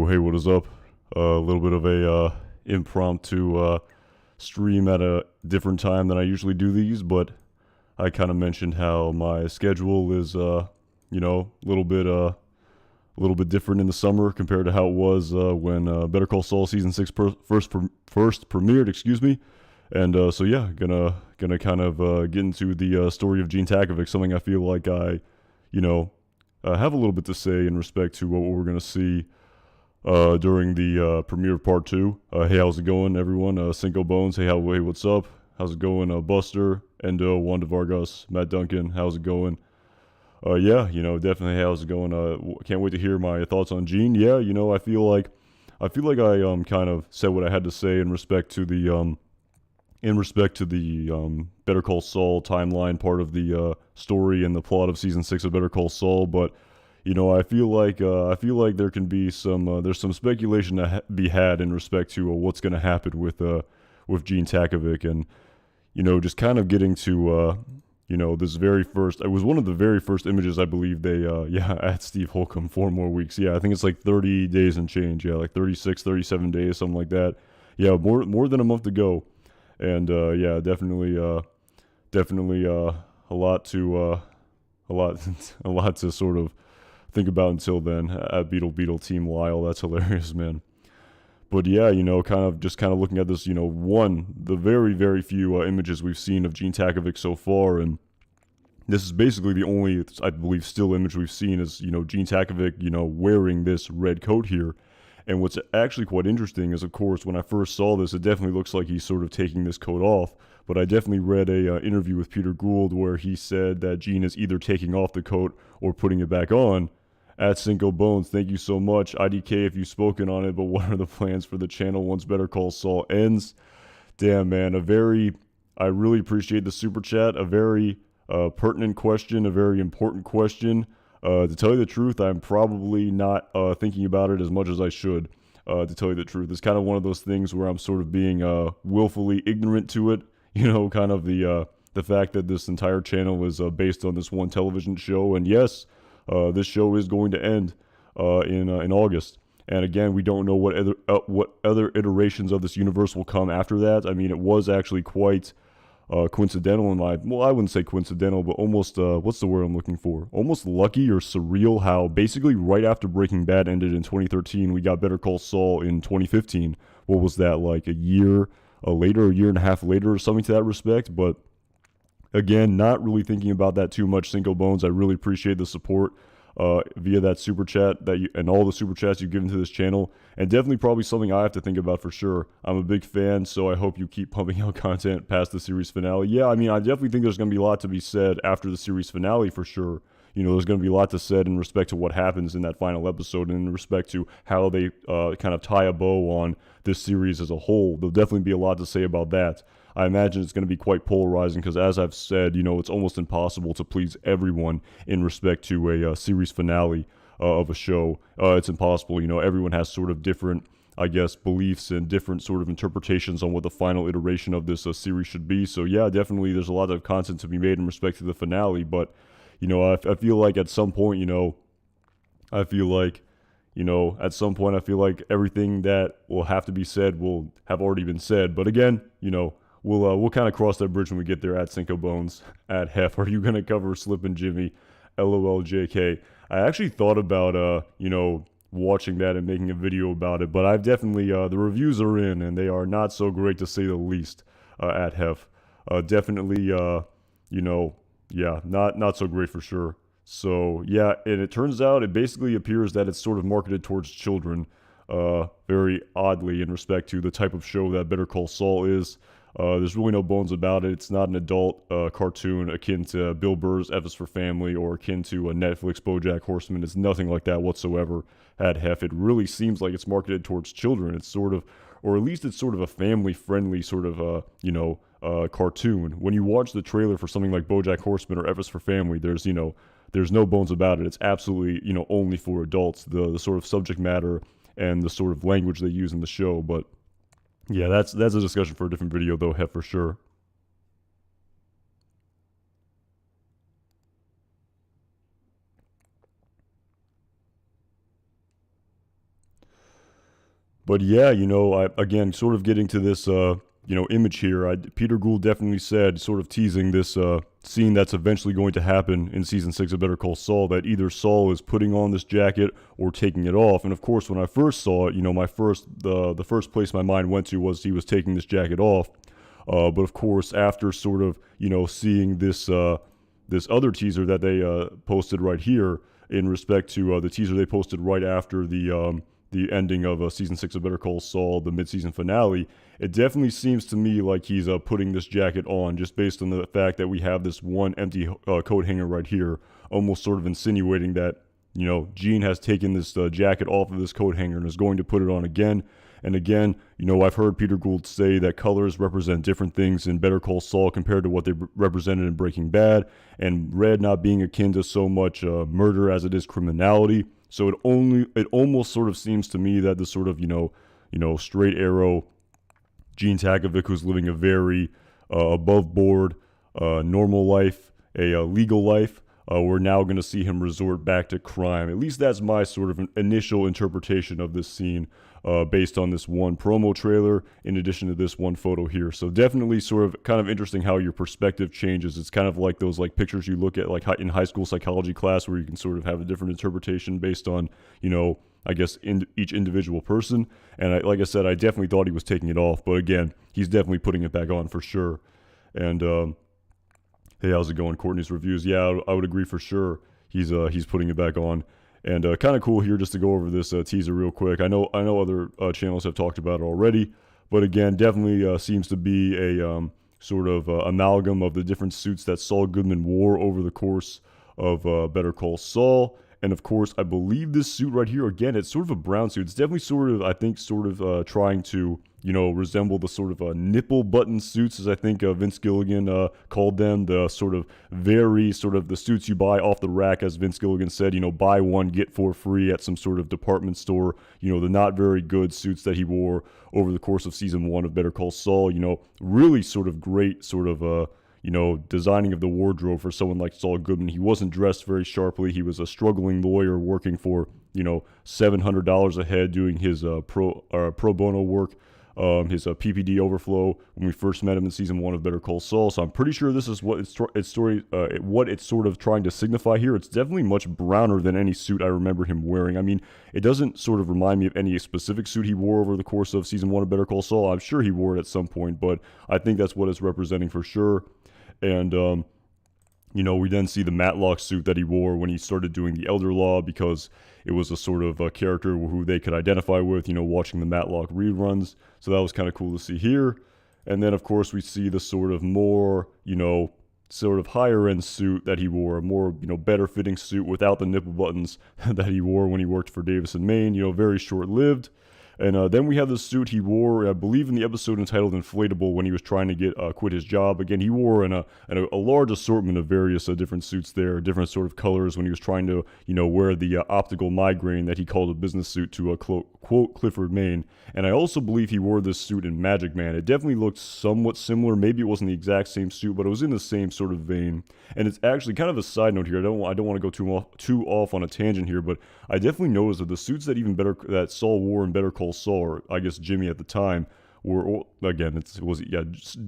Hey, what is up? A little bit of a impromptu stream at a different time than I usually do these, but I kind of mentioned how my schedule is, a little bit different in the summer compared to how it was when Better Call Saul season six first premiered. Excuse me. And so yeah, gonna kind of get into the story of Gene Takovic, something I feel like you know, have a little bit to say in respect to what we're gonna see during the premiere of part two. Hey, how's it going, everyone? Cinco Bones. Hey, hey, what's up? How's it going? Buster, Endo, Wanda Vargas, Matt Duncan. How's it going? Yeah, definitely. How's it going? Can't wait to hear my thoughts on Gene. Yeah, I feel like I kind of said what I had to say in respect to the Better Call Saul timeline part of the story and the plot of season six of Better Call Saul, but I feel like there can be some there's some speculation to be had in respect to what's going to happen with Gene Takovic, and just kind of getting to this very first. It was one of the very first images I believe they at Steve Holcomb 4 more weeks. Yeah, I think it's like 30 days and change. Yeah, like 36, 37 days, something like that. Yeah, more than a month to go, and yeah, definitely a lot to a lot a lot to sort of think about until then. At Beetle Team Lyle, that's hilarious, man. But yeah, kind of looking at this, the very few images we've seen of Gene Takovic so far, and this is basically the only, I believe, still image we've seen is Gene Takovic, wearing this red coat here. And what's actually quite interesting is, of course, when I first saw this, it definitely looks like he's sort of taking this coat off. But I definitely read a interview with Peter Gould where he said that Gene is either taking off the coat or putting it back on. At Cinco Bones, thank you so much. IDK, if you've spoken on it, but what are the plans for the channel once Better Call Saul ends? Damn, man, I really appreciate the super chat. A very pertinent question, a very important question. To tell you the truth, I'm probably not thinking about it as much as I should. To tell you the truth, it's kind of one of those things where I'm sort of being willfully ignorant to it. Kind of the fact that this entire channel is based on this one television show, and yes, this show is going to end in August. And again, we don't know what other iterations of this universe will come after that. I mean, it was actually quite coincidental I wouldn't say coincidental, but almost, what's the word I'm looking for? Almost lucky or surreal how basically right after Breaking Bad ended in 2013, we got Better Call Saul in 2015. What was that, like a year later, a year and a half later or something to that respect? But again, not really thinking about that too much, Cinco Bones. I really appreciate the support via that super chat and all the super chats you've given to this channel, and definitely probably something I have to think about for sure. I'm a big fan, so I hope you keep pumping out content past the series finale. Yeah, I mean, I definitely think there's going to be a lot to be said after the series finale for sure. There's going to be a lot to said in respect to what happens in that final episode and in respect to how they kind of tie a bow on this series as a whole. There'll definitely be a lot to say about that. I imagine it's going to be quite polarizing because, as I've said, it's almost impossible to please everyone in respect to a series finale of a show. It's impossible. Everyone has sort of different, I guess, beliefs and different sort of interpretations on what the final iteration of this series should be. So yeah, definitely there's a lot of content to be made in respect to the finale. But, I feel like at some point, at some point, I feel like everything that will have to be said will have already been said. But again, we'll kind of cross that bridge when we get there. At Cinco Bones, at Hef, are you gonna cover Slipin Jimmy? LOL JK. I actually thought about watching that and making a video about it, but I've definitely the reviews are in and they are not so great to say the least. At Hef, definitely yeah, not so great for sure. So yeah, and it turns out it basically appears that it's sort of marketed towards children, very oddly in respect to the type of show that Better Call Saul is. There's really no bones about it. It's not an adult cartoon akin to Bill Burr's F is for Family or akin to a Netflix BoJack Horseman. It's nothing like that whatsoever at Hef. It really seems like it's marketed towards children. It's sort of, or at least it's sort of a family-friendly sort of, cartoon. When you watch the trailer for something like BoJack Horseman or F is for Family, there's no bones about it. It's absolutely, only for adults, the sort of subject matter and the sort of language they use in the show. But yeah, that's a discussion for a different video, though, Hef, for sure. But yeah, again, sort of getting to this, image here. Peter Gould definitely said, sort of teasing this scene that's eventually going to happen in season 6 of Better Call Saul, that either Saul is putting on this jacket or taking it off. And of course, when I first saw it, the first place my mind went to was he was taking this jacket off. But of course, after sort of seeing this other teaser that they posted right here, in respect to the teaser they posted right after the ending of season 6 of Better Call Saul, the mid-season finale, it definitely seems to me like he's putting this jacket on, just based on the fact that we have this one empty coat hanger right here, almost sort of insinuating that Gene has taken this jacket off of this coat hanger and is going to put it on again. And again, I've heard Peter Gould say that colors represent different things in Better Call Saul compared to what they represented in Breaking Bad, and red not being akin to so much murder as it is criminality. So it almost sort of seems to me that the sort of straight arrow Gene Takovic, who's living a very above board normal life, a legal life, we're now going to see him resort back to crime. At least that's my sort of initial interpretation of this scene, based on this one promo trailer, in addition to this one photo here. So definitely sort of kind of interesting how your perspective changes. It's kind of like those pictures you look at in high school psychology class, where you can sort of have a different interpretation based on, I guess, in each individual person. And like I said, I definitely thought he was taking it off, but again, he's definitely putting it back on for sure. And hey, how's it going? Courtney's reviews. Yeah, I would agree for sure. He's putting it back on. And kind of cool here, just to go over this teaser real quick. I know other channels have talked about it already, but again, definitely seems to be a sort of amalgam of the different suits that Saul Goodman wore over the course of Better Call Saul. And of course, I believe this suit right here, again, it's sort of a brown suit. It's definitely sort of, I think, trying to, resemble the sort of nipple button suits, as I think Vince Gilligan called them. The sort of the suits you buy off the rack, as Vince Gilligan said, buy one, get for free at some sort of department store. The not very good suits that he wore over the course of season 1 of Better Call Saul. Really sort of great sort of, designing of the wardrobe for someone like Saul Goodman. He wasn't dressed very sharply. He was a struggling lawyer working for, $700 a head, doing his pro bono work, his PPD overflow when we first met him in season 1 of Better Call Saul. So I'm pretty sure this is what it's sort of trying to signify here. It's definitely much browner than any suit I remember him wearing. I mean, it doesn't sort of remind me of any specific suit he wore over the course of season 1 of Better Call Saul. I'm sure he wore it at some point, but I think that's what it's representing for sure. And, we then see the Matlock suit that he wore when he started doing the Elder Law, because it was a sort of a character who they could identify with, watching the Matlock reruns. So that was kind of cool to see here. And then, of course, we see the sort of more, sort of higher end suit that he wore, a more, better fitting suit without the nipple buttons that he wore when he worked for Davis and Maine, very short lived. And then we have the suit he wore, I believe, in the episode entitled Inflatable, when he was trying to quit his job. Again, he wore a large assortment of various different suits there, different sort of colors, when he was trying to, wear the optical migraine that he called a business suit to quote Clifford Maine. And I also believe he wore this suit in Magic Man. It definitely looked somewhat similar. Maybe it wasn't the exact same suit, but it was in the same sort of vein. And it's actually kind of a side note here. I don't want to go too off on a tangent here, but I definitely noticed that the suits that Saul wore in Better Call Saul, or I guess Jimmy at the time, were, again,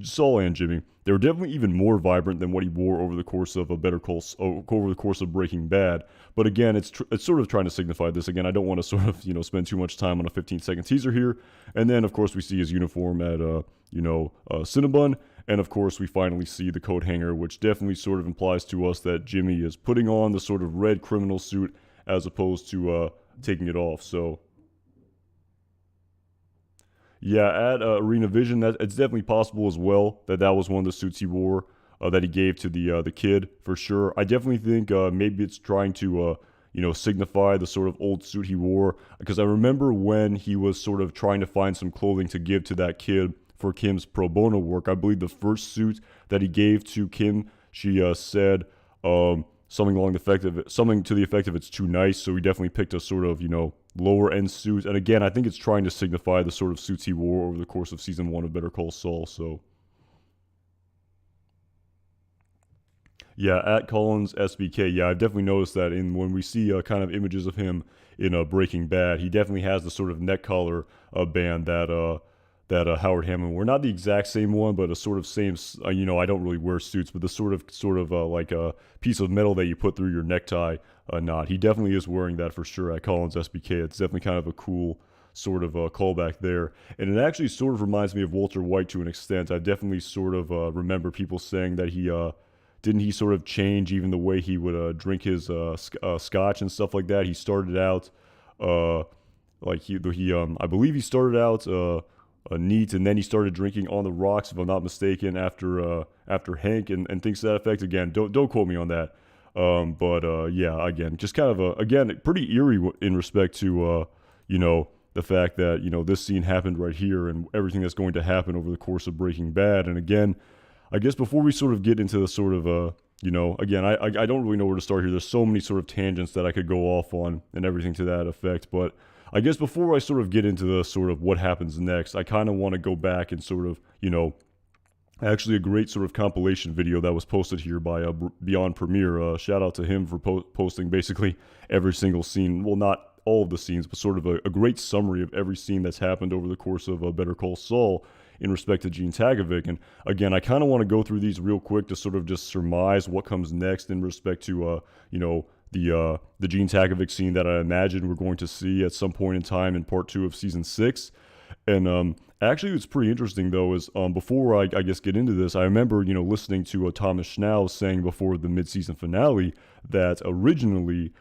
Saul and Jimmy. They were definitely even more vibrant than what he wore over the course of over the course of Breaking Bad. But again, it's sort of trying to signify this. Again, I don't want to sort of spend too much time on a 15-second teaser here. And then of course we see his uniform at Cinnabon, and of course we finally see the coat hanger, which definitely sort of implies to us that Jimmy is putting on the sort of red criminal suit as opposed to taking it off. So yeah, at Arena Vision, it's definitely possible as well that was one of the suits he wore, that he gave to the kid, for sure. I definitely think maybe it's trying to signify the sort of old suit he wore, because I remember when he was sort of trying to find some clothing to give to that kid for Kim's pro bono work. I believe the first suit that he gave to Kim, she said something to the effect of it's too nice. So he definitely picked a sort of lower end suit. And again, I think it's trying to signify the sort of suits he wore over the course of season 1 of Better Call Saul. So yeah, at Collins SBK, yeah, I've definitely noticed that when we see kind of images of him in Breaking Bad. He definitely has the sort of neck collar band that Howard Hammond wore. Not the exact same one, but a sort of same. I don't really wear suits, but the sort of like a piece of metal that you put through your necktie knot. He definitely is wearing that for sure at Collins SBK. It's definitely kind of a cool sort of callback there, and it actually sort of reminds me of Walter White to an extent. I definitely sort of remember people saying that he didn't he sort of change even the way he would drink his scotch and stuff like that. He started out uh, like he I believe he started out neat, and then he started drinking on the rocks, if I'm not mistaken, after Hank and things to that effect. Again, don't quote me on that. But yeah, again, just kind of again pretty eerie in respect to the fact that this scene happened right here and everything that's going to happen over the course of Breaking Bad. And again, I guess before we sort of get into the sort of again, I don't really know where to start here. There's so many sort of tangents that I could go off on and everything to that effect. But I guess before I sort of get into the sort of what happens next, I kind of want to go back and sort of actually a great sort of compilation video that was posted here by Beyond Premiere. Shout out to him for posting basically every single scene. Well, not all of the scenes, but sort of a great summary of every scene that's happened over the course of Better Call Saul in respect to Gene Takovic. And again, I kind of want to go through these real quick to sort of just surmise what comes next in respect to the Gene Takovic scene that I imagine we're going to see at some point in time in part 2 of season 6. And actually, what's pretty interesting though is before I guess get into this, I remember listening to Thomas Schnauz saying before the mid-season finale that originally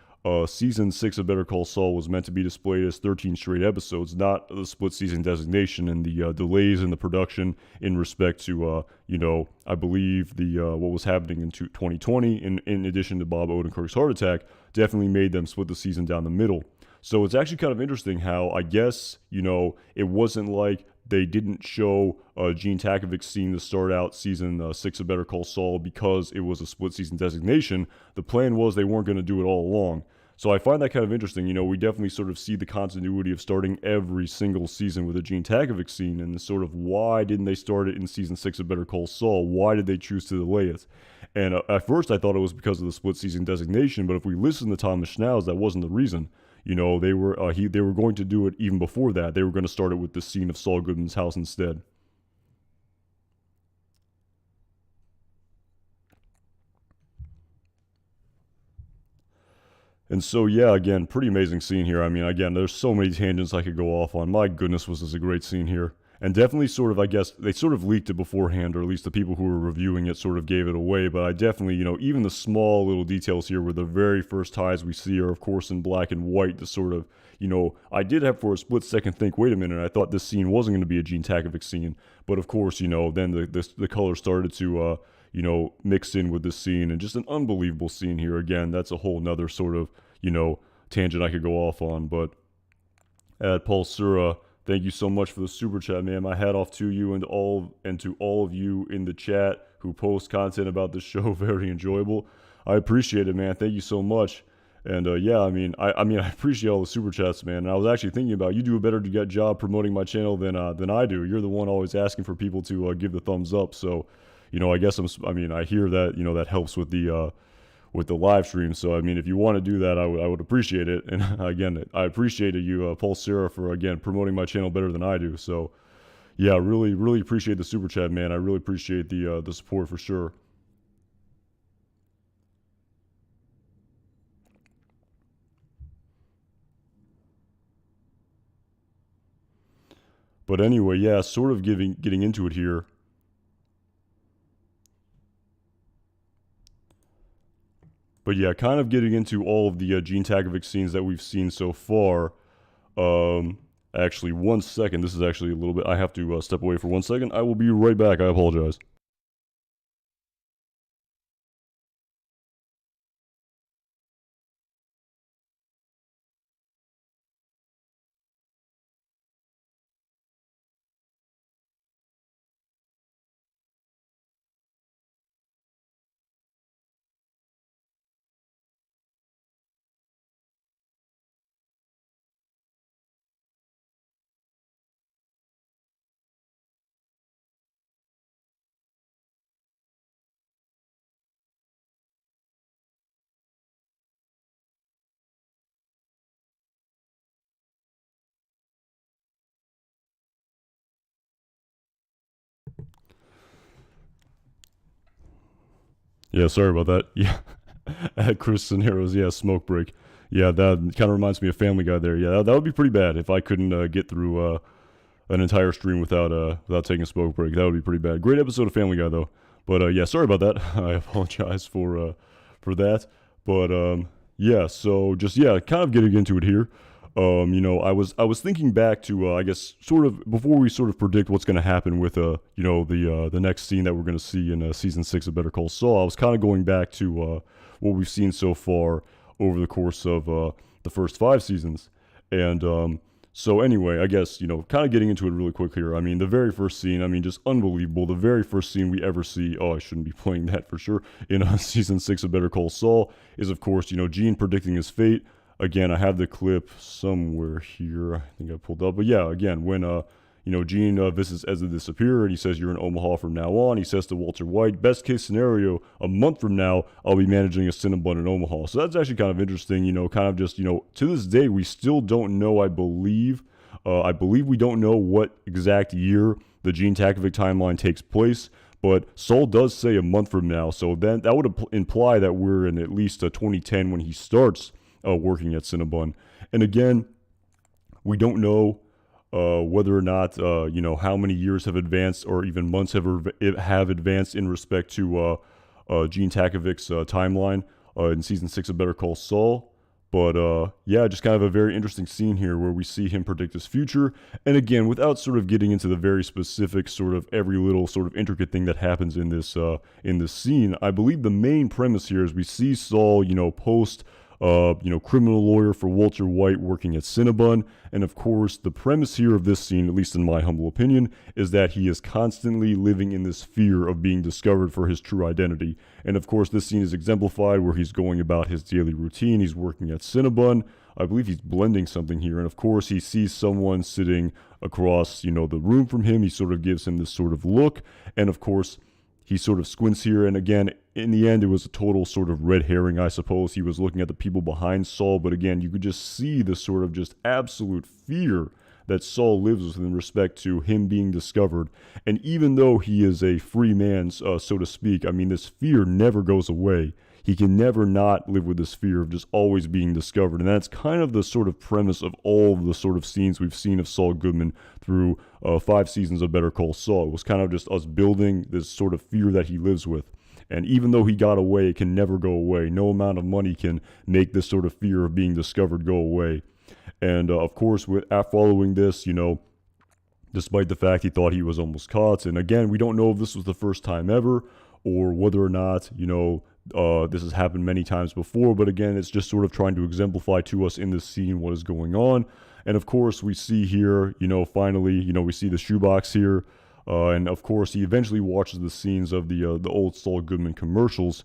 season 6 of Better Call Saul was meant to be displayed as 13 straight episodes, not the split season designation, and the delays in the production in respect to I believe the what was happening in 2020 in addition to Bob Odenkirk's heart attack definitely made them split the season down the middle. So it's actually kind of interesting how I guess it wasn't like they didn't show Gene Takovic's scene to start out season 6 of Better Call Saul because it was a split season designation. The plan was they weren't going to do it all along. So I find that kind of interesting. We definitely sort of see the continuity of starting every single season with a Gene Takovic scene, and sort of why didn't they start it in season 6 of Better Call Saul? Why did they choose to delay it? And at first I thought it was because of the split season designation, but if we listen to Thomas Schnauz, that wasn't the reason. They were going to do it even before that. They were going to start it with the scene of Saul Goodman's house instead. And so, yeah, again, pretty amazing scene here. I mean, again, there's so many tangents I could go off on. My goodness, was this a great scene here. And definitely sort of, I guess, they sort of leaked it beforehand, or at least the people who were reviewing it sort of gave it away. But I definitely, even the small little details here where the very first ties we see are, of course, in black and white to sort of, I did have for a split second think, wait a minute, I thought this scene wasn't going to be a Gene Takovic scene. But of course, then the color started to, mixed in with this scene, and just an unbelievable scene here. Again, that's a whole nother sort of, tangent I could go off on. But at Paul Sura, thank you so much for the super chat, man. My hat off to you and to all of you in the chat who post content about this show. Very enjoyable. I appreciate it, man. Thank you so much. And yeah, I mean, I appreciate all the super chats, man. And I was actually thinking about you do a better job promoting my channel than I do. You're the one always asking for people to give the thumbs up. So, I guess I hear that that helps with the live stream. So I mean, if you want to do that, I would appreciate it. And again, I appreciated you, Paul Sarah, for again promoting my channel better than I do. So yeah, really appreciate the super chat, man. I really appreciate the support for sure. But anyway, yeah, sort of getting into it here. But yeah, kind of getting into all of the Gene Takovic scenes that we've seen so far. Actually, 1 second. This is actually a little bit. I have to step away for 1 second. I will be right back. I apologize. Yeah, sorry about that. Yeah, at Chris Sonero's, yeah, smoke break. Yeah, that kind of reminds me of Family Guy there. Yeah, that would be pretty bad if I couldn't get through an entire stream without taking a smoke break. That would be pretty bad. Great episode of Family Guy though. But yeah, sorry about that. I apologize for that. But yeah, so just yeah, kind of getting into it here. I was thinking back to I guess sort of before we sort of predict what's going to happen with the next scene that we're going to see in season 6 of Better Call Saul. I was kind of going back to what we've seen so far over the course of the first 5 seasons, and so anyway, I guess kind of getting into it really quick here. I mean, the very first scene, I mean, just unbelievable. The very first scene we ever see. Oh, I shouldn't be playing that for sure. In season 6 of Better Call Saul is of course Gene predicting his fate. Again, I have the clip somewhere here. I think I pulled up. But yeah, again, when Gene visits Ezra Disappear and he says you're in Omaha from now on. He says to Walter White, best case scenario, a month from now, I'll be managing a Cinnabon in Omaha. So that's actually kind of interesting, kind of just, to this day, we still don't know, I believe we don't know what exact year the Gene Takovic timeline takes place. But Saul does say a month from now. So then that would imply that we're in at least 2010 when he starts working at Cinnabon. And again, we don't know whether or not how many years have advanced or even months have advanced in respect to Gene Takovic's timeline in season 6 of Better Call Saul. But yeah, just kind of a very interesting scene here where we see him predict his future. And again, without sort of getting into the very specific sort of every little sort of intricate thing that happens in this scene, I believe the main premise here is we see Saul, post criminal lawyer for Walter White working at Cinnabon. And of course, the premise here of this scene, at least in my humble opinion, is that he is constantly living in this fear of being discovered for his true identity. And of course, this scene is exemplified where he's going about his daily routine. He's working at Cinnabon. I believe he's blending something here. And of course, he sees someone sitting across, the room from him. He sort of gives him this sort of look. And of course, he sort of squints here, and again, in the end, it was a total sort of red herring, I suppose. He was looking at the people behind Saul, but again, you could just see the sort of just absolute fear that Saul lives with in respect to him being discovered. And even though he is a free man, so to speak, I mean, this fear never goes away. He can never not live with this fear of just always being discovered. And that's kind of the sort of premise of all of the sort of scenes we've seen of Saul Goodman through 5 seasons of Better Call Saul. It was kind of just us building this sort of fear that he lives with. And even though he got away, it can never go away. No amount of money can make this sort of fear of being discovered go away. And of course, following this, despite the fact he thought he was almost caught. And again, we don't know if this was the first time ever or whether or not, this has happened many times before. But again, it's just sort of trying to exemplify to us in this scene what is going on. And of course, we see here, finally, we see the shoebox here. And of course, he eventually watches the scenes of the old Saul Goodman commercials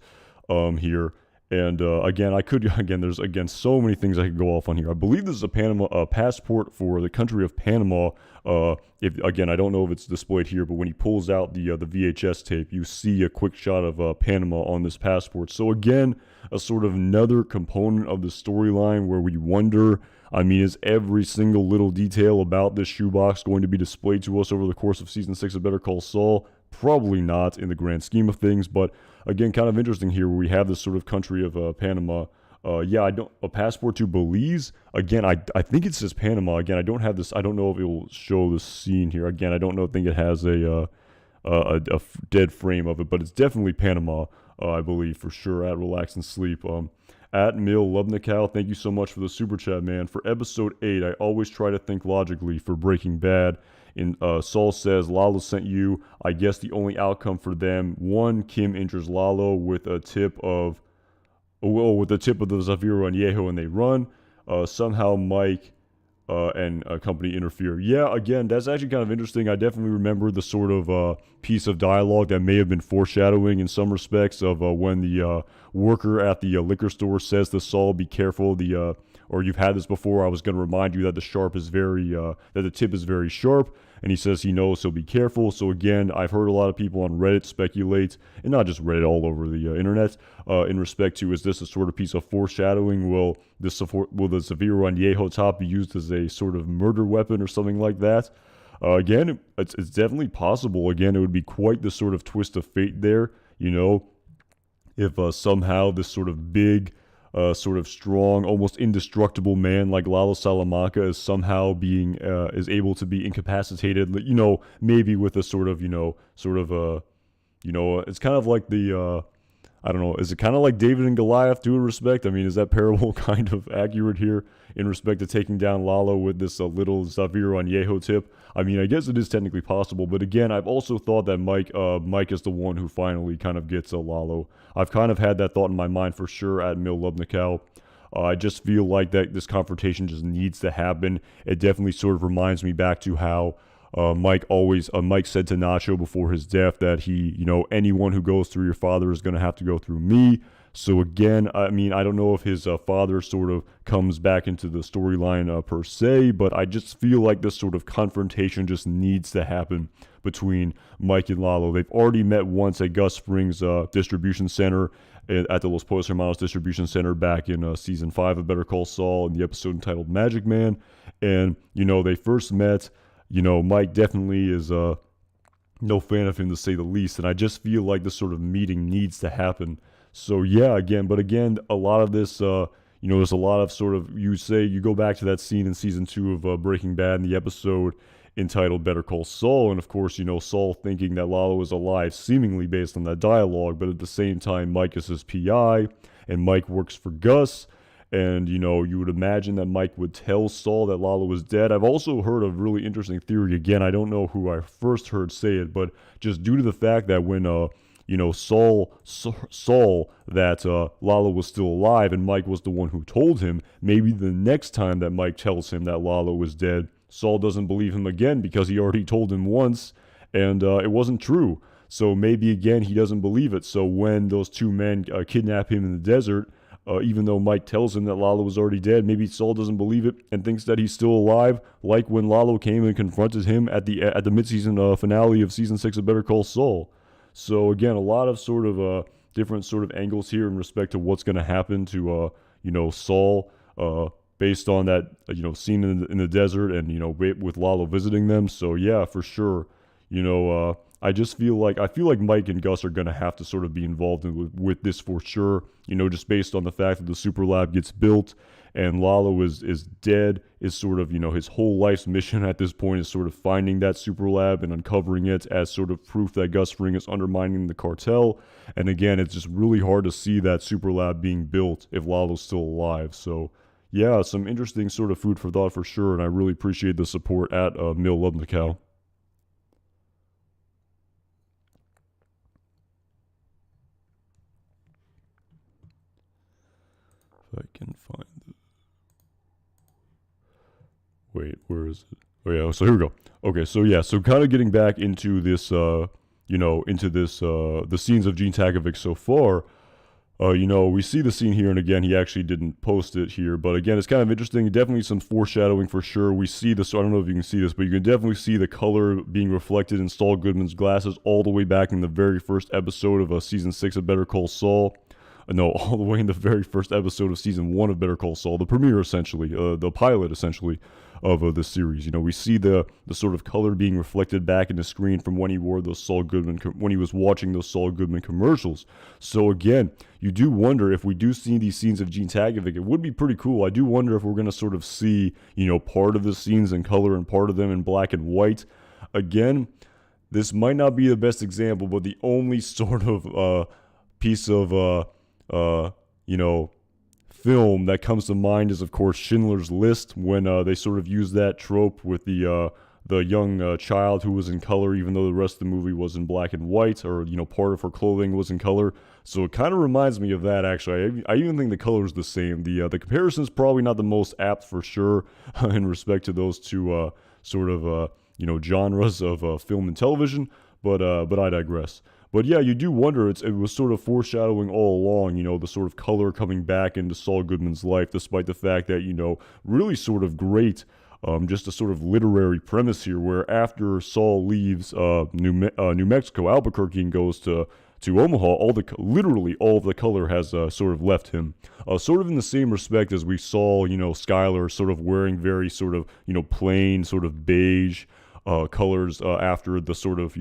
here. And there's so many things I could go off on here. I believe this is a passport for the country of Panama. I don't know if it's displayed here, but when he pulls out the VHS tape, you see a quick shot of Panama on this passport. So again, a sort of another component of the storyline where we wonder, is every single little detail about this shoebox going to be displayed to us over the course of season 6 of Better Call Saul? Probably not in the grand scheme of things, but again, kind of interesting here where we have this sort of country of Panama. A passport to Belize. Again, I think it says Panama. Again, I don't have this. I don't know if it will show the scene here. Again, I don't think it has a dead frame of it, but it's definitely Panama. I believe for sure. At Relax and Sleep. At Mill Lubnikow, thank you so much for the super chat, man. For episode 8, I always try to think logically for Breaking Bad. Saul says, Lalo sent you. I guess the only outcome for them, 1, Kim injures Lalo with a tip of the Zafiro and Yeho, and they run. Somehow Mike and company interfere. Yeah, again, that's actually kind of interesting. I definitely remember the sort of piece of dialogue that may have been foreshadowing in some respects of when the worker at the liquor store says to Saul, be careful, or you've had this before, I was going to remind you that that the tip is very sharp. And he says he knows, so be careful. So again, I've heard a lot of people on Reddit speculate, and not just Reddit, all over the internet, in respect to, is this a sort of piece of foreshadowing? Will the Zafiro and Yeho top be used as a sort of murder weapon or something like that? Again, it's definitely possible. Again, it would be quite the sort of twist of fate there, you know, if somehow this sort of big, sort of strong, almost indestructible man like Lalo Salamanca is somehow being is able to be incapacitated, you know, maybe with a sort of, it's kind of like the I don't know. Is it kind of like David and Goliath, due respect? I mean, is that parable kind of accurate here in respect to taking down Lalo with this little Xavier Añejo tip? I mean, I guess it is technically possible, but again, I've also thought that Mike is the one who finally kind of gets Lalo. I've kind of had that thought in my mind for sure at Mil Lubnikow. I just feel like that this confrontation just needs to happen. It definitely sort of reminds me back to how Mike said to Nacho before his death that anyone who goes through your father is going to have to go through me. So again, I mean, I don't know if his father sort of comes back into the storyline per se, but I just feel like this sort of confrontation just needs to happen between Mike and Lalo. They've already met once at Gus Fring's distribution center, at the Los Pollos Hermanos distribution center back in season 5 of Better Call Saul in the episode entitled Magic Man. And, they first met. Mike definitely is no fan of him, to say the least, and I just feel like this sort of meeting needs to happen. So yeah, again, a lot of this, there's a lot of sort of, you go back to that scene in season 2 of Breaking Bad in the episode entitled Better Call Saul, and of course, Saul thinking that Lalo is alive, seemingly based on that dialogue, but at the same time, Mike is his PI, and Mike works for Gus. And, you would imagine that Mike would tell Saul that Lalo was dead. I've also heard a really interesting theory. Again, I don't know who I first heard say it, but just due to the fact that when, Saul that Lalo was still alive and Mike was the one who told him, maybe the next time that Mike tells him that Lalo was dead, Saul doesn't believe him again because he already told him once and it wasn't true. So maybe again he doesn't believe it. So when those two men kidnap him in the desert, even though Mike tells him that Lalo was already dead, maybe Saul doesn't believe it and thinks that he's still alive, like when Lalo came and confronted him at the midseason finale of season 6 of Better Call Saul. So again, a lot of sort of different sort of angles here in respect to what's going to happen to Saul, based on that scene in the desert and with Lalo visiting them. So yeah, for sure, I feel like Mike and Gus are going to have to sort of be involved with this for sure, just based on the fact that the super lab gets built and Lalo is dead, is sort of, his whole life's mission at this point is sort of finding that super lab and uncovering it as sort of proof that Gus Fring is undermining the cartel. And again, it's just really hard to see that super lab being built if Lalo's still alive. So yeah, some interesting sort of food for thought for sure, and I really appreciate the support at Mil Lubnikow. If I can find it. Wait, where is it? Oh yeah, so here we go. Okay, so yeah, so kind of getting back into this, the scenes of Gene Takovic so far. We see the scene here, and again, he actually didn't post it here, but again, it's kind of interesting. Definitely some foreshadowing for sure. We see this, I don't know if you can see this, but you can definitely see the color being reflected in Saul Goodman's glasses all the way back in the very first episode of season 6 of Better Call Saul. No, all the way in the very first episode of season 1 of Better Call Saul, the premiere essentially, the pilot essentially of this series. We see the sort of color being reflected back in the screen from when he wore those when he was watching those Saul Goodman commercials. So again, you do wonder if we do see these scenes of Gene Takovic, it would be pretty cool. I do wonder if we're going to sort of see, part of the scenes in color and part of them in black and white. Again, this might not be the best example, but the only sort of piece of film that comes to mind is, of course, Schindler's List, when they sort of use that trope with the young child who was in color, even though the rest of the movie was in black and white, or, part of her clothing was in color. So it kind of reminds me of that, actually. I even think the color is the same. The comparison is probably not the most apt for sure in respect to those two genres of film and television, but I digress. But yeah, you do wonder, it was sort of foreshadowing all along, the sort of color coming back into Saul Goodman's life, despite the fact that, really sort of great, just a sort of literary premise here, where after Saul leaves New Mexico, Albuquerque, and goes to Omaha, literally all of the color has sort of left him. Sort of in the same respect as we saw, Skylar sort of wearing very sort of, plain, sort of beige, colors after the sort of,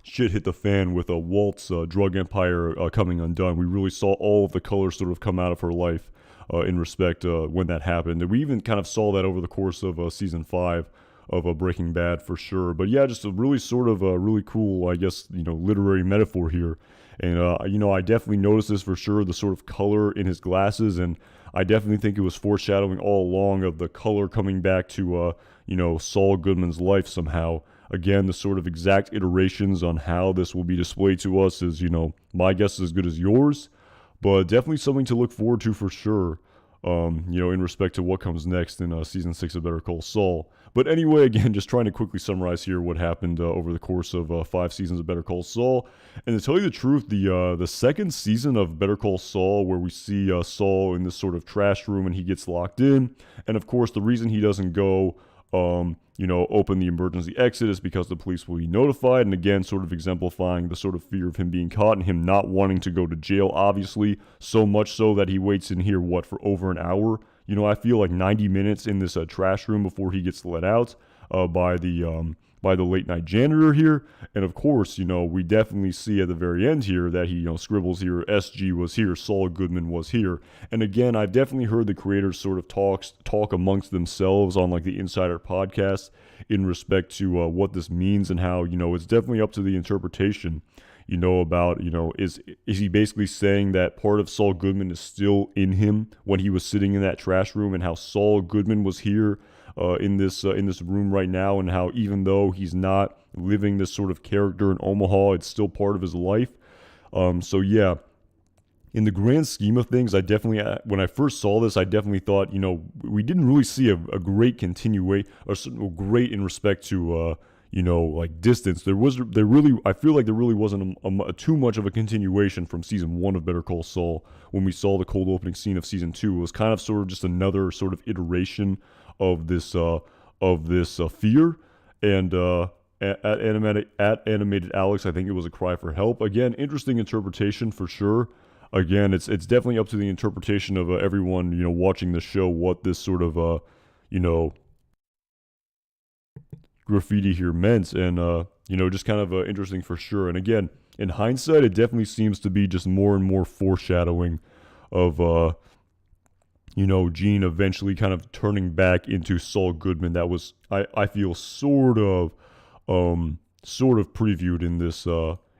shit hit the fan with a Walt's drug empire coming undone. We really saw all of the colors sort of come out of her life in respect when that happened. And we even kind of saw that over the course of season 5 of Breaking Bad for sure. But yeah, just a really sort of really cool, I guess, literary metaphor here. And, I definitely noticed this for sure, the sort of color in his glasses. And I definitely think it was foreshadowing all along of the color coming back to, Saul Goodman's life somehow. Again, the sort of exact iterations on how this will be displayed to us is, my guess is as good as yours, but definitely something to look forward to for sure, in respect to what comes next in season 6 of Better Call Saul. But anyway, again, just trying to quickly summarize here what happened over the course of 5 seasons of Better Call Saul. And to tell you the truth, the second season of Better Call Saul, where we see Saul in this sort of trash room and he gets locked in, and of course the reason he doesn't go open the emergency exit is because the police will be notified, and again, sort of exemplifying the sort of fear of him being caught and him not wanting to go to jail, obviously, so much so that he waits in here, for over an hour? I feel like 90 minutes in this trash room before he gets let out by the late night janitor here. And of course, we definitely see at the very end here that he, scribbles here, SG was here, Saul Goodman was here. And again, I've definitely heard the creators sort of talk amongst themselves on like the Insider podcast in respect to what this means and how, it's definitely up to the interpretation, about, is he basically saying that part of Saul Goodman is still in him when he was sitting in that trash room, and how Saul Goodman was here in this room right now, and how even though he's not living this sort of character in Omaha, it's still part of his life. So yeah, in the grand scheme of things, I definitely, when I first saw this, I definitely thought, we didn't really see a great continuation, or great in respect to, like distance. I feel like there really wasn't too much of a continuation from season 1 of Better Call Saul when we saw the cold opening scene of season 2. It was kind of sort of just another sort of iteration of this fear. And at Animated Alex, I think it was a cry for help. Again, interesting interpretation for sure. Again, it's definitely up to the interpretation of everyone watching the show what this sort of graffiti here meant, and just kind of interesting for sure. And again, in hindsight, it definitely seems to be just more and more foreshadowing of Gene eventually kind of turning back into Saul Goodman. That was, I feel, sort of previewed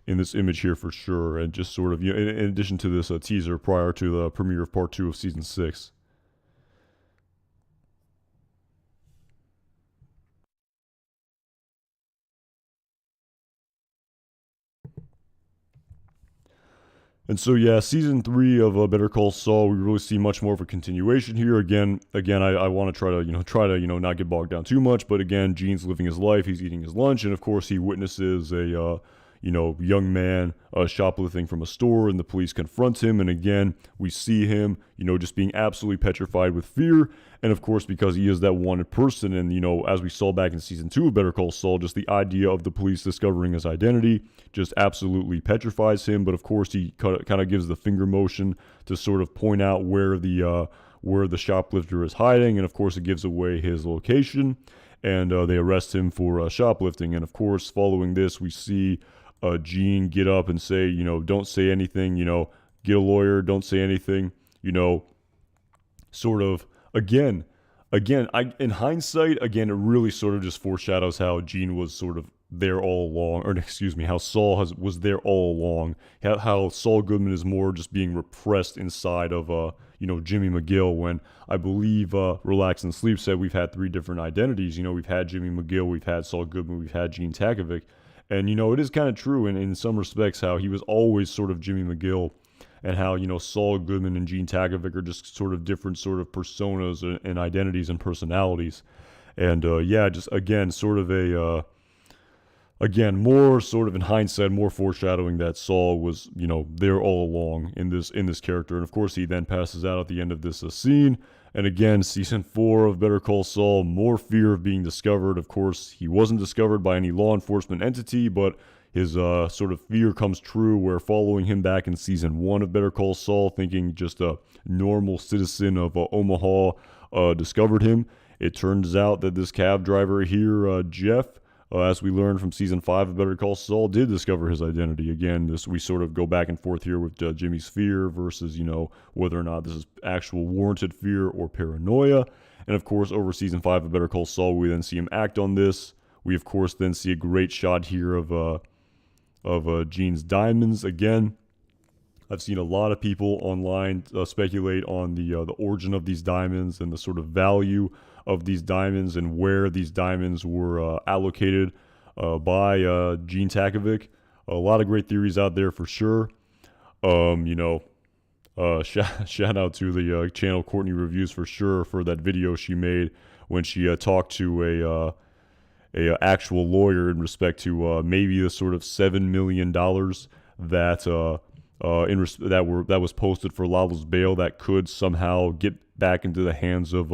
in this image here for sure, and just sort of in addition to this teaser prior to the premiere of part 2 of season 6. And so yeah, season 3 of Better Call Saul, we really see much more of a continuation here. Again, I want to try to not get bogged down too much, but again, Gene's living his life. He's eating his lunch, and of course, he witnesses a young man shoplifting from a store, and the police confront him. And again, we see him, just being absolutely petrified with fear. And of course, because he is that wanted person, and as we saw back in season 2 of Better Call Saul, just the idea of the police discovering his identity just absolutely petrifies him. But of course, he kind of gives the finger motion to sort of point out where the shoplifter is hiding, and of course, it gives away his location. And they arrest him for shoplifting. And of course, following this, we see Gene get up and say, don't say anything, get a lawyer, don't say anything, sort of, again, in hindsight, again, it really sort of just foreshadows how Gene was sort of there all along, or excuse me, how Saul was there all along, how Saul Goodman is more just being repressed inside of, Jimmy McGill, when I believe Relax and Sleep said we've had 3 different identities. We've had Jimmy McGill, we've had Saul Goodman, we've had Gene Takovic. And, it is kind of true in some respects how he was always sort of Jimmy McGill, and how, Saul Goodman and Gene Takovic are just sort of different sort of personas and identities and personalities. And, just again, sort of more sort of in hindsight, more foreshadowing that Saul was, there all along in this character. And of course, he then passes out at the end of this scene. And again, season 4 of Better Call Saul, more fear of being discovered. Of course, he wasn't discovered by any law enforcement entity, but his sort of fear comes true, where following him back in season 1 of Better Call Saul, thinking just a normal citizen of Omaha discovered him. it turns out that this cab driver here, Jeff, as we learned from season 5 of Better Call Saul, did discover his identity. Again, this we sort of go back and forth here with Jimmy's fear versus, whether or not this is actual warranted fear or paranoia. And of course, over season 5 of Better Call Saul, we then see him act on this. We of course then see a great shot here of Gene's diamonds. Again, I've seen a lot of people online speculate on the origin of these diamonds and the sort of value of these diamonds and where these diamonds were allocated by Gene Takovic. A lot of great theories out there for sure. Shout out to the channel Courtney Reviews for sure for that video she made when she talked to a actual lawyer in respect to maybe the sort of $7 million that that was posted for Lalo's bail that could somehow get back into the hands of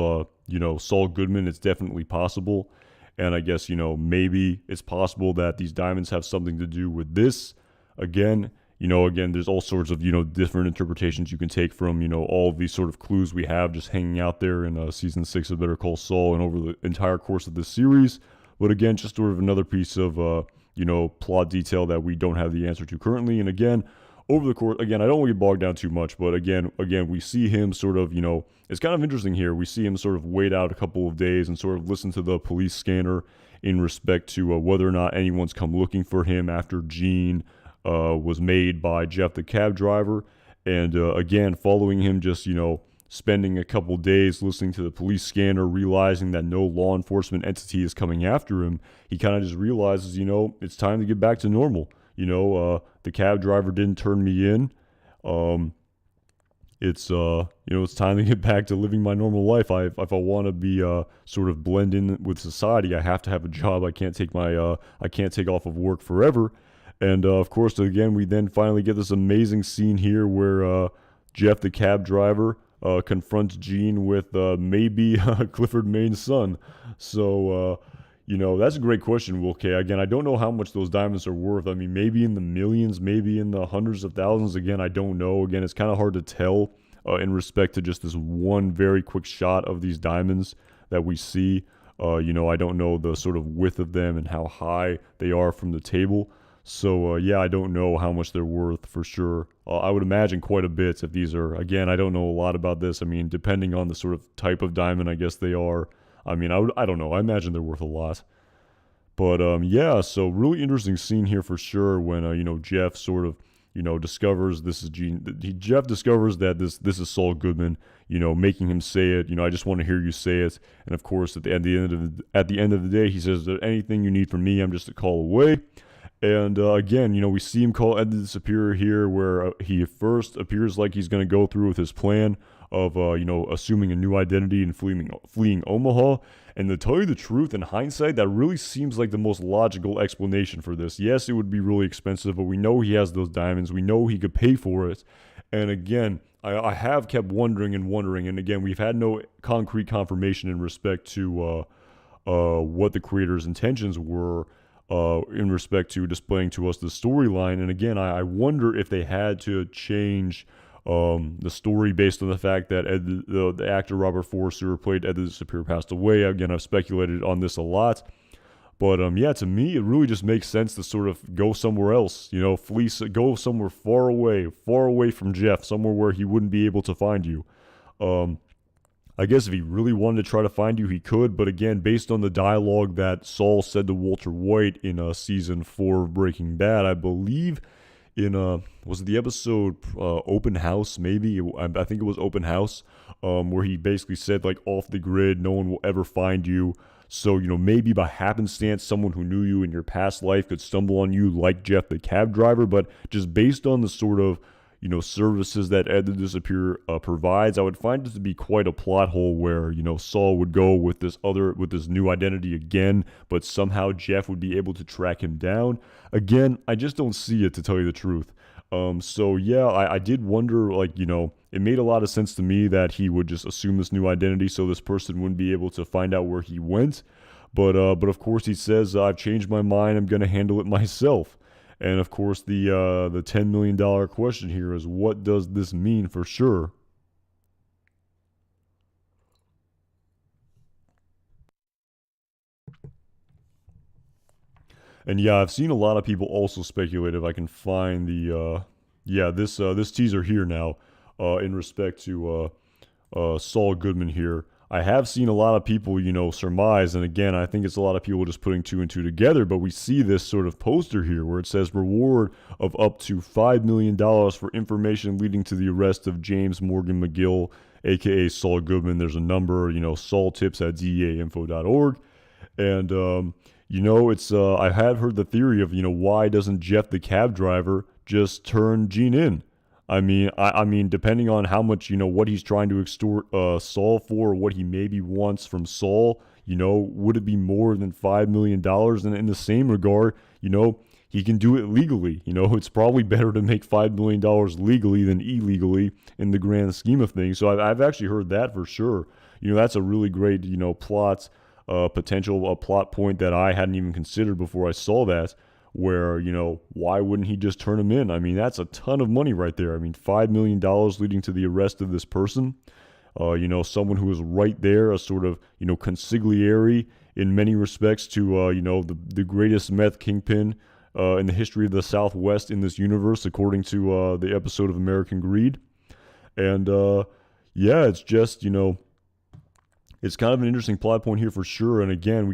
Saul Goodman. It's definitely possible, and I guess maybe it's possible that these diamonds have something to do with this. Again, there's all sorts of different interpretations you can take from all of these sort of clues we have just hanging out there in season 6 of Better Call Saul and over the entire course of this series. But again, just sort of another piece of plot detail that we don't have the answer to currently. And again, over the course, again, I don't want to get bogged down too much, but again, we see him sort of, it's kind of interesting here. We see him sort of wait out a couple of days and sort of listen to the police scanner in respect to whether or not anyone's come looking for him after Gene was made by Jeff the cab driver. And again, following him just, spending a couple days listening to the police scanner, realizing that no law enforcement entity is coming after him, he kind of just realizes, it's time to get back to normal. The cab driver didn't turn me in. It's time to get back to living my normal life. If I want to be sort of blend in with society, I have to have a job. I can't take off of work forever. And of course, again, we then finally get this amazing scene here where Jeff, the cab driver, confronts Gene with maybe Clifford Main's son. So. That's a great question, Will K. Again, I don't know how much those diamonds are worth. I mean, maybe in the millions, maybe in the hundreds of thousands. Again, I don't know. Again, it's kind of hard to tell in respect to just this one very quick shot of these diamonds that we see. I don't know the sort of width of them and how high they are from the table. So, I don't know how much they're worth for sure. I would imagine quite a bit if these are, again, I don't know a lot about this. I mean, depending on the sort of type of diamond, I guess they are. I mean, I don't know. I imagine they're worth a lot. But, so really interesting scene here for sure when, Jeff sort of, discovers this is Gene. Jeff discovers that this is Saul Goodman, making him say it. I just want to hear you say it. And, of course, at the end of the day, he says, anything you need from me, I'm just a call away. And, again, we see him call Ed the Superior here where he first appears like he's going to go through with his plan of, assuming a new identity and fleeing Omaha. And to tell you the truth, in hindsight, that really seems like the most logical explanation for this. Yes, it would be really expensive, but we know he has those diamonds. We know he could pay for it. And again, I have kept wondering. And again, we've had no concrete confirmation in respect to what the creator's intentions were in respect to displaying to us the storyline. And again, I wonder if they had to change the story based on the fact that the actor Robert Forster who played Ed the Superior passed away. Again, I've speculated on this a lot. But to me, it really just makes sense to sort of go somewhere else, go somewhere far away from Jeff, somewhere where he wouldn't be able to find you. I guess if he really wanted to try to find you, he could. But again, based on the dialogue that Saul said to Walter White in season 4 of Breaking Bad, I believe in, was it the episode Open House, maybe? I think it was Open House, where he basically said, like, off the grid, no one will ever find you. So, maybe by happenstance, someone who knew you in your past life could stumble on you like Jeff the cab driver. But just based on the sort of, services that Ed the Disappearer provides, I would find it to be quite a plot hole where, Saul would go with this new identity again, but somehow Jeff would be able to track him down. Again, I just don't see it, to tell you the truth. I did wonder, it made a lot of sense to me that he would just assume this new identity so this person wouldn't be able to find out where he went. But of course he says, I've changed my mind, I'm going to handle it myself. And of course the $10 million question here is, what does this mean for sure? And yeah, I've seen a lot of people also speculate if I can find the this teaser here now in respect to Saul Goodman here. I have seen a lot of people, surmise, and again, I think it's a lot of people just putting two and two together, but we see this sort of poster here where it says reward of up to $5 million for information leading to the arrest of James Morgan McGill, aka Saul Goodman. There's a number, Saul tips at deainfo.org. And, it's, I have heard the theory of, why doesn't Jeff the cab driver just turn Gene in? I mean, depending on how much, what he's trying to extort Saul for, or what he maybe wants from Saul, would it be more than $5 million? And in the same regard, he can do it legally. It's probably better to make $5 million legally than illegally in the grand scheme of things. So I've actually heard that for sure. That's a really great, potential plot point that I hadn't even considered before I saw that. Where, why wouldn't he just turn him in? I mean, that's a ton of money right there. I mean, $5 million leading to the arrest of this person. Someone who is right there, a sort of, consigliere in many respects to, the greatest meth kingpin in the history of the Southwest in this universe, according to the episode of American Greed. And, it's just, it's kind of an interesting plot point here for sure. And again,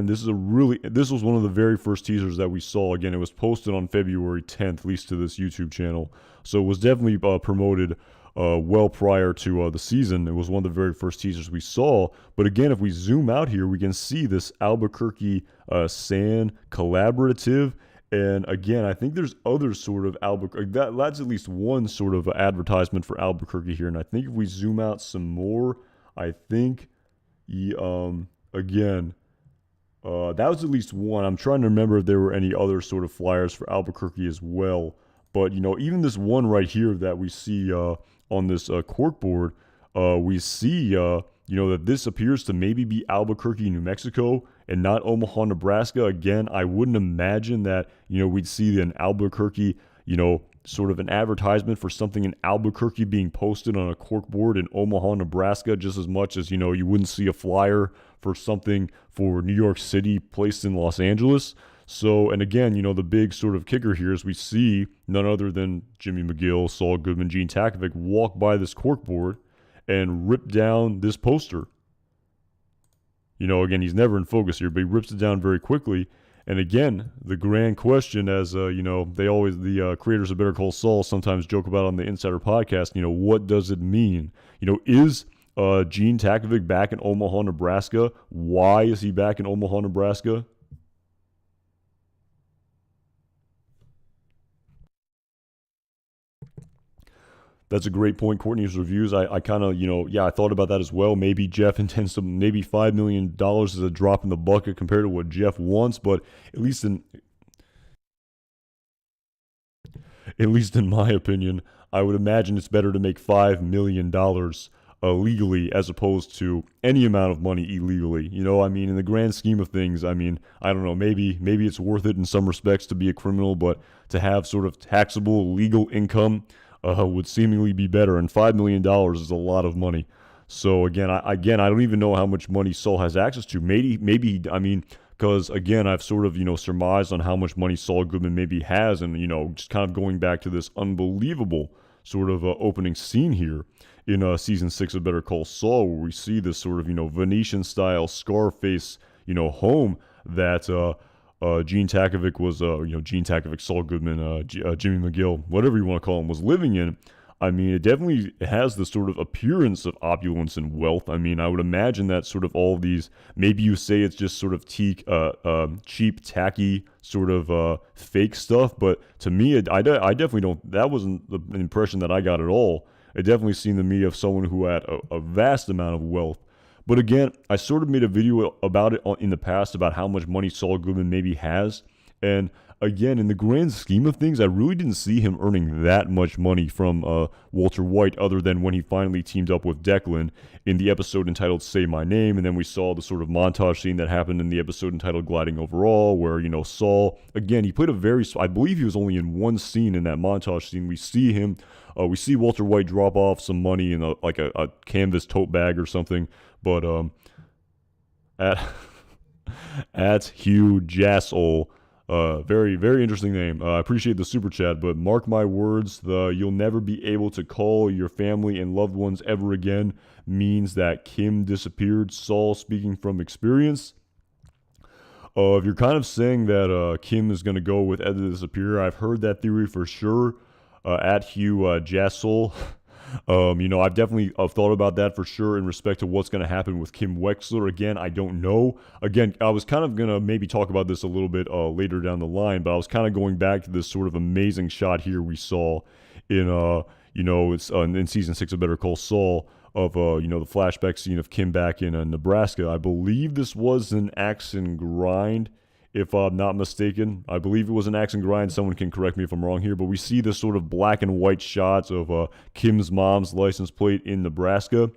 this was one of the very first teasers that we saw. Again, it was posted on February 10th, at least to this YouTube channel. So it was definitely promoted well prior to the season. It was one of the very first teasers we saw. But again, if we zoom out here, we can see this Albuquerque San collaborative. And again, I think there's other sort of Albuquerque. That's at least one sort of advertisement for Albuquerque here. And I think if we zoom out some more, I think, that was at least one. I'm trying to remember if there were any other sort of flyers for Albuquerque as well. But, even this one right here that we see on this corkboard, we see, that this appears to maybe be Albuquerque, New Mexico, and not Omaha, Nebraska. Again, I wouldn't imagine that, we'd see an Albuquerque, sort of an advertisement for something in Albuquerque being posted on a corkboard in Omaha, Nebraska, just as much as, you wouldn't see a flyer for something for New York City placed in Los Angeles. So, and again, the big sort of kicker here is we see none other than Jimmy McGill, Saul Goodman, Gene Takovic walk by this corkboard and rip down this poster. Again, he's never in focus here, but he rips it down very quickly. And again, the grand question, as the creators of Better Call Saul sometimes joke about on the Insider podcast, what does it mean? Is Gene Takovic back in Omaha, Nebraska? Why is he back in Omaha, Nebraska? That's a great point. Courtney's reviews, I kind of, I thought about that as well. Maybe Jeff intends to, maybe $5 million is a drop in the bucket compared to what Jeff wants, but at least in my opinion, I would imagine it's better to make $5 million legally as opposed to any amount of money illegally. In the grand scheme of things, I don't know, maybe it's worth it in some respects to be a criminal, but to have sort of taxable legal income would seemingly be better, and $5 million is a lot of money. So again, I don't even know how much money Saul has access to. Maybe because again, I've sort of surmised on how much money Saul Goodman maybe has, and just kind of going back to this unbelievable sort of opening scene here in season 6 of Better Call Saul, where we see this sort of Venetian style Scarface home that Gene Takovic was, Gene Takovic, Saul Goodman, Jimmy McGill, whatever you want to call him, was living in. It definitely has the sort of appearance of opulence and wealth. I would imagine that sort of all of these, maybe you say it's just sort of cheap, tacky, sort of fake stuff, but to me, I definitely don't, that wasn't the impression that I got at all. It definitely seemed to me of someone who had a vast amount of wealth. But again, I sort of made a video about it in the past about how much money Saul Goodman maybe has. And again, in the grand scheme of things, I really didn't see him earning that much money from Walter White, other than when he finally teamed up with Declan in the episode entitled Say My Name. And then we saw the sort of montage scene that happened in the episode entitled Gliding Overall, where, Saul, again, he played I believe he was only in one scene in that montage scene. We see him, we see Walter White drop off some money in a canvas tote bag or something. But at Hugh Jassel, Very, very interesting name. I appreciate the super chat, but mark my words, the you'll never be able to call your family and loved ones ever again means that Kim disappeared. Saul speaking from experience. If you're kind of saying that Kim is going to go with Ed to disappear, I've heard that theory for sure. At Hugh Jassol. I've definitely thought about that for sure in respect to what's going to happen with Kim Wexler. Again, I don't know. Again, I was kind of going to maybe talk about this a little bit later down the line, but I was kind of going back to this sort of amazing shot here we saw in, it's in season 6 of Better Call Saul of, the flashback scene of Kim back in Nebraska. I believe this was an axe and grind, if I'm not mistaken. I believe it was an axe and grind. Someone can correct me if I'm wrong here, but we see this sort of black and white shots of Kim's mom's license plate in Nebraska.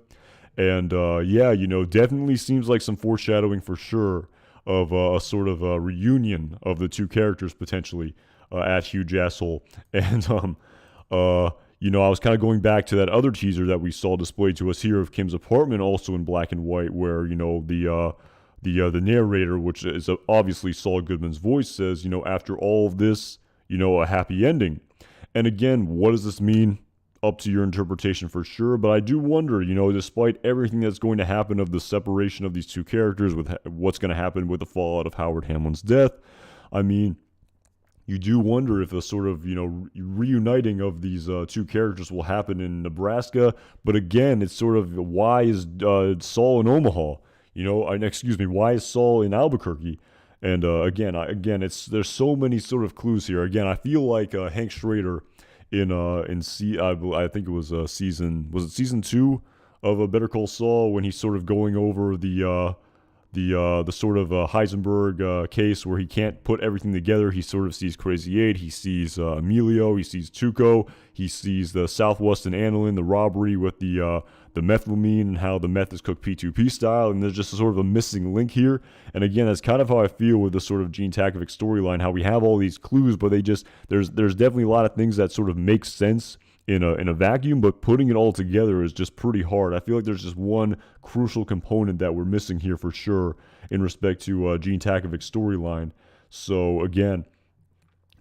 And definitely seems like some foreshadowing for sure of a sort of a reunion of the two characters potentially at Hugh Jassel. And, I was kind of going back to that other teaser that we saw displayed to us here of Kim's apartment, also in black and white, where, the narrator, which is obviously Saul Goodman's voice, says, after all of this, a happy ending. And again, what does this mean? Up to your interpretation for sure. But I do wonder, despite everything that's going to happen of the separation of these two characters, with what's going to happen with the fallout of Howard Hamlin's death, I mean, you do wonder if a sort of, reuniting of these two characters will happen in Nebraska. But again, it's sort of, why is Saul in Omaha? Why is Saul in Albuquerque? And there's so many sort of clues here. Again, I feel like Hank Schrader I think it was season 2 of Better Call Saul, when he's sort of going over the sort of Heisenberg case where he can't put everything together. He sort of sees Crazy 8, he sees Emilio, he sees Tuco, he sees the Southwest and Anilin, the robbery with the methylamine and how the meth is cooked P2P style, and there's just a sort of a missing link here. And again, that's kind of how I feel with the sort of Gene Takovic storyline, how we have all these clues, but there's definitely a lot of things that sort of make sense in a vacuum, but putting it all together is just pretty hard. I feel like there's just one crucial component that we're missing here for sure in respect to Gene Takovic's storyline. So again,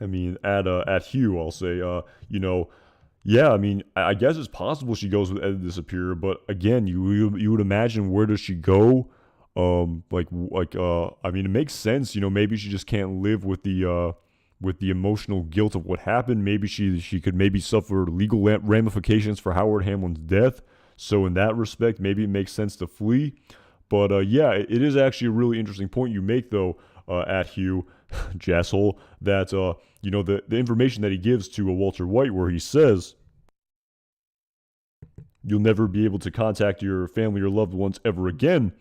I mean, at Hugh, I'll say, I guess it's possible she goes with Ed to disappear, but again, you would imagine, where does she go? It makes sense. Maybe she just can't live with the emotional guilt of what happened. Maybe she could maybe suffer legal ramifications for Howard Hamlin's death. So in that respect, maybe it makes sense to flee. But it is actually a really interesting point you make, though, at Hugh Jassel, that the information that he gives to Walter White, where he says, you'll never be able to contact your family or loved ones ever again.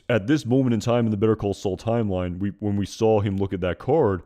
At this moment in time in the Better Call Saul timeline, when we saw him look at that card,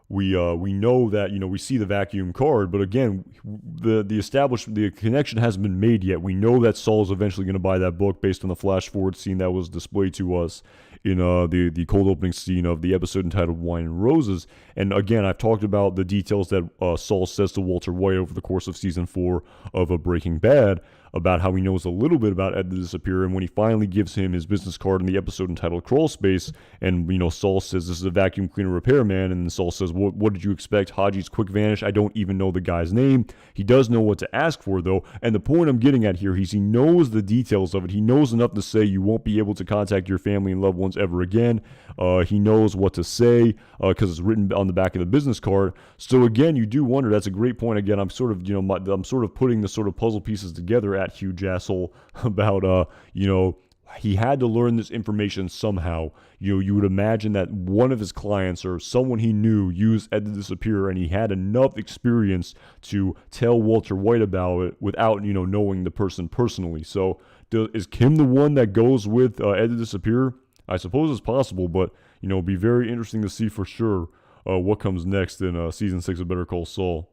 we know that, we see the vacuum card, but again, the connection hasn't been made yet. We know that Saul is eventually going to buy that book based on the flash forward scene that was displayed to us in the cold opening scene of the episode entitled Wine and Roses. And again, I've talked about the details that Saul says to Walter White over the course of season 4 of Breaking Bad, about how he knows a little bit about Ed the Disappearer, and when he finally gives him his business card in the episode entitled Crawl Space, and Saul says, this is a vacuum cleaner repairman, and then Saul says, what did you expect? Haji's quick vanish. I don't even know the guy's name. He does know what to ask for, though, and the point I'm getting at here is he knows the details of it. He knows enough to say you won't be able to contact your family and loved ones ever again. He knows what to say because it's written on the back of the business card. So again, you do wonder. That's a great point. Again, I'm sort of I'm sort of putting the sort of puzzle pieces together at Hugh Jassel about he had to learn this information somehow. You would imagine that one of his clients or someone he knew used Ed the Disappearer, and he had enough experience to tell Walter White about it without knowing the person personally. So is Kim the one that goes with Ed the Disappearer? I suppose it's possible, but it'd be very interesting to see for sure what comes next in season 6 of Better Call Saul.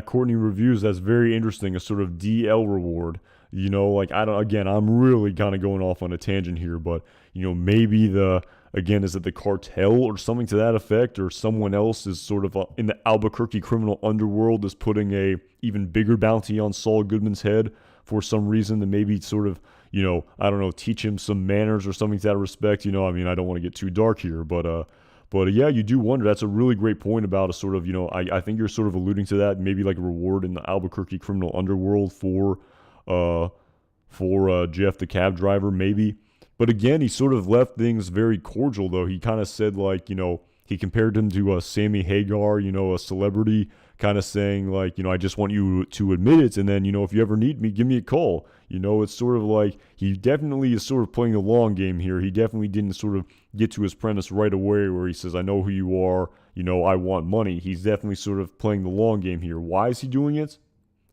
Courtney reviews, that's very interesting, a sort of DL reward. I'm really kind of going off on a tangent here, but maybe the again, is it the cartel or something to that effect, or someone else is sort of in the Albuquerque criminal underworld is putting a even bigger bounty on Saul Goodman's head for some reason to maybe sort of, I don't know, teach him some manners or something to that respect. I mean, I don't want to get too dark here, but yeah, you do wonder. That's a really great point about a sort of, I think you're sort of alluding to that, maybe like a reward in the Albuquerque criminal underworld uh, for Jeff the cab driver, maybe. But again, he sort of left things very cordial, though. He kind of said, like, he compared him to Sammy Hagar, a celebrity, kind of saying, like, I just want you to admit it. And then, if you ever need me, give me a call. It's sort of like he definitely is sort of playing the long game here. He definitely didn't sort of get to his premise right away where he says, I know who you are, I want money. He's definitely sort of playing the long game here. Why is he doing it?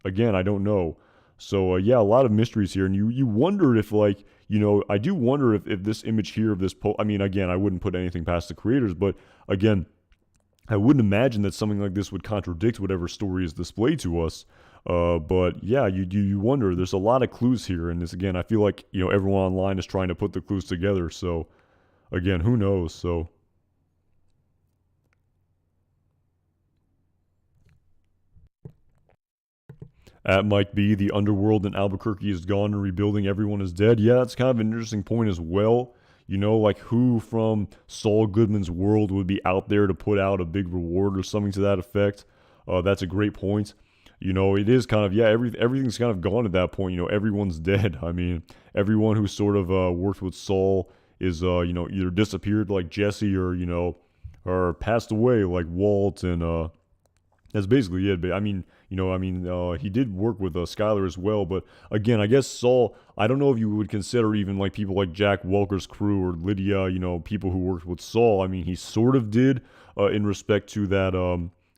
Again, I don't know. So yeah, a lot of mysteries here, and you wonder if, like, I do wonder if this image here of this I mean, again, I wouldn't put anything past the creators, but again, I wouldn't imagine that something like this would contradict whatever story is displayed to us. But yeah, you wonder. There's a lot of clues here, and this, again, I feel like everyone online is trying to put the clues together. So again, who knows? So. At Mike B, the underworld in Albuquerque is gone and rebuilding, everyone is dead. Yeah, that's kind of an interesting point as well. Like who from Saul Goodman's world would be out there to put out a big reward or something to that effect? That's a great point. It is kind of, yeah, everything's kind of gone at that point. Everyone's dead. I mean, everyone who sort of worked with Saul is, either disappeared like Jesse or passed away like Walt, and that's basically it. But I mean, he did work with Skylar as well. But again, I guess Saul, I don't know if you would consider even like people like Jack Welker's crew or Lydia, people who worked with Saul. I mean, he sort of did in respect to that,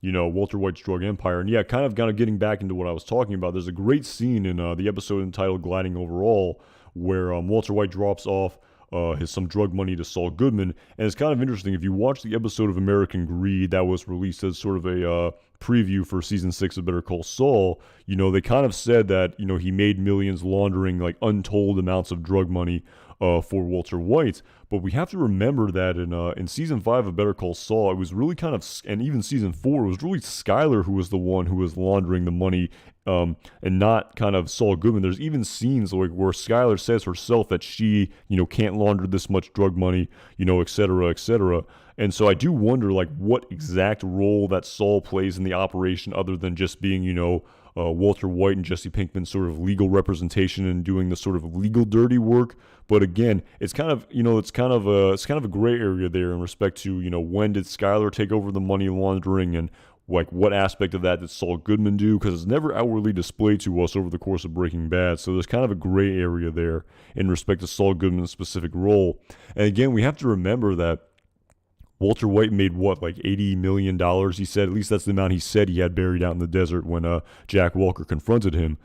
Walter White's drug empire. And yeah, kind of getting back into what I was talking about. There's a great scene in the episode entitled "Gliding Overall" where Walter White drops off some drug money to Saul Goodman. And it's kind of interesting. If you watch the episode of American Greed that was released as sort of a preview for season 6 of Better Call Saul, they kind of said that, he made millions laundering like untold amounts of drug money for Walter White. But we have to remember that in season 5 of Better Call Saul, it was really kind of, and even season 4, it was really Skyler who was the one who was laundering the money, and not kind of Saul Goodman. There's even scenes like where Skyler says herself that she, can't launder this much drug money, et cetera, et cetera. And so I do wonder, like, what exact role that Saul plays in the operation other than just being, Walter White and Jesse Pinkman's sort of legal representation and doing the sort of legal dirty work. But again, it's kind of, it's kind of a gray area there in respect to, when did Skyler take over the money laundering, and like what aspect of that did Saul Goodman do? Because it's never outwardly displayed to us over the course of Breaking Bad. So there's kind of a gray area there in respect to Saul Goodman's specific role. And again, we have to remember that Walter White made what, like $80 million, he said. At least that's the amount he said he had buried out in the desert when Jack Walker confronted him.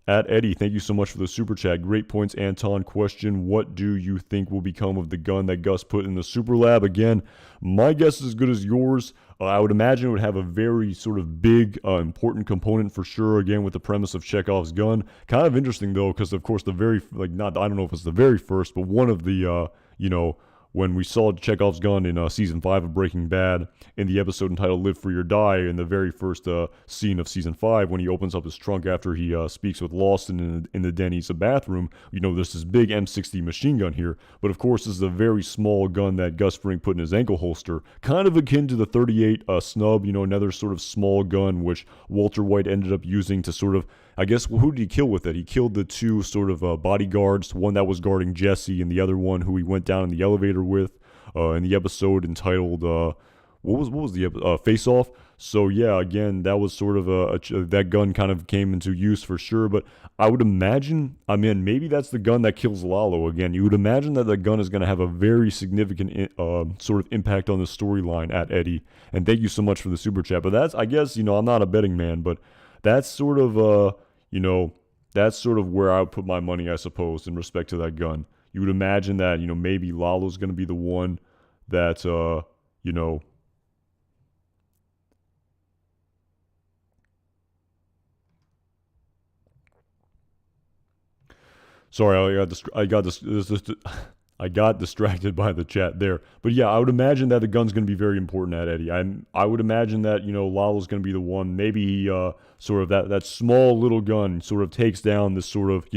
At Eddie, thank you so much for the super chat. Great points, Anton. Question: what do you think will become of the gun that Gus put in the super lab? Again, my guess is as good as yours. I would imagine it would have a very sort of big, important component for sure. Again, with the premise of Chekhov's gun. Kind of interesting though, because of course I don't know if it's the very first, but one of the when we saw Chekhov's gun in season 5 of Breaking Bad in the episode entitled "Live Free or Die," in the very first scene of season 5, when he opens up his trunk after he speaks with Lawson in the Denny's bathroom, there's this big M60 machine gun here. But of course, this is a very small gun that Gus Fring put in his ankle holster, kind of akin to the 38 snub, another sort of small gun which Walter White ended up using to sort of, I guess, who did he kill with it? He killed the two sort of bodyguards, one that was guarding Jesse and the other one who he went down in the elevator with in the episode entitled, what was the Face Off? So yeah, again, that was sort of that gun kind of came into use for sure. But I would imagine, maybe that's the gun that kills Lalo. Again, you would imagine that the gun is going to have a very significant sort of impact on the storyline at Eddie. And thank you so much for the super chat. But that's, I guess, I'm not a betting man, but that's sort of that's sort of where I would put my money, I suppose, in respect to that gun. You would imagine that, maybe Lalo's going to be the one that, Sorry, I got this. I got distracted by the chat there. But yeah, I would imagine that the gun's going to be very important at Eddie. I would imagine that, Lalo's going to be the one. Maybe he, sort of that small little gun sort of takes down this sort of,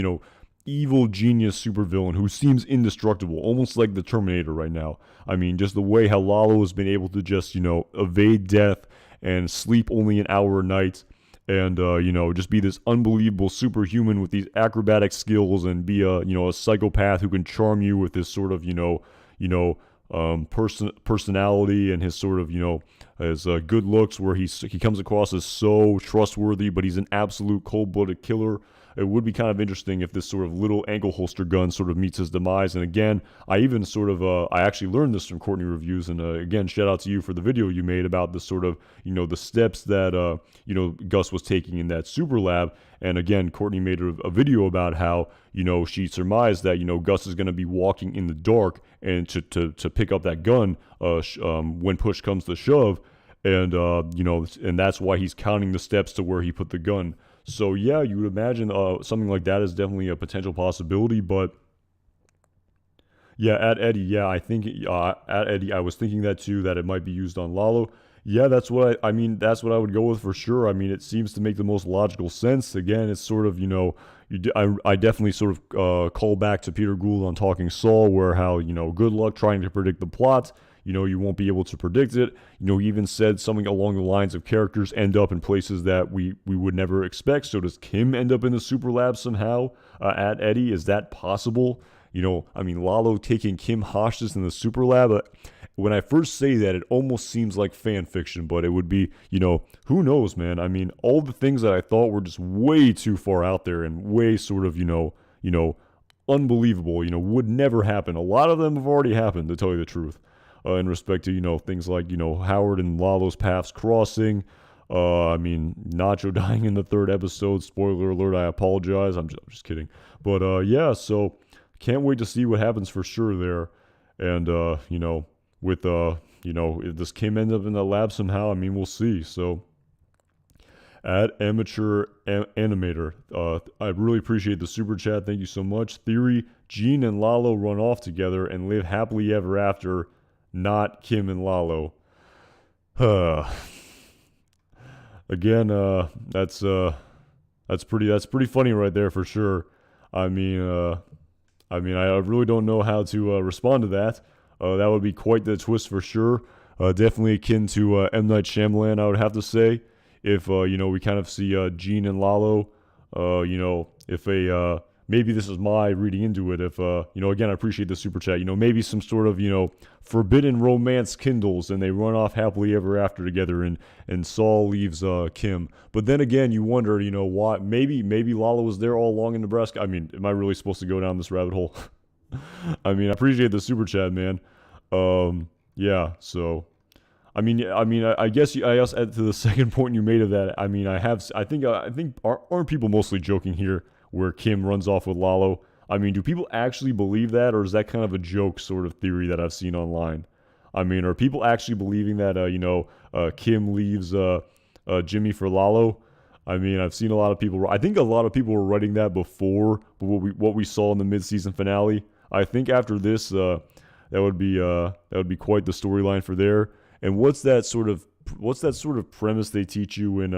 evil genius supervillain who seems indestructible, almost like the Terminator right now. I mean, just the way how Lalo has been able to just, evade death and sleep only an hour a night and just be this unbelievable superhuman with these acrobatic skills and be a psychopath who can charm you with this sort of personality and his sort of his good looks, where he comes across as so trustworthy, but he's an absolute cold-blooded killer. It would be kind of interesting if this sort of little ankle holster gun sort of meets his demise. And again, I even sort of, I actually learned this from Courtney Reviews. And again, shout out to you for the video you made about the sort of, the steps that, Gus was taking in that super lab. And again, Courtney made a video about how, she surmised that, Gus is going to be walking in the dark and to pick up that gun when push comes to shove. And, and that's why he's counting the steps to where he put the gun. So yeah, you would imagine something like that is definitely a potential possibility. But yeah, at Eddie, I think at Eddie, I was thinking that too, that it might be used on Lalo. Yeah, that's what I mean. That's what I would go with for sure. I mean, it seems to make the most logical sense. Again, it's sort of I definitely sort of call back to Peter Gould on Talking Saul, where how good luck trying to predict the plot. You won't be able to predict it. He even said something along the lines of characters end up in places that we would never expect. So does Kim end up in the super lab somehow at Eddie? Is that possible? Lalo taking Kim hostage in the super lab. When I first say that, it almost seems like fan fiction, but it would be, who knows, man? I mean, all the things that I thought were just way too far out there and way sort of, unbelievable, would never happen. A lot of them have already happened, to tell you the truth. In respect to, things like, Howard and Lalo's paths crossing. Nacho dying in the third episode. Spoiler alert, I apologize. I'm just kidding. But, yeah, so can't wait to see what happens for sure there. And, with, if this Kim ends up in the lab somehow, we'll see. So, at Amateur Animator, I really appreciate the super chat. Thank you so much. Theory, Gene and Lalo run off together and live happily ever after. Not Kim and Lalo. Again, that's pretty funny right there for sure. I really don't know how to respond to that. That would be quite the twist for sure. Definitely akin to M. Night Shyamalan, I would have to say. If we kind of see Gene and Lalo, if maybe this is my reading into it. If, again, I appreciate the super chat. Maybe some sort of, forbidden romance kindles and they run off happily ever after together and Saul leaves Kim. But then again, you wonder, why? Maybe Lalo was there all along in Nebraska. Am I really supposed to go down this rabbit hole? I appreciate the super chat, man. Yeah, so. I guess to the second point you made of that, I think aren't people mostly joking here where Kim runs off with Lalo? Do people actually believe that, or is that kind of a joke sort of theory that I've seen online? Are people actually believing that, Kim leaves Jimmy for Lalo? I've seen a lot of people. I think a lot of people were writing that before what we saw in the mid-season finale. I think after this, that would be quite the storyline for there. And what's that sort of premise they teach you in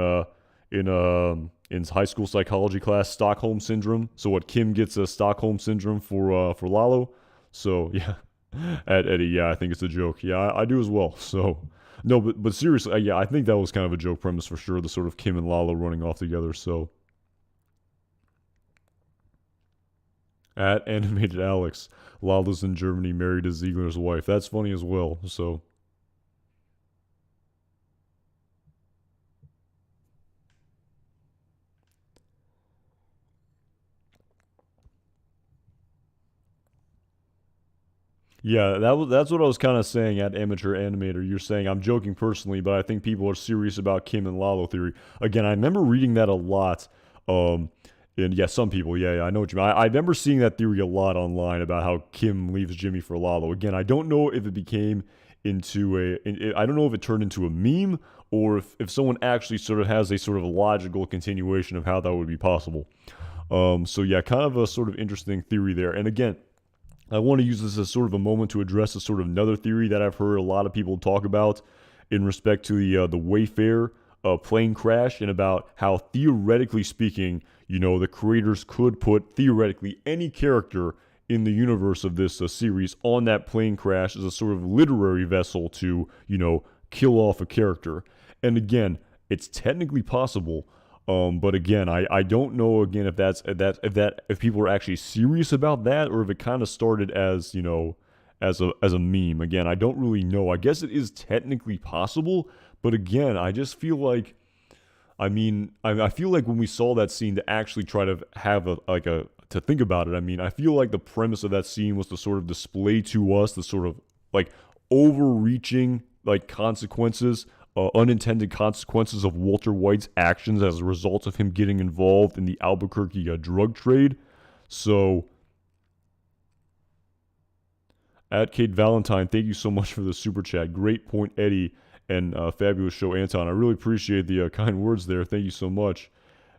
high school psychology class? Stockholm syndrome. So what, Kim gets a Stockholm syndrome for Lalo? So yeah, at Eddie, yeah, I think it's a joke. Yeah, I do as well. So no, but seriously, yeah, I think that was kind of a joke premise for sure. The sort of Kim and Lalo running off together. So at Animated Alex, Lalo's in Germany, married to Ziegler's wife. That's funny as well. So. Yeah, that's what I was kind of saying at Amateur Animator. You're saying I'm joking personally, but I think people are serious about Kim and Lalo theory. Again, I remember reading that a lot. And yeah, some people, yeah, I know what you mean. I remember seeing that theory a lot online about how Kim leaves Jimmy for Lalo. Again, I don't know if it became I don't know if it turned into a meme or if someone actually sort of has a sort of a logical continuation of how that would be possible. So yeah, kind of a sort of interesting theory there. And again, I want to use this as sort of a moment to address a sort of another theory that I've heard a lot of people talk about in respect to the Wayfair plane crash, and about how, theoretically speaking, the creators could put theoretically any character in the universe of this series on that plane crash as a sort of literary vessel to, kill off a character. And again, it's technically possible. But again, I don't know again if people are actually serious about that, or if it kind of started as as a meme. Again, I don't really know. I guess it is technically possible, but again, I just feel like, I feel like when we saw that scene, to actually try to have to think about it, I feel like the premise of that scene was to sort of display to us the sort of like overreaching like consequences, unintended consequences of Walter White's actions as a result of him getting involved in the Albuquerque drug trade. So, at Kate Valentine, thank you so much for the super chat. Great point, Eddie, and fabulous show, Anton. I really appreciate the kind words there. Thank you so much.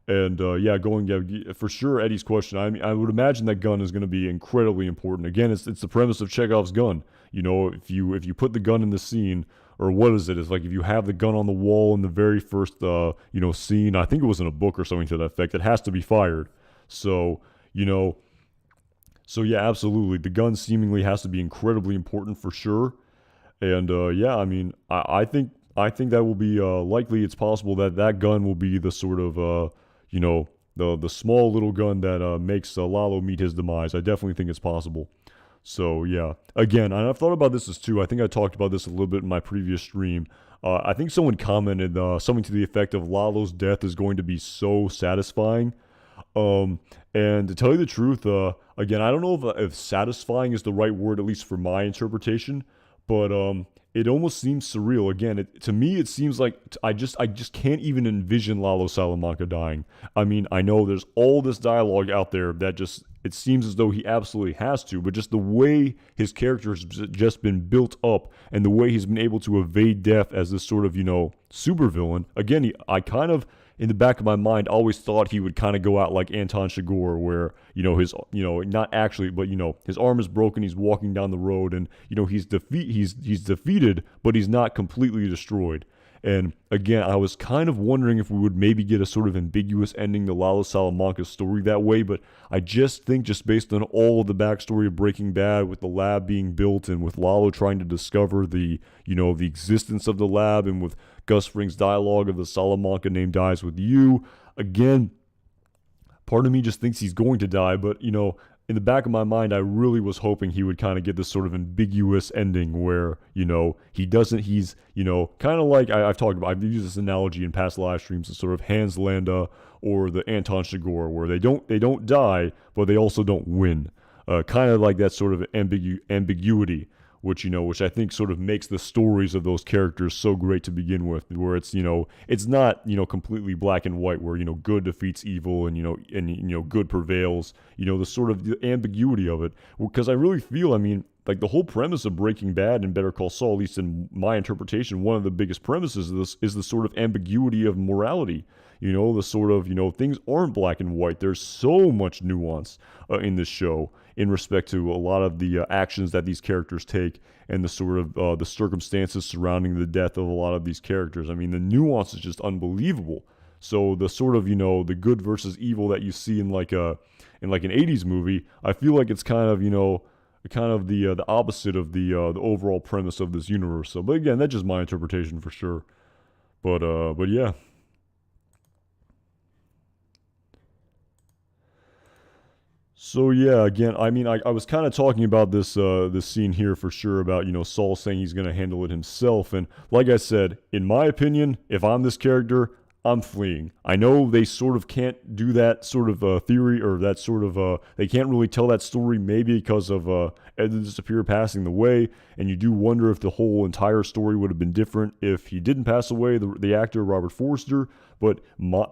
And for sure, Eddie's question. I would imagine that gun is going to be incredibly important. Again, it's the premise of Chekhov's gun. If you put the gun in the scene, or what is it? It's like if you have the gun on the wall in the very first scene. I think it was in a book or something to that effect. It has to be fired. So yeah, absolutely. The gun seemingly has to be incredibly important for sure. And I think that will be likely. It's possible that gun will be the sort of the small little gun that makes Lalo meet his demise. I definitely think it's possible. So yeah, again, and I've thought about this too. I think I talked about this a little bit in my previous stream. I think someone commented something to the effect of Lalo's death is going to be so satisfying. And to tell you the truth, again, I don't know if satisfying is the right word, at least for my interpretation, but it almost seems surreal. Again, to me, it seems like I just can't even envision Lalo Salamanca dying. I know there's all this dialogue out there that it seems as though he absolutely has to, but just the way his character has just been built up, and the way he's been able to evade death as this sort of, supervillain. Again, I kind of, in the back of my mind, always thought he would kind of go out like Anton Chigurh, where, his, not actually, but, his arm is broken, he's walking down the road, and, he's defeated, but he's not completely destroyed. And again, I was kind of wondering if we would maybe get a sort of ambiguous ending to Lalo Salamanca's story that way, but I just think, just based on all of the backstory of Breaking Bad, with the lab being built, and with Lalo trying to discover the existence of the lab, and with Gus Fring's dialogue of the Salamanca name dies with you, again, part of me just thinks he's going to die, but, in the back of my mind, I really was hoping he would kind of get this sort of ambiguous ending where, he's kind of like I've used this analogy in past live streams, the sort of Hans Landa or the Anton Chigurh, where they don't die, but they also don't win. Kind of like that sort of ambiguity, which I think sort of makes the stories of those characters so great to begin with, where it's not completely black and white, where good defeats evil and good prevails, the sort of the ambiguity of it, because I really feel, like the whole premise of Breaking Bad and Better Call Saul, at least in my interpretation, one of the biggest premises of this is the sort of ambiguity of morality. The sort of, things aren't black and white. There's so much nuance in this show in respect to a lot of the actions that these characters take, and the sort of the circumstances surrounding the death of a lot of these characters. The nuance is just unbelievable. So the sort of, the good versus evil that you see in like an 80s movie, I feel like it's kind of, the opposite of the overall premise of this universe. So, but again, that's just my interpretation for sure. But yeah. So yeah, again, I was kind of talking about this scene here for sure, about Saul saying he's going to handle it himself, and like I said, in my opinion, if I'm this character, I'm fleeing. I know they sort of can't do that sort of theory, or that sort of they can't really tell that story, maybe because of Ed the Disappear passing the way, and you do wonder if the whole entire story would have been different if he didn't pass away, the actor Robert Forster. But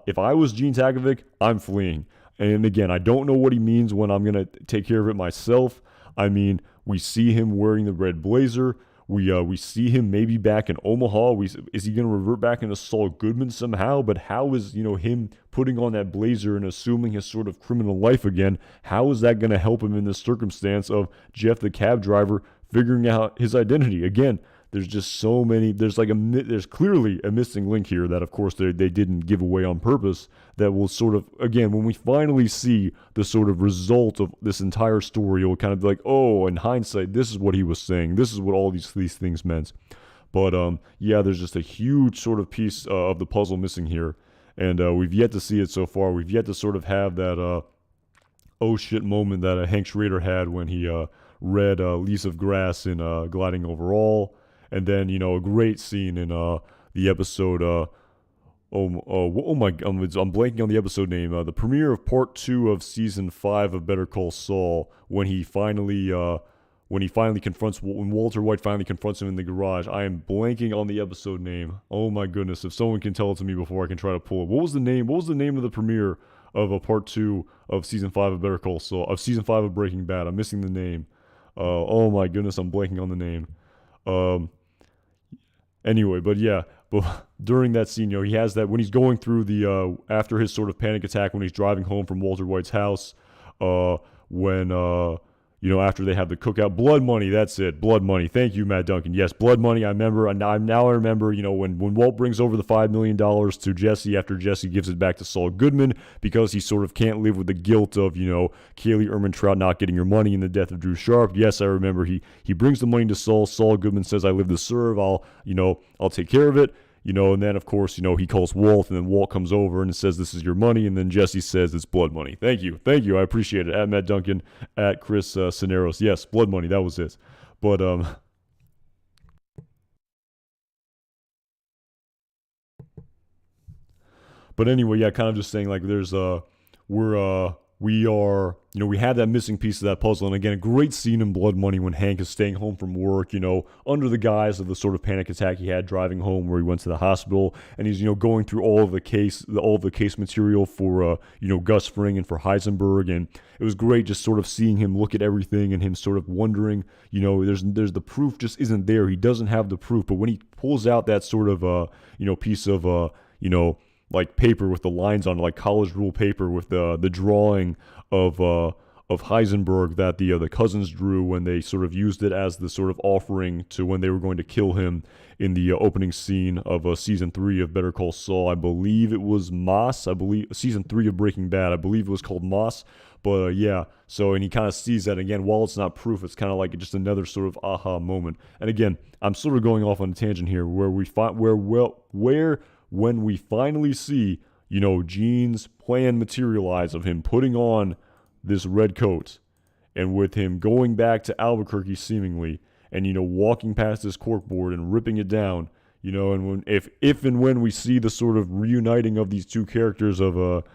if I was Gene Takovic, I'm fleeing. And again, I don't know what he means when I'm going to take care of it myself. We see him wearing the red blazer. We see him maybe back in Omaha. Is he going to revert back into Saul Goodman somehow? But how is, him putting on that blazer and assuming his sort of criminal life again? How is that going to help him in this circumstance of Jeff the cab driver figuring out his identity again? There's just so many. There's clearly a missing link here that, of course, they didn't give away on purpose. That will sort of, again, when we finally see the sort of result of this entire story, it will kind of be like, oh, in hindsight, this is what he was saying. This is what all these things meant. But yeah, there's just a huge sort of piece of the puzzle missing here, and we've yet to see it so far. We've yet to sort of have that oh shit moment that Hank Schrader had when he read Lease of Grass in Gliding Over All. And then, a great scene in the episode, oh my, I'm blanking on the episode name, the premiere of part 2 of season 5 of Better Call Saul, when Walter White finally confronts him in the garage. I am blanking on the episode name. Oh my goodness, if someone can tell it to me before I can try to pull it. What was the name of the premiere of part 2 of season 5 of Better Call Saul, of season 5 of Breaking Bad? I'm missing the name. Oh my goodness, I'm blanking on the name. Anyway, but yeah, but during that scene, he has that when he's going through the after his sort of panic attack when he's driving home from Walter White's house, when after they have the cookout, Blood Money, that's it, Blood Money. Thank you, Matt Duncan. Yes, Blood Money. I remember. I remember. When Walt brings over the $5 million to Jesse after Jesse gives it back to Saul Goodman because he sort of can't live with the guilt of Kaylee Ehrmantraut not getting her money in the death of Drew Sharp. Yes, I remember. He brings the money to Saul. Saul Goodman says, "I live to serve. I'll take care of it." And then, of course, he calls Walt, and then Walt comes over and says, "This is your money," and then Jesse says, "It's blood money." Thank you, I appreciate it. At Matt Duncan, at Chris Cineros. Yes, blood money, that was it. But, but anyway, yeah, kind of just saying, like, there's, we have that missing piece of that puzzle. And again, a great scene in Blood Money when Hank is staying home from work, under the guise of the sort of panic attack he had driving home where he went to the hospital. And he's, going through all of the case material for, Gus Fring and for Heisenberg. And it was great just sort of seeing him look at everything and him sort of wondering, there's the proof just isn't there. He doesn't have the proof. But when he pulls out that sort of, piece of, like paper with the lines on it, like college rule paper with the drawing of Heisenberg that the cousins drew when they sort of used it as the sort of offering to when they were going to kill him in the opening scene of season 3 of Better Call Saul. I believe it was Moss. I believe season 3 of Breaking Bad. I believe it was called Moss. But yeah, so and he kind of sees that again. While it's not proof, it's kind of like just another sort of aha moment. And again, I'm sort of going off on a tangent here, where when we finally see, Gene's plan materialize of him putting on this red coat and with him going back to Albuquerque seemingly and, walking past this corkboard and ripping it down, and when, if and when we see the sort of reuniting of these two characters of,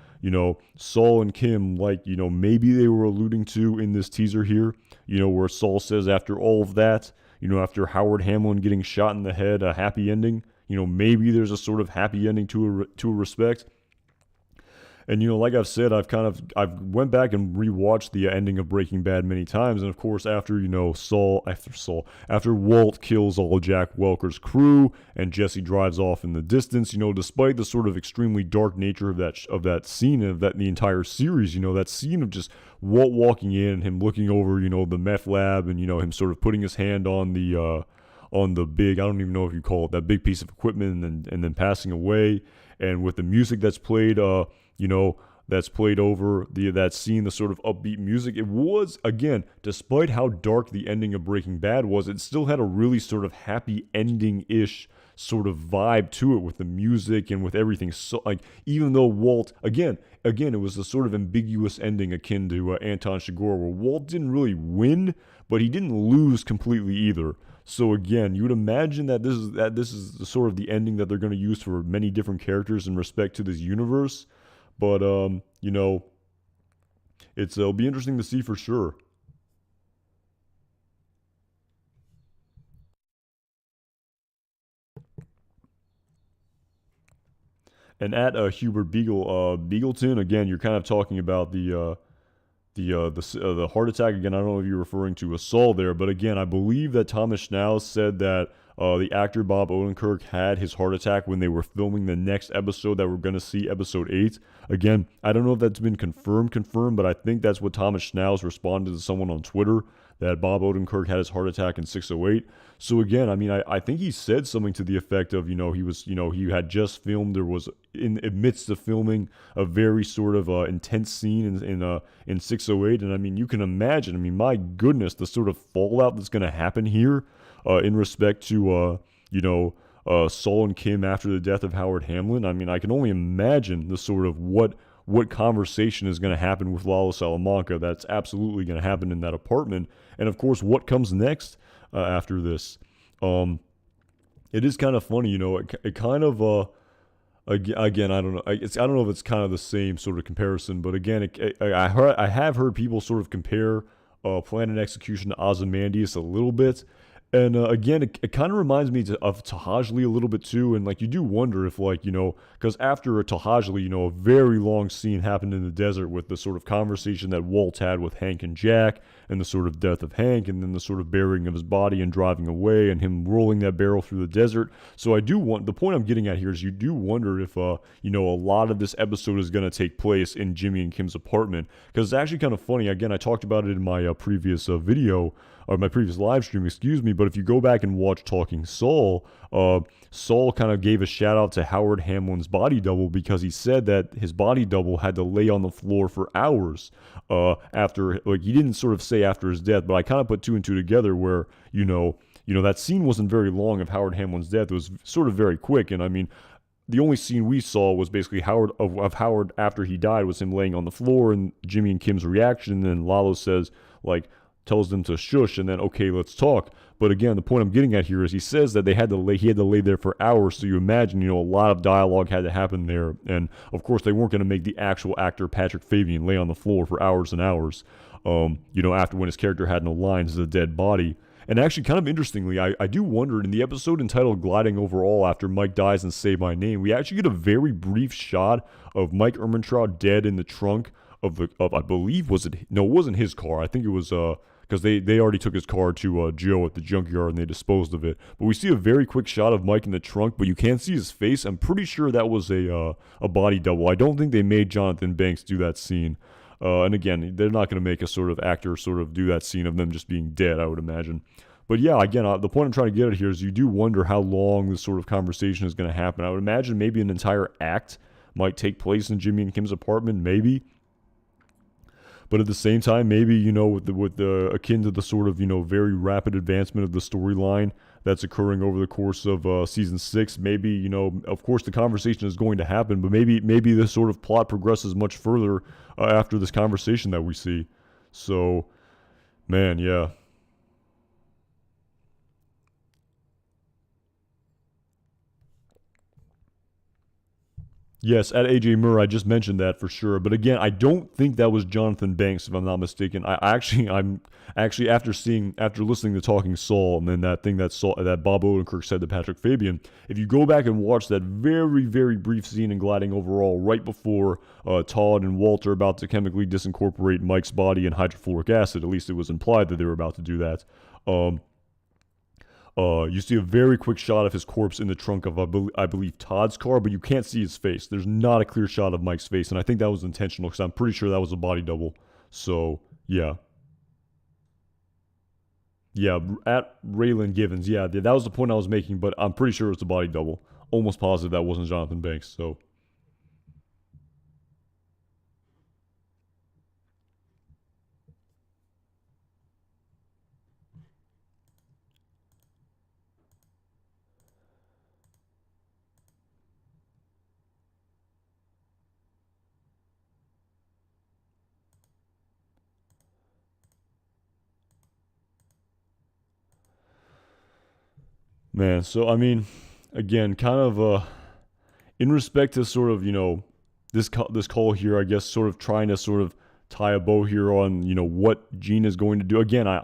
Saul and Kim, like, maybe they were alluding to in this teaser here, where Saul says after all of that, after Howard Hamlin getting shot in the head, a happy ending. Maybe there's a sort of happy ending to a respect. And, like I've said, I've went back and rewatched the ending of Breaking Bad many times. And of course, after Walt kills all of Jack Welker's crew and Jesse drives off in the distance, despite the sort of extremely dark nature of that scene, of the entire series, that scene of just Walt walking in and him looking over, the meth lab and, him sort of putting his hand on the big, I don't even know if you call it, that big piece of equipment and then passing away. And with the music that's played, that's played over that scene, the sort of upbeat music, it was, again, despite how dark the ending of Breaking Bad was, it still had a really sort of happy ending-ish sort of vibe to it with the music and with everything. So, like, even though Walt, again, it was a sort of ambiguous ending akin to Anton Chigurh, where Walt didn't really win, but he didn't lose completely either. So again, you would imagine that this is sort of the ending that they're going to use for many different characters in respect to this universe. But it'll be interesting to see for sure. And at Hubert Beagleton, again, you're kind of talking about the the heart attack again. I don't know if you're referring to a Saul there, but again, I believe that Thomas Schnauz said that the actor Bob Odenkirk had his heart attack when they were filming the next episode that we're going to see, episode 8. Again, I don't know if that's been confirmed, but I think that's what Thomas Schnauz responded to someone on Twitter, that Bob Odenkirk had his heart attack in 608. So again, I mean, I think he said something to the effect of, he was, he had just filmed, there was, amidst the filming, a very sort of intense scene in 608. And I mean, you can imagine, I mean, my goodness, the sort of fallout that's going to happen here in respect to, Saul and Kim after the death of Howard Hamlin. I mean, I can only imagine the sort of what conversation is going to happen with Lalo Salamanca. That's absolutely going to happen in that apartment. And of course, what comes next after this. It is kind of funny, it kind of, again, I don't know. I don't know if it's kind of the same sort of comparison, but again, I have heard people sort of compare Plan and Execution to Ozymandias a little bit. And again, it kind of reminds me of Tahajli a little bit too. And like, you do wonder if, like, because after a Tahajli, a very long scene happened in the desert with the sort of conversation that Walt had with Hank and Jack, and the sort of death of Hank, and then the sort of burying of his body and driving away, and him rolling that barrel through the desert. So the point I'm getting at here is you do wonder if, a lot of this episode is going to take place in Jimmy and Kim's apartment. Because it's actually kind of funny. Again, I talked about it in my previous video, or my previous live stream, excuse me, but if you go back and watch Talking Saul, Saul kind of gave a shout out to Howard Hamlin's body double, because he said that his body double had to lay on the floor for hours after, like, he didn't sort of say after his death, but I kind of put two and two together where, that scene wasn't very long of Howard Hamlin's death. It was sort of very quick, and I mean, the only scene we saw was basically Howard after he died, was him laying on the floor and Jimmy and Kim's reaction, and then Lalo says, like, tells them to shush, and then, okay, let's talk. But again, the point I'm getting at here is he says that he had to lay there for hours. So you imagine, a lot of dialogue had to happen there. And of course, they weren't going to make the actual actor Patrick Fabian lay on the floor for hours and hours, after when his character had no lines as a dead body. And actually, kind of interestingly, I do wonder, in the episode entitled Gliding Over All, after Mike dies and Say My Name, we actually get a very brief shot of Mike Ehrmantraut dead in the trunk of I believe, it wasn't his car. I think it was, because they already took his car to Joe at the junkyard and they disposed of it. But we see a very quick shot of Mike in the trunk, but you can't see his face. I'm pretty sure that was a body double. I don't think they made Jonathan Banks do that scene. And again, they're not going to make a sort of actor sort of do that scene of them just being dead, I would imagine. But yeah, again, the point I'm trying to get at here is you do wonder how long this sort of conversation is going to happen. I would imagine maybe an entire act might take place in Jimmy and Kim's apartment, maybe. But at the same time, maybe, with the akin to the sort of, very rapid advancement of the storyline that's occurring over the course of season 6, maybe, of course the conversation is going to happen, but maybe this sort of plot progresses much further after this conversation that we see. So, man, yeah. Yes, at AJ Murr, I just mentioned that for sure. But again, I don't think that was Jonathan Banks, if I'm not mistaken. I'm actually after listening to Talking Saul, and then that thing that Bob Odenkirk said to Patrick Fabian. If you go back and watch that very, very brief scene in Gliding Over All, right before Todd and Walt are about to chemically disincorporate Mike's body in hydrofluoric acid, at least it was implied that they were about to do that. You see a very quick shot of his corpse in the trunk of, I believe, Todd's car, but you can't see his face. There's not a clear shot of Mike's face, and I think that was intentional because I'm pretty sure that was a body double. So, yeah. Yeah, at Raylan Givens, yeah, that was the point I was making, but I'm pretty sure it was a body double. Almost positive that wasn't Jonathan Banks, so... Man, so I mean, again, kind of in respect to sort of this call here, I guess, sort of trying to sort of tie a bow here on what Gene is going to do. Again, I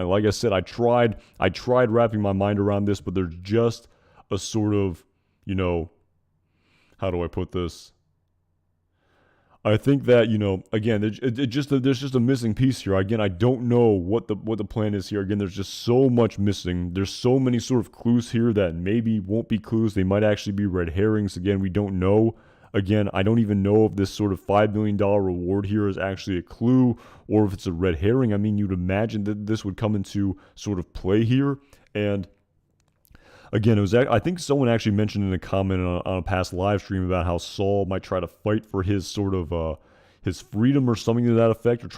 like I said, I tried wrapping my mind around this, but there's just a sort of how do I put this? I think that again, there's just a missing piece here. Again, I don't know what the plan is here. Again, there's just so much missing. There's so many sort of clues here that maybe won't be clues. They might actually be red herrings. Again, we don't know. Again, I don't even know if this sort of $5 million reward here is actually a clue or if it's a red herring. I mean, you'd imagine that this would come into sort of play here. And again, I think someone actually mentioned in a comment on a past live stream about how Saul might try to fight for his sort of his freedom or something to that effect, or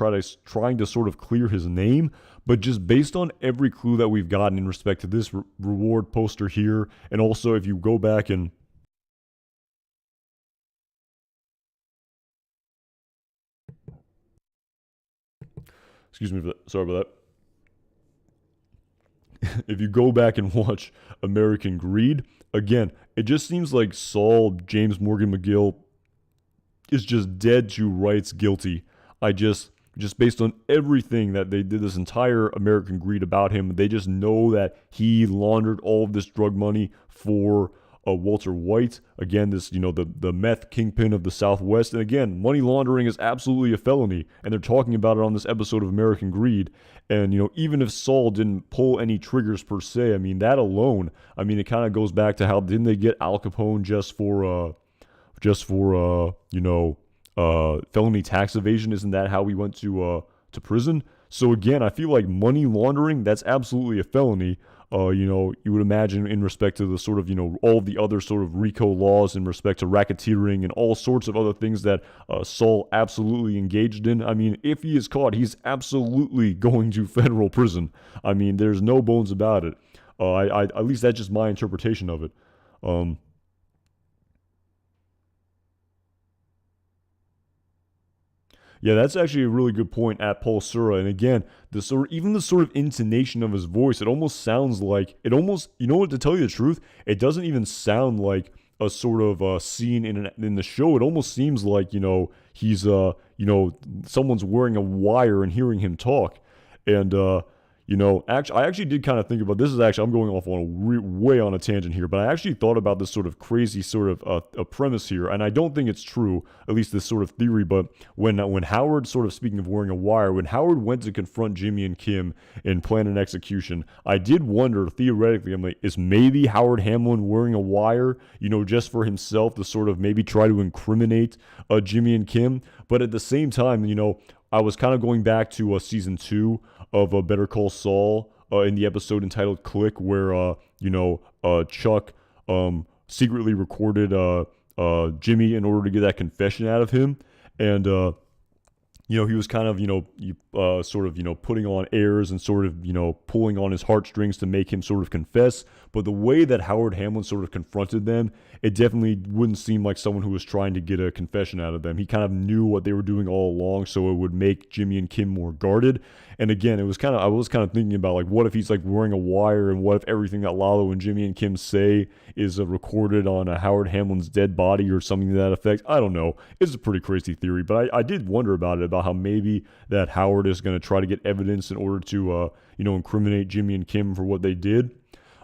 trying to sort of clear his name. But just based on every clue that we've gotten in respect to this reward poster here, and also if you go back and excuse me for that, sorry about that. If you go back and watch American Greed, again, it just seems like Saul James Morgan McGill is just dead to rights guilty. I just based on everything that they did this entire American Greed about him, they just know that he laundered all of this drug money for Walter White. Again, this the meth kingpin of the Southwest, and again, money laundering is absolutely a felony, and they're talking about it on this episode of American Greed. And even if Saul didn't pull any triggers per se, I mean that alone, I mean it kind of goes back to how didn't they get Al Capone just for felony tax evasion? Isn't that how we went to prison? So again, I feel like money laundering, that's absolutely a felony. You would imagine in respect to the sort of, all of the other sort of RICO laws in respect to racketeering and all sorts of other things that Saul absolutely engaged in. I mean, if he is caught, he's absolutely going to federal prison. I mean, there's no bones about it. At least that's just my interpretation of it. Yeah, that's actually a really good point at Paul Sura. And again, even the sort of intonation of his voice, it almost sounds like to tell you the truth, it doesn't even sound like a sort of scene in the show. It almost seems like he's someone's wearing a wire and hearing him talk. And I actually did kind of think about this. Is actually I'm going off on way on a tangent here, but I actually thought about this sort of crazy sort of a premise here, and I don't think it's true, at least this sort of theory. But when Howard, sort of speaking of wearing a wire, when Howard went to confront Jimmy and Kim in Plan and Execution, I did wonder theoretically, I'm like, is maybe Howard Hamlin wearing a wire, just for himself to sort of maybe try to incriminate Jimmy and Kim? But at the same time, I was kind of going back to season 2 of Better Call Saul in the episode entitled Click, where Chuck secretly recorded Jimmy in order to get that confession out of him, and he was kind of, sort of, putting on airs and sort of, pulling on his heartstrings to make him sort of confess. But the way that Howard Hamlin sort of confronted them, it definitely wouldn't seem like someone who was trying to get a confession out of them. He kind of knew what they were doing all along, so it would make Jimmy and Kim more guarded. And again, I was kind of thinking about, like, what if he's like wearing a wire, and what if everything that Lalo and Jimmy and Kim say is recorded on Howard Hamlin's dead body or something to that effect? I don't know. It's a pretty crazy theory, but I did wonder about it, about how maybe that Howard is going to try to get evidence in order to incriminate Jimmy and Kim for what they did.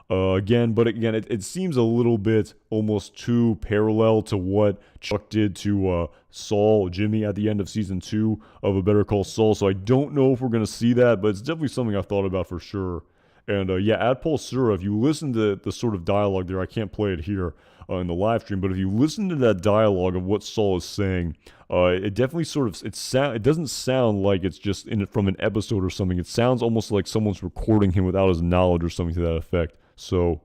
But again, it seems a little bit almost too parallel to what Chuck did to Saul Jimmy at the end of season 2 of A Better Call Saul. So I don't know if we're going to see that, but it's definitely something I've thought about for sure. And at Paul Sura, if you listen to the sort of dialogue there, I can't play it here in the live stream, but if you listen to that dialogue of what Saul is saying, it definitely sort of it doesn't sound like it's just from an episode or something. It sounds almost like someone's recording him without his knowledge or something to that effect. So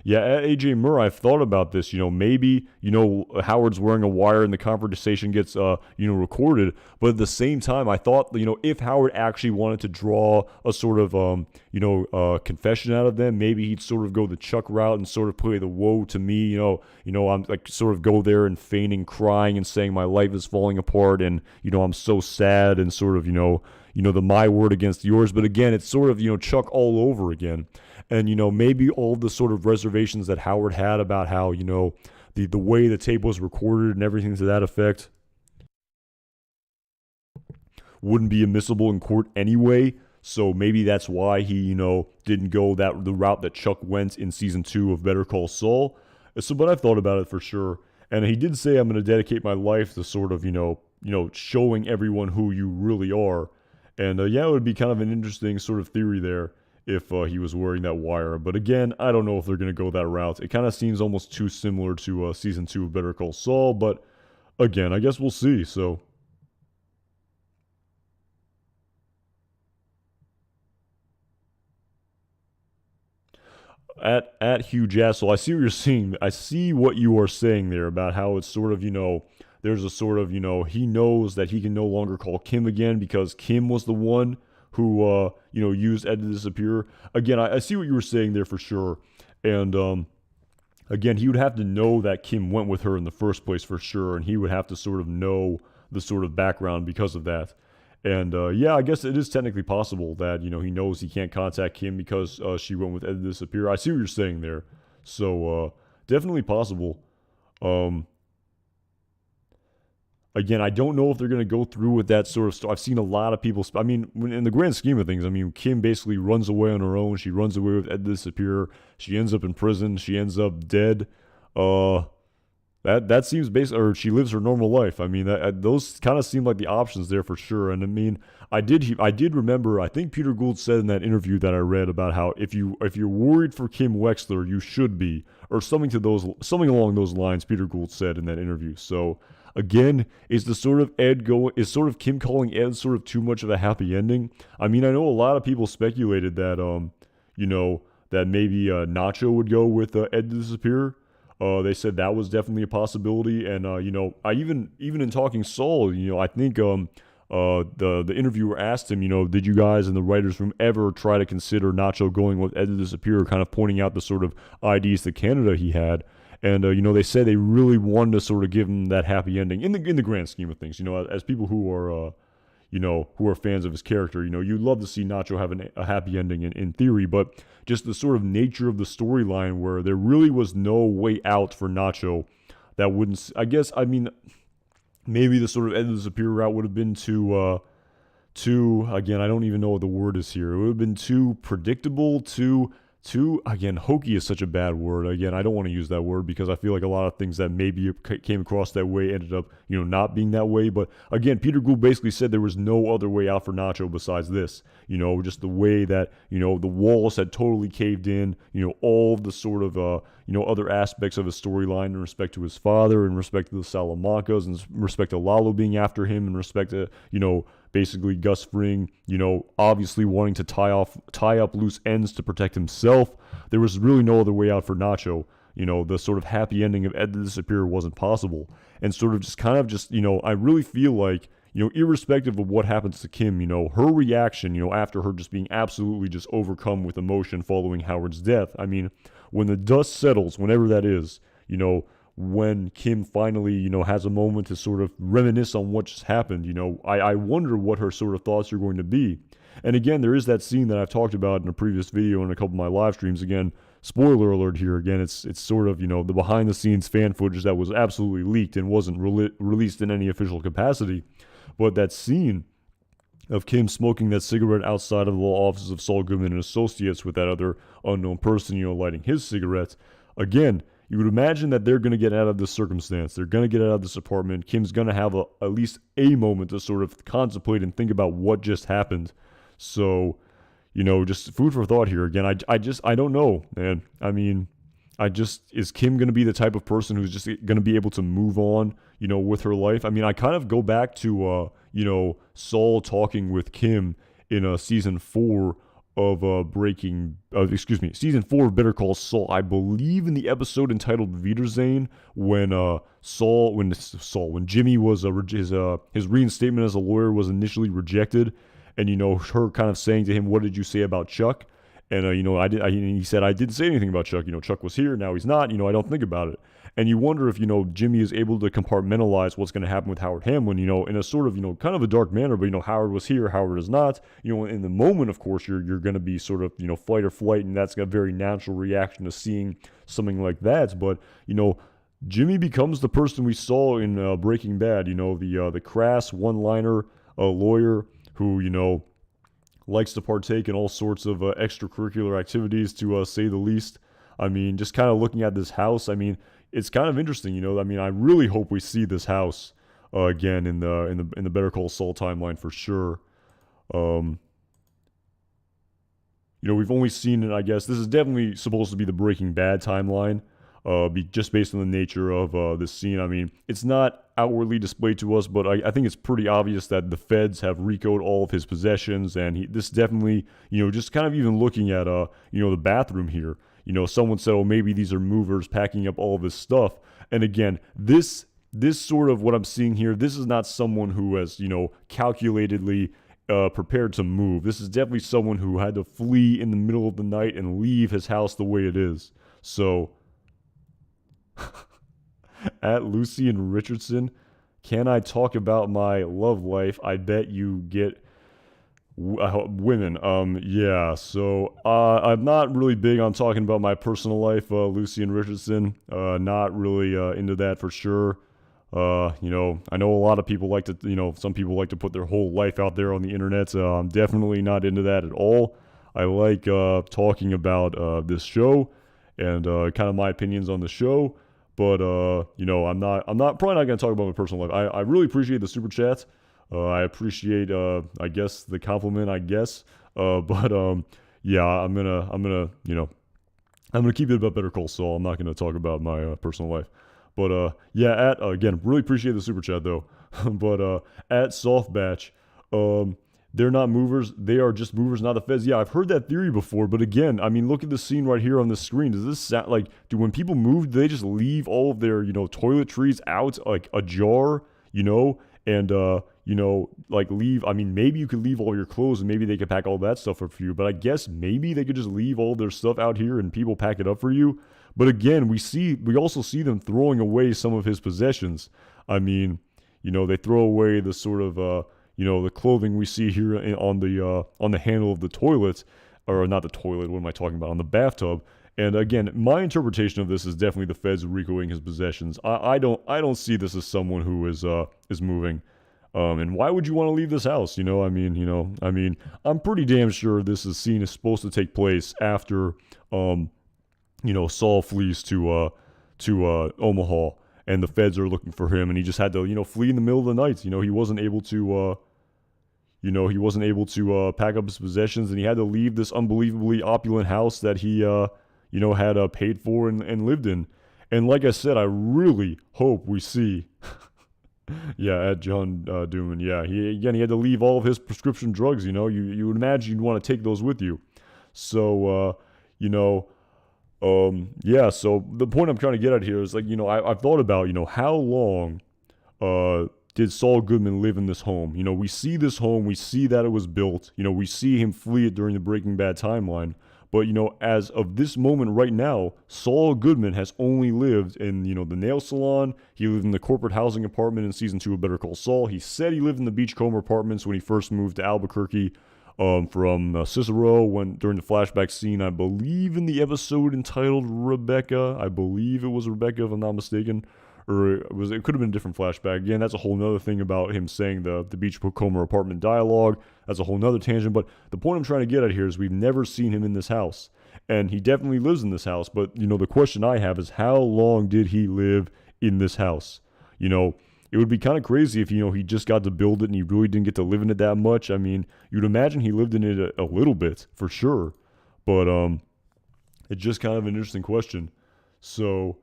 yeah, at AJ Murr, I've thought about this. Maybe Howard's wearing a wire and the conversation gets recorded. But at the same time, I thought if Howard actually wanted to draw a sort of confession out of them, maybe he'd sort of go the Chuck route and sort of play the woe to me. I'm like sort of go there and feigning crying and saying my life is falling apart and I'm so sad and sort of the my word against yours. But again, it's sort of Chuck all over again. And, maybe all the sort of reservations that Howard had about how, the way the tape was recorded and everything to that effect wouldn't be admissible in court anyway. So maybe that's why he, didn't go the route that Chuck went in season 2 of Better Call Saul. So, but I've thought about it for sure. And he did say, I'm going to dedicate my life to sort of, showing everyone who you really are. And yeah, it would be kind of an interesting sort of theory there if he was wearing that wire. But again, I don't know if they're going to go that route. It kind of seems almost too similar to season 2 of Better Call Saul. But again, I guess we'll see. So at Hugh Jassel, I see what you're seeing. I see what you are saying there about how it's sort of, there's a sort of, he knows that he can no longer call Kim again because Kim was the one who, used Ed to disappear. Again, I see what you were saying there for sure. And, again, he would have to know that Kim went with her in the first place for sure. And he would have to sort of know the sort of background because of that. And yeah, I guess it is technically possible that, he knows he can't contact Kim because she went with Ed to disappear. I see what you're saying there. So definitely possible. Um, Again, I don't know if they're going to go through with that sort of stuff. I've seen a lot of people. I mean, in the grand scheme of things, I mean, Kim basically runs away on her own. She runs away with Ed to disappear. She ends up in prison. She ends up dead. Uh, that seems basic, or she lives her normal life. I mean, those kind of seem like the options there for sure. And I mean, I did remember. I think Peter Gould said in that interview that I read about how if you're worried for Kim Wexler, you should be, or something along those lines. Peter Gould said in that interview. So again, is sort of Kim calling Ed sort of too much of a happy ending? I mean, I know a lot of people speculated that that maybe Nacho would go with Ed to disappear. They said that was definitely a possibility, and I even in talking Saul, I think the interviewer asked him, did you guys in the writers' room ever try to consider Nacho going with Ed to disappear, kind of pointing out the sort of IDs to Canada he had, and they said they really wanted to sort of give him that happy ending in the grand scheme of things. As people who are who are fans of his character. You'd love to see Nacho have a happy ending in theory, but just the sort of nature of the storyline where there really was no way out for Nacho that wouldn't, I guess, I mean, maybe the sort of Ed to disappear route would have been too, again, I don't even know what the word is here. It would have been too predictable, again, hokey is such a bad word. Again, I don't want to use that word because I feel like a lot of things that maybe came across that way ended up, not being that way. But again, Peter Gould basically said there was no other way out for Nacho besides this. Just the way that, the walls had totally caved in, all the sort of, other aspects of his storyline in respect to his father, in respect to the Salamancas, in respect to Lalo being after him, in respect to, basically Gus Fring, obviously wanting to tie up loose ends to protect himself. There was really no other way out for Nacho. The sort of happy ending of Ed to disappear wasn't possible. And sort of I really feel like, irrespective of what happens to Kim, her reaction, after her just being absolutely just overcome with emotion following Howard's death. I mean, when the dust settles, whenever that is, when Kim finally, has a moment to sort of reminisce on what just happened, I wonder what her sort of thoughts are going to be. And again, there is that scene that I've talked about in a previous video and a couple of my live streams. Again, spoiler alert here. Again, it's sort of, the behind-the-scenes fan footage that was absolutely leaked and wasn't released in any official capacity. But that scene of Kim smoking that cigarette outside of the law offices of Saul Goodman and Associates with that other unknown person, lighting his cigarettes. Again, you would imagine that they're going to get out of this circumstance. They're going to get out of this apartment. Kim's going to have at least a moment to sort of contemplate and think about what just happened. So, just food for thought here. Again, I don't know, man. I mean, is Kim going to be the type of person who's just going to be able to move on, with her life? I mean, I kind of go back to, Saul talking with Kim in season 4 of season 4 of Better Call Saul. I believe in the episode entitled Wiedersehen, when Jimmy was his reinstatement as a lawyer was initially rejected, and her kind of saying to him, "What did you say about Chuck?" And he said, "I didn't say anything about Chuck. Chuck was here, now he's not. I don't think about it." And you wonder if Jimmy is able to compartmentalize what's going to happen with Howard Hamlin, in a sort of kind of a dark manner. But Howard was here, Howard is not. In the moment, of course, you're going to be sort of fight or flight, and that's a very natural reaction to seeing something like that. But Jimmy becomes the person we saw in Breaking Bad. The crass one-liner lawyer who likes to partake in all sorts of extracurricular activities, to say the least. I mean, just kind of looking at this house, I mean, it's kind of interesting, you know. I mean, I really hope we see this house again in the Better Call Saul timeline for sure. Um, you know, we've only seen it. I guess this is definitely supposed to be the Breaking Bad timeline, just based on the nature of this scene. I mean, it's not outwardly displayed to us, but I think it's pretty obvious that the feds have RICO'd all of his possessions, and this definitely, you know, just kind of even looking at you know, the bathroom here. You know, someone said, oh, maybe these are movers packing up all of this stuff. And again, this sort of what I'm seeing here, this is not someone who has, you know, calculatedly prepared to move. This is definitely someone who had to flee in the middle of the night and leave his house the way it is. So, at Lucy and Richardson, can I talk about my love life? I bet you get women. Yeah. So, I'm not really big on talking about my personal life, Lucy and Richardson. Not really into that for sure. You know, I know a lot of people like to, you know, some people like to put their whole life out there on the internet. I'm definitely not into that at all. I like talking about this show and kind of my opinions on the show. But you know, I'm probably not gonna talk about my personal life. I really appreciate the super chats. I appreciate, I guess, the compliment. I guess, but yeah, I'm gonna, you know, I'm gonna keep it about Better Call Saul. I'm not gonna talk about my personal life. But yeah, again, really appreciate the super chat though. But at Softbatch, they're not movers. They are just movers, not the feds. Yeah, I've heard that theory before. But again, I mean, look at the scene right here on the screen. Does this sound like, when people move, do they just leave all of their, you know, toiletries out like ajar, you know, and you know, like leave? I mean, maybe you could leave all your clothes and maybe they could pack all that stuff up for you. But I guess maybe they could just leave all their stuff out here and people pack it up for you. But again, we also see them throwing away some of his possessions. I mean, you know, they throw away the sort of, you know, the clothing we see here on the handle of the toilet, or not the toilet. What am I talking about? On the bathtub. And again, my interpretation of this is definitely the feds RICOing his possessions. I don't see this as someone who is moving. And why would you want to leave this house? You know, I mean, I'm pretty damn sure this scene is supposed to take place after, you know, Saul flees to Omaha, and the feds are looking for him, and he just had to, you know, flee in the middle of the night. You know, he wasn't able to, pack up his possessions, and he had to leave this unbelievably opulent house that he, you know, had paid for and lived in. And like I said, I really hope we see. Yeah, at John Dooman. Yeah, he had to leave all of his prescription drugs. You know, you would imagine you'd want to take those with you. So, you know. Yeah, so the point I'm trying to get at here is, like, you know, I've thought about, you know, how long did Saul Goodman live in this home? You know, we see this home, we see that it was built, you know, we see him flee it during the Breaking Bad timeline. But, you know, as of this moment right now, Saul Goodman has only lived in, you know, the nail salon. He lived in the corporate housing apartment in season 2 of Better Call Saul. He said he lived in the Beachcomber apartments when he first moved to Albuquerque. From Cicero, during the flashback scene, I believe in the episode entitled Rebecca. I believe it was Rebecca, if I'm not mistaken. Or it could have been a different flashback. Again, that's a whole nother thing about him saying the Beachcomber apartment dialogue. That's a whole nother tangent. But the point I'm trying to get at here is we've never seen him in this house. And he definitely lives in this house. But, you know, the question I have is, how long did he live in this house? You know, it would be kind of crazy if, you know, he just got to build it and he really didn't get to live in it that much. I mean, you'd imagine he lived in it a little bit, for sure. But it's just kind of an interesting question. So,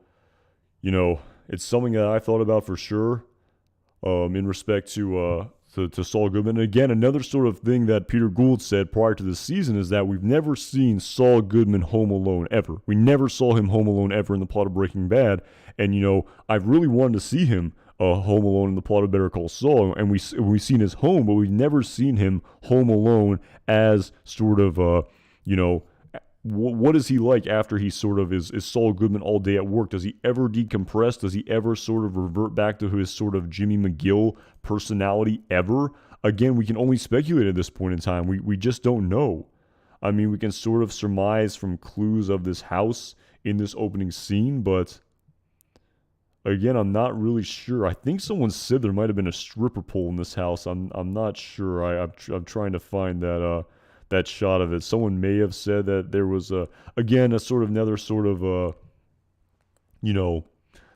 you know, it's something that I thought about for sure in respect to Saul Goodman. And again, another sort of thing that Peter Gould said prior to this season is that we've never seen Saul Goodman home alone ever. We never saw him home alone ever in the plot of Breaking Bad. And, you know, I've really wanted to see him home alone in the plot of Better Call Saul, and we've seen his home, but we've never seen him home alone as sort of, you know, what is he like after he sort of is Saul Goodman all day at work? Does he ever decompress? Does he ever sort of revert back to his sort of Jimmy McGill personality ever? Again, we can only speculate at this point in time. We just don't know. I mean, we can sort of surmise from clues of this house in this opening scene, but again, I'm not really sure. I think someone said there might have been a stripper pole in this house. I'm not sure. I'm trying to find that shot of it. Someone may have said that there was again a sort of another sort of you know,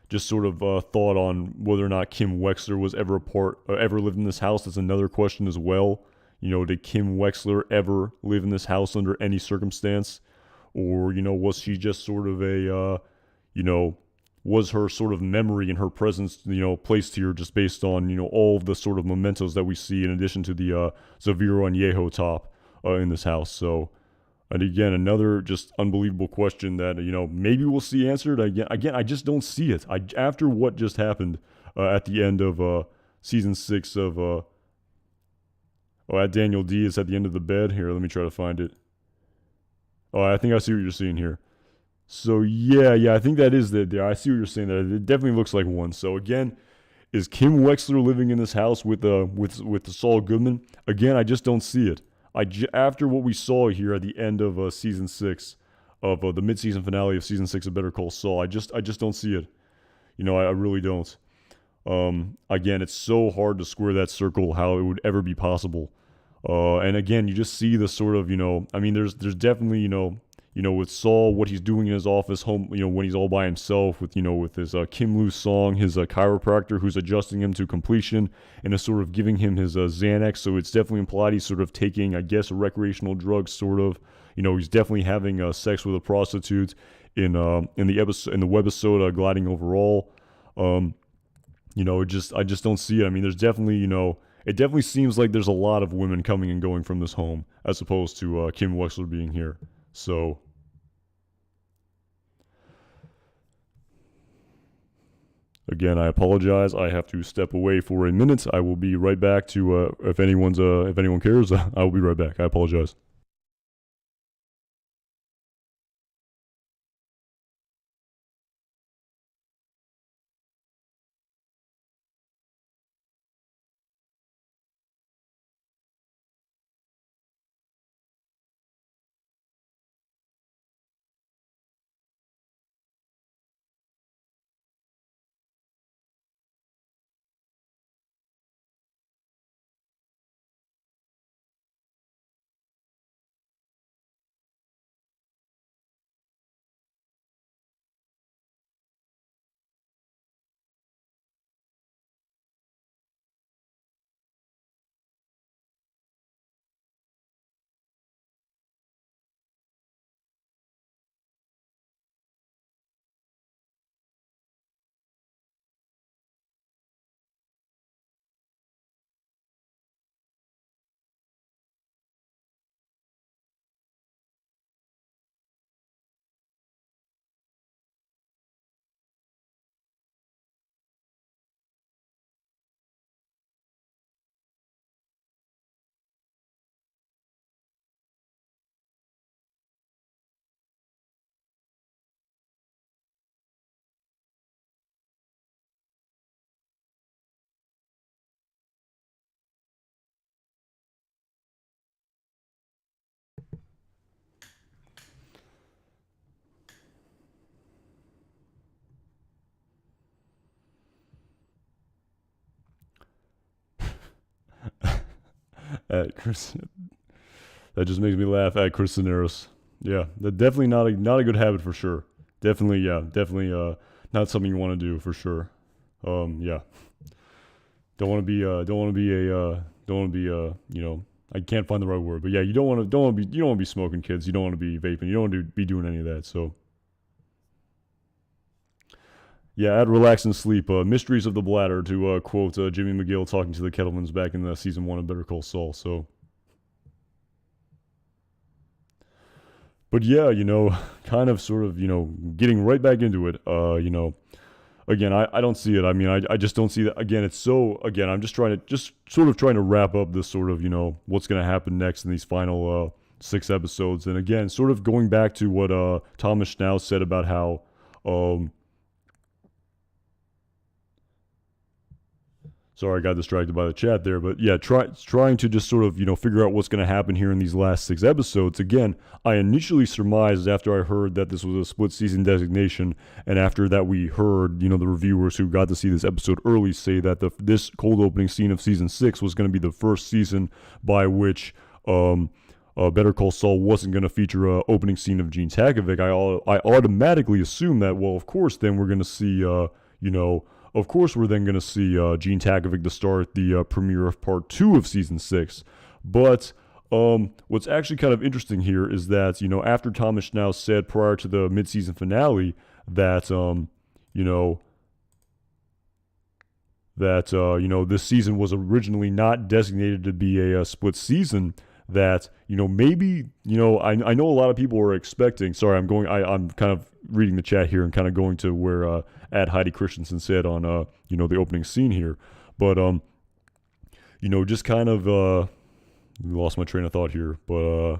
just sort of thought on whether or not Kim Wexler was ever a part, ever lived in this house. That's another question as well. You know, did Kim Wexler ever live in this house under any circumstance, or was she just sort of a you know, was her sort of memory and her presence, placed here just based on, all of the sort of mementos that we see in addition to the Zaviro and Yeho top in this house. So, and again, another just unbelievable question that, maybe we'll see answered. Again, I just don't see it. After what just happened at the end of season 6 of, at Daniel D is at the end of the bed. Here, let me try to find it. Oh, I think I see what you're seeing here. So yeah, I think that is the. I see what you're saying there. It definitely looks like one. So again, is Kim Wexler living in this house with the Saul Goodman? Again, I just don't see it. After what we saw here at the end of season 6 of the mid-season finale of season 6 of Better Call Saul, I just don't see it. I really don't. Again, it's so hard to square that circle how it would ever be possible. And again, you just see the sort of, there's definitely, with Saul, what he's doing in his office home, when he's all by himself with his Kim Lu Song, his chiropractor who's adjusting him to completion and is sort of giving him his Xanax. So it's definitely implied he's sort of taking, I guess, a recreational drug, sort of. He's definitely having sex with a prostitute in the webisode Gliding Overall. I just don't see it. I mean, there's definitely, it definitely seems like there's a lot of women coming and going from this home as opposed to Kim Wexler being here. So, again, I apologize. I have to step away for a minute. I will be right back to, if anyone cares, I will be right back. I apologize. At Chris, that just makes me laugh at Chris Cineros. Yeah, that definitely not a good habit for sure. Definitely not something you want to do for sure. Yeah, don't want to be I can't find the right word, but yeah, you don't want to be smoking, kids. You don't want to be vaping. You don't want to be doing any of that. So. Yeah, at Relax and Sleep, Mysteries of the Bladder, to quote Jimmy McGill talking to the Kettlemans back in the season 1 of Better Call Saul. So, but yeah, kind of sort of, getting right back into it, again, I don't see it. I mean, I just don't see that. Again, it's so, again, I'm just sort of trying to wrap up this sort of, what's going to happen next in these final 6 episodes. And again, sort of going back to what Thomas Schnauz said about how, sorry, I got distracted by the chat there, but yeah, trying to just sort of, figure out what's going to happen here in these last 6 episodes. Again, I initially surmised after I heard that this was a split season designation, and after that we heard, the reviewers who got to see this episode early say that this cold opening scene of season 6 was going to be the first season by which Better Call Saul wasn't going to feature a opening scene of Gene Takovic, I automatically assumed that, well, of course, then we're going to see, of course, we're then going to see Gene Takovic to start the premiere of part 2 of season 6. But what's actually kind of interesting here is that, after Thomas Schnauz said prior to the mid-season finale that, this season was originally not designated to be a split season, that, maybe, I know a lot of people are expecting, sorry, I'm kind of reading the chat here and kind of going to where at Heidi Christensen said on, the opening scene here. But, just kind of, lost my train of thought here, but,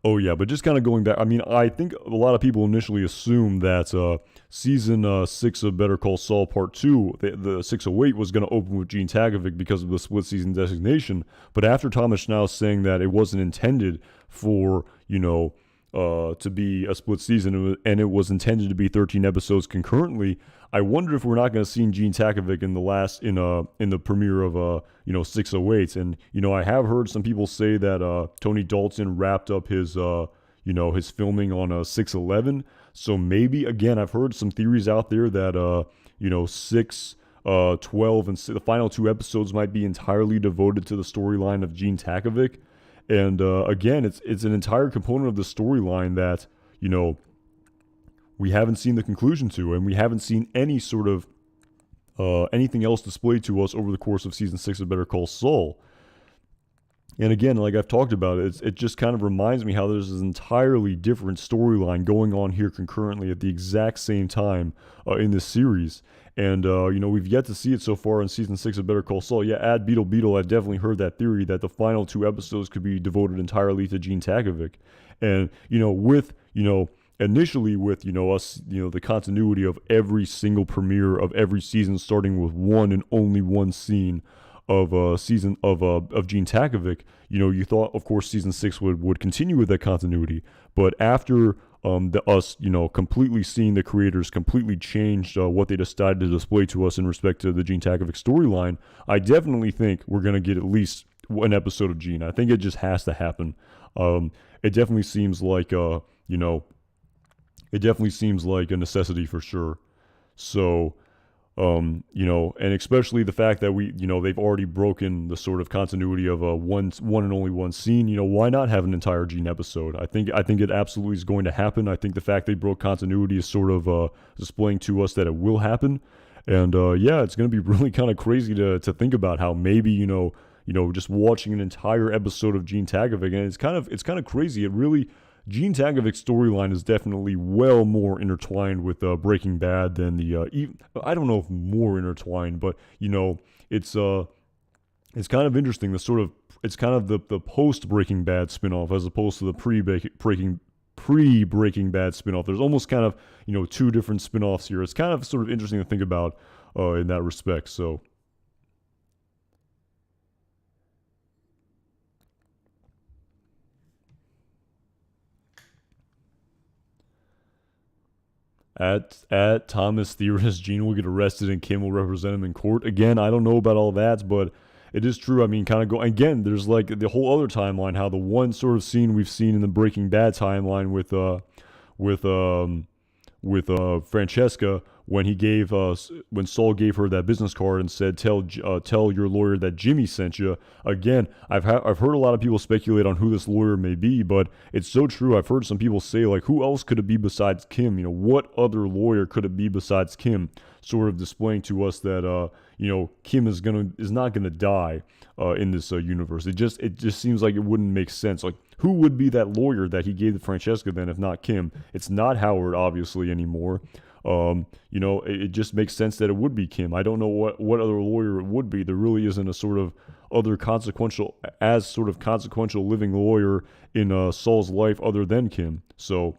oh yeah, but just kind of going back, I mean, I think a lot of people initially assumed that season 6 of Better Call Saul Part 2, the 608, was going to open with Gene Takovic because of the split season designation. But after Thomas Schnauz saying that it wasn't intended for, to be a split season, and it was intended to be 13 episodes concurrently, I wonder if we're not going to see Gene Takovic in the premiere of 608. And I have heard some people say that Tony Dalton wrapped up his his filming on 611. So maybe, again, I've heard some theories out there that 6 12 and the final 2 episodes might be entirely devoted to the storyline of Gene Takovic. And again, it's an entire component of the storyline that, we haven't seen the conclusion to, and we haven't seen any sort of anything else displayed to us over the course of season 6 of Better Call Saul. And again, like I've talked about, it just kind of reminds me how there's this entirely different storyline going on here concurrently at the exact same time in this series. And, we've yet to see it so far in season 6 of Better Call Saul. Yeah, at Beetle, I definitely heard that theory that the final 2 episodes could be devoted entirely to Gene Takovic. And, initially with, us, the continuity of every single premiere of every season, starting with one and only one scene of season of Gene Takovic, you thought, of course, season 6 would continue with that continuity. But after completely seeing the creators completely changed what they decided to display to us in respect to the Gene Takovic storyline, I definitely think we're going to get at least one episode of Gene. I think it just has to happen. It definitely seems like, it definitely seems like a necessity for sure. So, and especially the fact that they've already broken the sort of continuity of a one and only one scene. Why not have an entire Gene episode? I think it absolutely is going to happen. I think the fact they broke continuity is sort of displaying to us that it will happen. And it's going to be really kind of crazy to think about how maybe just watching an entire episode of Gene Takovic, and it's kind of crazy. It really. Gene Takovic's storyline is definitely well more intertwined with Breaking Bad than I don't know if more intertwined, but it's kind of interesting. It's kind of the post Breaking Bad spinoff as opposed to the pre Breaking Bad spinoff. There's almost kind of 2 different spinoffs here. It's kind of sort of interesting to think about in that respect. So. At Thomas Theorist, Gene will get arrested and Kim will represent him in court. Again, I don't know about all that, but it is true. I mean, kind of go again. There's like the whole other timeline. How the one sort of scene we've seen in the Breaking Bad timeline with Francesca when when Saul gave her that business card and said, tell your lawyer that Jimmy sent you. Again, I've heard a lot of people speculate on who this lawyer may be, but it's so true. I've heard some people say, like, who else could it be besides Kim? What other lawyer could it be besides Kim? Sort of displaying to us that Kim is not gonna die in this universe. It just seems like it wouldn't make sense. Like, who would be that lawyer that he gave to Francesca then if not Kim? It's not Howard, obviously, anymore. It just makes sense that it would be Kim. I don't know what other lawyer it would be. There really isn't a sort of other consequential living lawyer in Saul's life other than Kim. So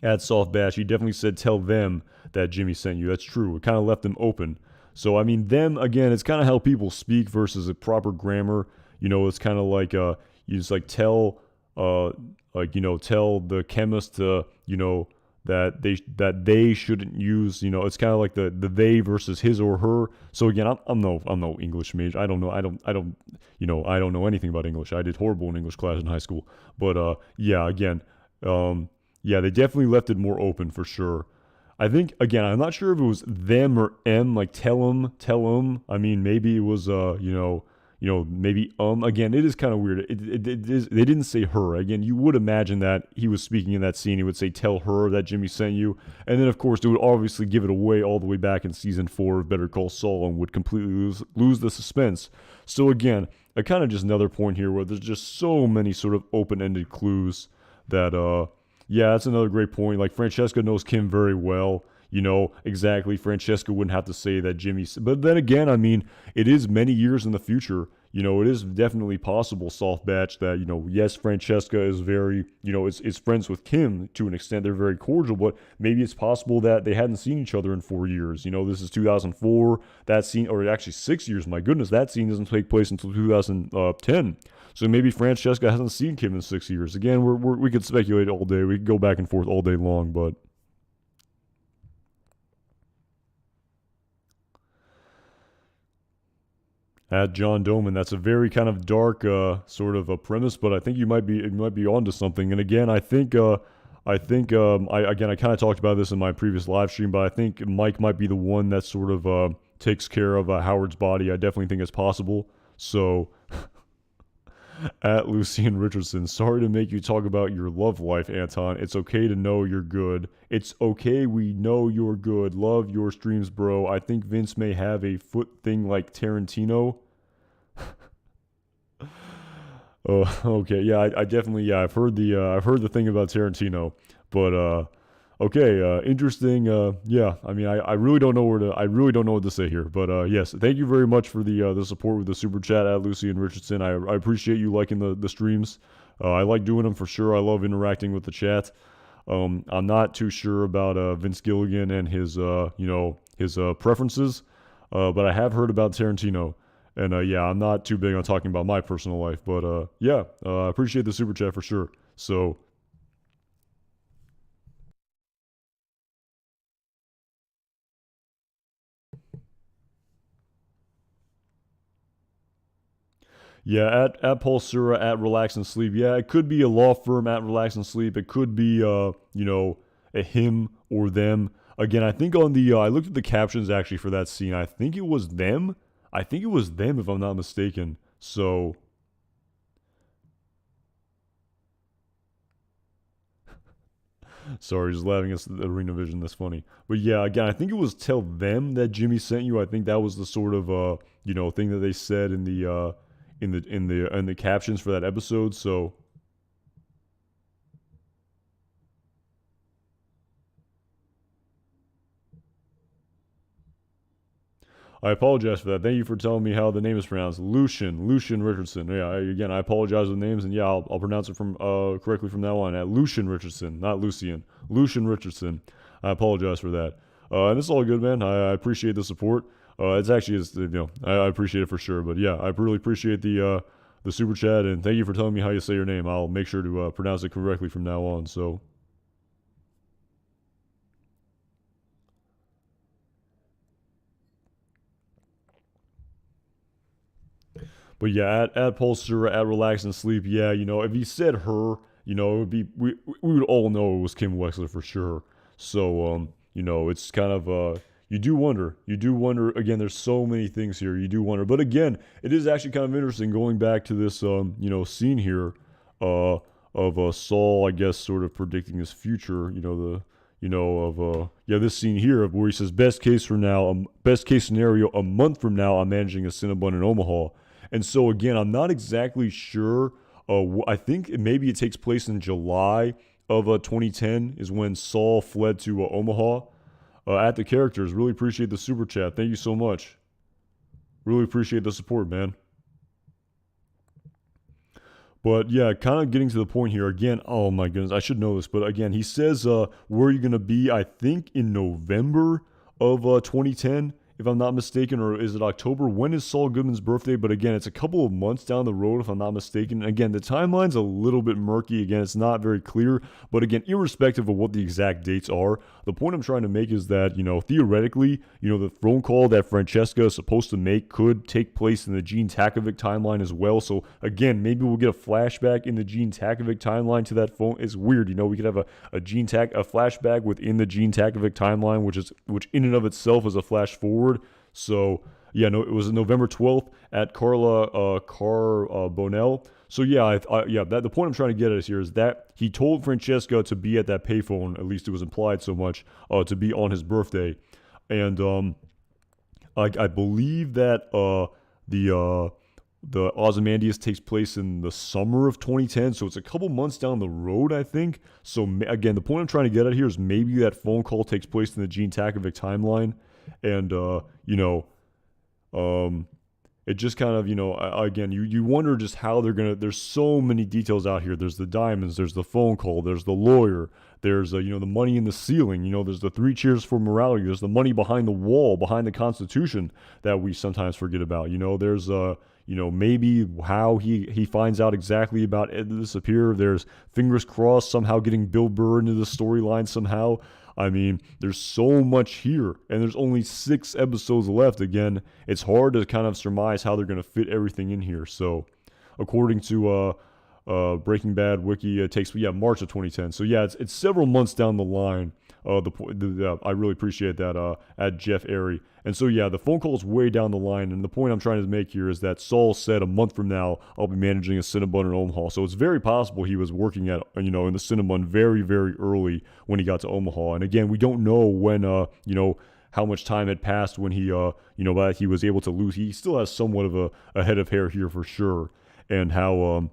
at Soft Bash, he definitely said, tell them that Jimmy sent you. That's true. It kind of left them open. So, I mean, them, again, it's kind of how people speak versus a proper grammar. It's kind of like, you just like tell the chemist to, that they shouldn't use. It's kind of like the they versus his or her. So again, I'm no English major. I don't know anything about English. I did horrible in English class in high school. But yeah, again, yeah, they definitely left it more open for sure. I think again, I'm not sure if it was them or M, like tell 'em. I mean, maybe it was maybe again, it is kind of weird. It is, they didn't say her. Again, you would imagine that he was speaking in that scene. He would say, "Tell her that Jimmy sent you," and then of course it would obviously give it away all the way back in season 4 of Better Call Saul and would completely lose the suspense. So again, a kind of just another point here where there's just so many sort of open-ended clues that yeah, that's another great point. Like Francesca knows Kim very well. Exactly. Francesca wouldn't have to say that Jimmy. But then again, I mean, it is many years in the future. It is definitely possible, Soft Batch, that, yes, Francesca is very, is friends with Kim to an extent. They're very cordial, but maybe it's possible that they hadn't seen each other in 4 years. This is 2004. That scene, or actually 6 years, my goodness, that scene doesn't take place until 2010. So maybe Francesca hasn't seen Kim in 6 years. Again, we could speculate all day. We could go back and forth all day long, but. At John Doman, that's a very kind of dark sort of a premise, but I think you might be onto something. And again, I kind of talked about this in my previous live stream, but I think Mike might be the one that sort of takes care of Howard's body. I definitely think it's possible. So, at Lucian Richardson, sorry to make you talk about your love life, Anton. It's okay to know you're good. It's okay, we know you're good. Love your streams, bro. I think Vince may have a foot thing like Tarantino. Oh, okay. Yeah, I definitely. Yeah, I've heard the thing about Tarantino, but okay, interesting. Yeah, I mean, I really don't know I really don't know what to say here, but yes, thank you very much for the support with the super chat at Lucian Richardson. I appreciate you liking the streams. I like doing them for sure. I love interacting with the chat. I'm not too sure about Vince Gilligan and his preferences, but I have heard about Tarantino. And yeah, I'm not too big on talking about my personal life, but yeah, I appreciate the super chat for sure. So yeah, at Pulsura, at Relax and Sleep. Yeah, it could be a law firm at Relax and Sleep. It could be a him or them. Again, I think on the I looked at the captions actually for that scene. I think it was them. I think it was them if I'm not mistaken. So sorry, just laughing at the Arena Vision. That's funny. But yeah, again, I think it was tell them that Jimmy sent you. I think that was the sort of thing that they said in the captions for that episode. So I apologize for that. Thank you for telling me how the name is pronounced. Lucian Richardson. Yeah, again, I apologize for the names, and yeah, I'll pronounce it from correctly from now on. At Lucian Richardson, not Lucian. Lucian Richardson. I apologize for that. And it's all good, man. I appreciate the support. It's actually I appreciate it for sure. But yeah, I really appreciate the super chat, and thank you for telling me how you say your name. I'll make sure to pronounce it correctly from now on. So. But yeah, at Pulsar, at Relax and Sleep, yeah, if he said her, it would be we would all know it was Kim Wexler for sure. So it's kind of you do wonder. You do wonder again, there's so many things here. You do wonder. But again, it is actually kind of interesting going back to this scene here of Saul, I guess, sort of predicting his future, this scene here of where he says best case scenario, a month from now I'm managing a Cinnabon in Omaha. And so again, I'm not exactly sure. I think maybe it takes place in July of 2010 is when Saul fled to Omaha. At the characters, really appreciate the super chat. Thank you so much. Really appreciate the support, man. But yeah, kind of getting to the point here again. Oh my goodness, I should know this, but again, he says, "Where are you gonna be?" I think in November of 2010 if I'm not mistaken, or is it October? When is Saul Goodman's birthday? But again, it's a couple of months down the road, if I'm not mistaken. Again, the timeline's a little bit murky. Again, it's not very clear. But again, irrespective of what the exact dates are, the point I'm trying to make is that, theoretically, the phone call that Francesca is supposed to make could take place in the Gene Takovic timeline as well. So again, maybe we'll get a flashback in the Gene Takovic timeline to that phone. It's weird, we could have a flashback within the Gene Takovic timeline, which in and of itself is a flash forward. So yeah, no, it was November 12th at Carbonell. So yeah, the point I'm trying to get at here is that he told Francesca to be at that payphone. At least it was implied so much, to be on his birthday, and I believe that the Ozymandias takes place in the summer of 2010, so it's a couple months down the road, I think. So again, the point I'm trying to get at here is maybe that phone call takes place in the Gene Takovic timeline, and it just kind of, again, you wonder just how they're gonna. There's so many details out here. There's the diamonds, there's the phone call, there's the lawyer, there's the money in the ceiling. There's the 3 cheers for morality. There's the money behind the wall, behind the Constitution that we sometimes forget about. There's maybe how he finds out exactly about Ed the Disappearer. There's fingers crossed somehow getting Bill Burr into the storyline somehow. I mean, there's so much here, and there's only 6 episodes left. Again, it's hard to kind of surmise how they're going to fit everything in here. So, according to Breaking Bad wiki, it takes March of 2010. So yeah, it's several months down the line. I really appreciate that at Jeff Airy. And so yeah, the phone call is way down the line, and the point I'm trying to make here is that Saul said a month from now I'll be managing a Cinnabon in Omaha. So it's very possible he was working at in the Cinnabon very, very early when he got to Omaha. And again, we don't know when how much time had passed when he that he was able to lose. He still has somewhat of a head of hair here for sure. And how,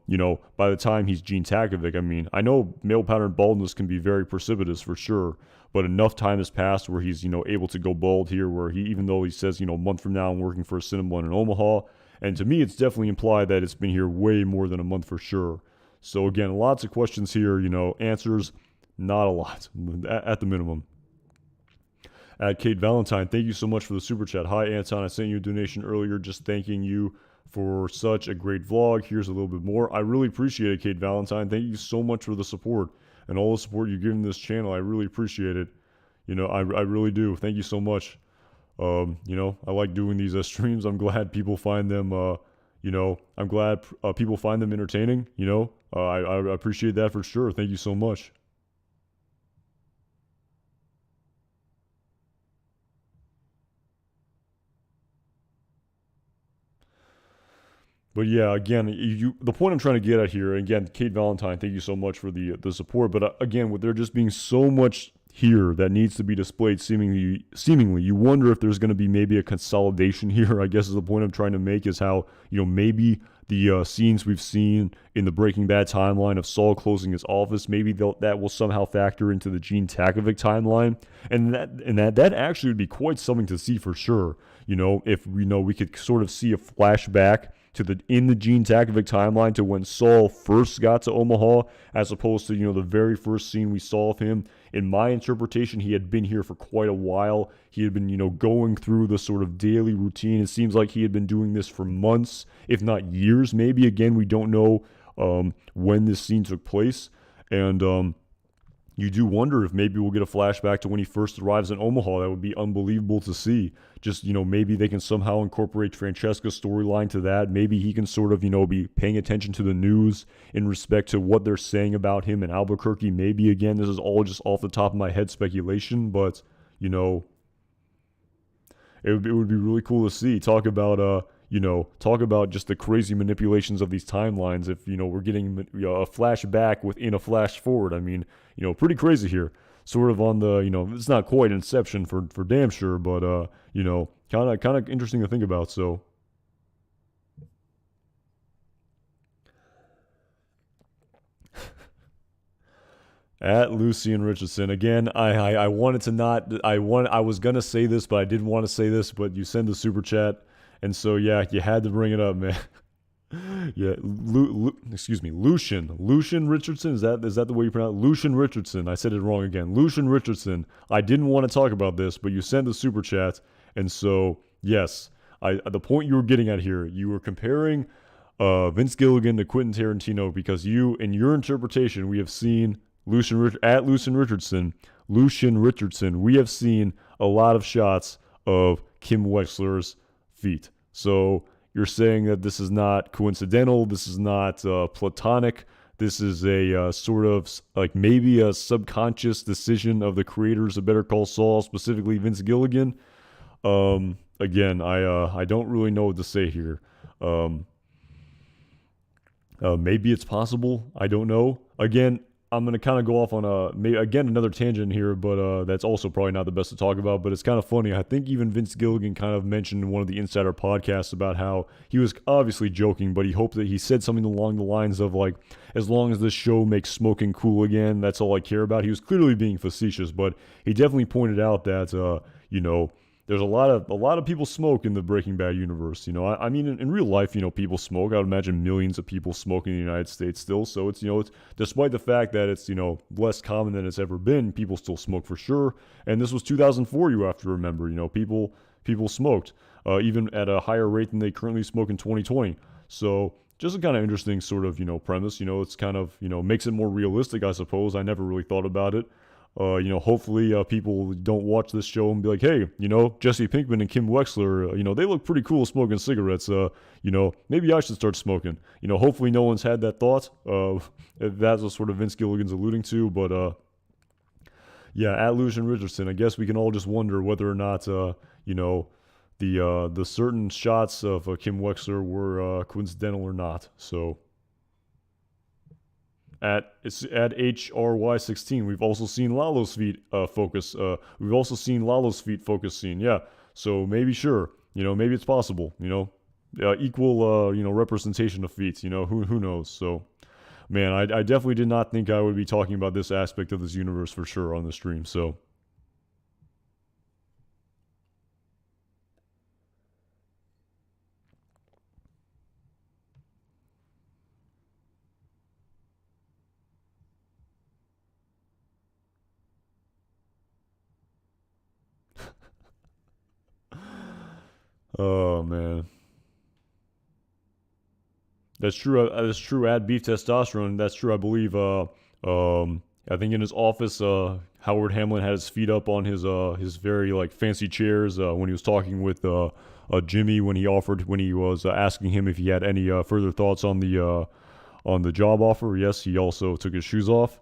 by the time he's Gene Takovic, I mean, I know male pattern baldness can be very precipitous for sure, but enough time has passed where he's, able to go bald here, where even though he says, a month from now I'm working for a Cinnabon in Omaha, and to me it's definitely implied that it's been here way more than a month for sure. So again, lots of questions here, answers, not a lot, at the minimum. At Kate Valentine, thank you so much for the super chat. Hi Anton, I sent you a donation earlier just thanking you for such a great vlog. Here's a little bit more. I really appreciate it, Kate Valentine. Thank you so much for the support and all the support you've given this channel. I really appreciate it. I really do. Thank you so much. I like doing these streams. I'm glad people find them, I'm glad people find them entertaining. I appreciate that for sure. Thank you so much. But yeah, again, the point I'm trying to get at here, again, Kate Valentine, thank you so much for the support. But again, with there just being so much here that needs to be displayed, seemingly, you wonder if there's going to be maybe a consolidation here. I guess is the point I'm trying to make, is how maybe the scenes we've seen in the Breaking Bad timeline of Saul closing his office, maybe that will somehow factor into the Gene Takovic timeline, and that actually would be quite something to see for sure. If we could sort of see a flashback in the Gene Takovic timeline to when Saul first got to Omaha, as opposed to the very first scene we saw of him. In my interpretation, he had been here for quite a while. He had been going through the sort of daily routine. It seems like he had been doing this for months, if not years. Maybe again, we don't know when this scene took place, and you do wonder if maybe we'll get a flashback to when he first arrives in Omaha. That would be unbelievable to see. Just, maybe they can somehow incorporate Francesca's storyline to that. Maybe he can sort of, be paying attention to the news in respect to what they're saying about him in Albuquerque. Maybe, again, this is all just off the top of my head speculation, but, it would be really cool to see. Talk about just the crazy manipulations of these timelines. If, we're getting a flashback within a flash forward. I mean, pretty crazy here. Sort of on the, it's not quite Inception for damn sure, but, kind of interesting to think about. So, at Lucian Richardson again. I wanted to not. I was gonna say this, but I didn't want to say this. But you send the super chat. And so, yeah, you had to bring it up, man. Yeah, excuse me, Lucian Richardson. Is that the way you pronounce it? Lucian Richardson. I said it wrong again. Lucian Richardson. I didn't want to talk about this, but you sent the super chat, And so, yes, the point you were getting at here, you were comparing Vince Gilligan to Quentin Tarantino because you, in your interpretation, we have seen Lucian Richardson, we have seen a lot of shots of Kim Wexler's feet. So you're saying that this is not coincidental, this is not platonic, this is a sort of like maybe a subconscious decision of the creators of Better Call Saul, specifically Vince Gilligan. Again, I don't really know what to say here. Maybe it's possible. I don't know. Again, I'm gonna kind of go off on another tangent here, but that's also probably not the best to talk about. But it's kind of funny. I think even Vince Gilligan kind of mentioned in one of the Insider podcasts about how he was obviously joking, but he hoped that he said something along the lines of like, as long as this show makes smoking cool again, that's all I care about. He was clearly being facetious, but he definitely pointed out that there's a lot of people smoke in the Breaking Bad universe. I mean, in real life, people smoke. I would imagine millions of people smoke in the United States still. So it's despite the fact that it's, less common than it's ever been, people still smoke for sure. And this was 2004, you have to remember, people smoked, even at a higher rate than they currently smoke in 2020. So just a kind of interesting sort of, premise, it's kind of, makes it more realistic, I suppose. I never really thought about it. Hopefully people don't watch this show and be like, hey, Jesse Pinkman and Kim Wexler, they look pretty cool smoking cigarettes. Maybe I should start smoking. Hopefully no one's had that thought. That's what sort of Vince Gilligan's alluding to. But yeah, at Lucian Richardson, I guess we can all just wonder whether or not, the certain shots of Kim Wexler were coincidental or not. So. It's at HRY16. We've also seen Lalo's feet focus. We've also seen Lalo's feet focus scene. Yeah. So maybe maybe it's possible. Equal representation of feet. Who knows? So, man, I definitely did not think I would be talking about this aspect of this universe for sure on the stream. So. Oh man, that's true. That's true. Add beef testosterone. That's true. I believe. I think in his office, Howard Hamlin had his feet up on his very like fancy chairs when he was talking with Jimmy when he was asking him if he had any further thoughts on the job offer. Yes, he also took his shoes off.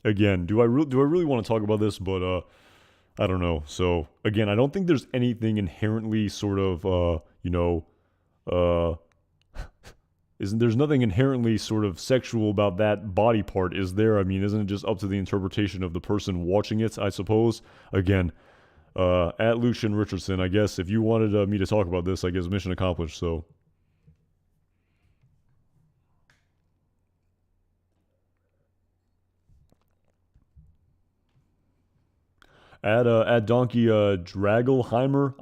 Again, do I really want to talk about this? But I don't know. So again, I don't think there's anything inherently sort of uh, isn't there's nothing inherently sort of sexual about that body part, is there? I mean, isn't it just up to the interpretation of the person watching it? I suppose. Again, at Lucian Richardson, I guess if you wanted me to talk about this, I guess mission accomplished. So. At Donkey Dragelheimer,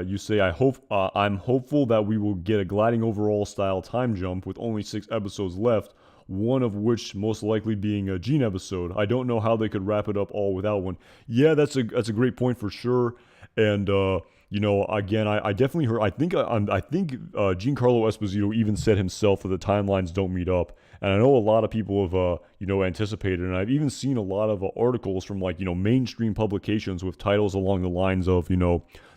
you say I'm hopeful that we will get a gliding overall style time jump with only 6 episodes left, one of which most likely being a Gene episode. I don't know how they could wrap it up all without one. Yeah, that's a great point for sure. And again, I definitely heard. I think Giancarlo Esposito even said himself that the timelines don't meet up. And I know a lot of people have, anticipated, and I've even seen a lot of articles from mainstream publications with titles along the lines of,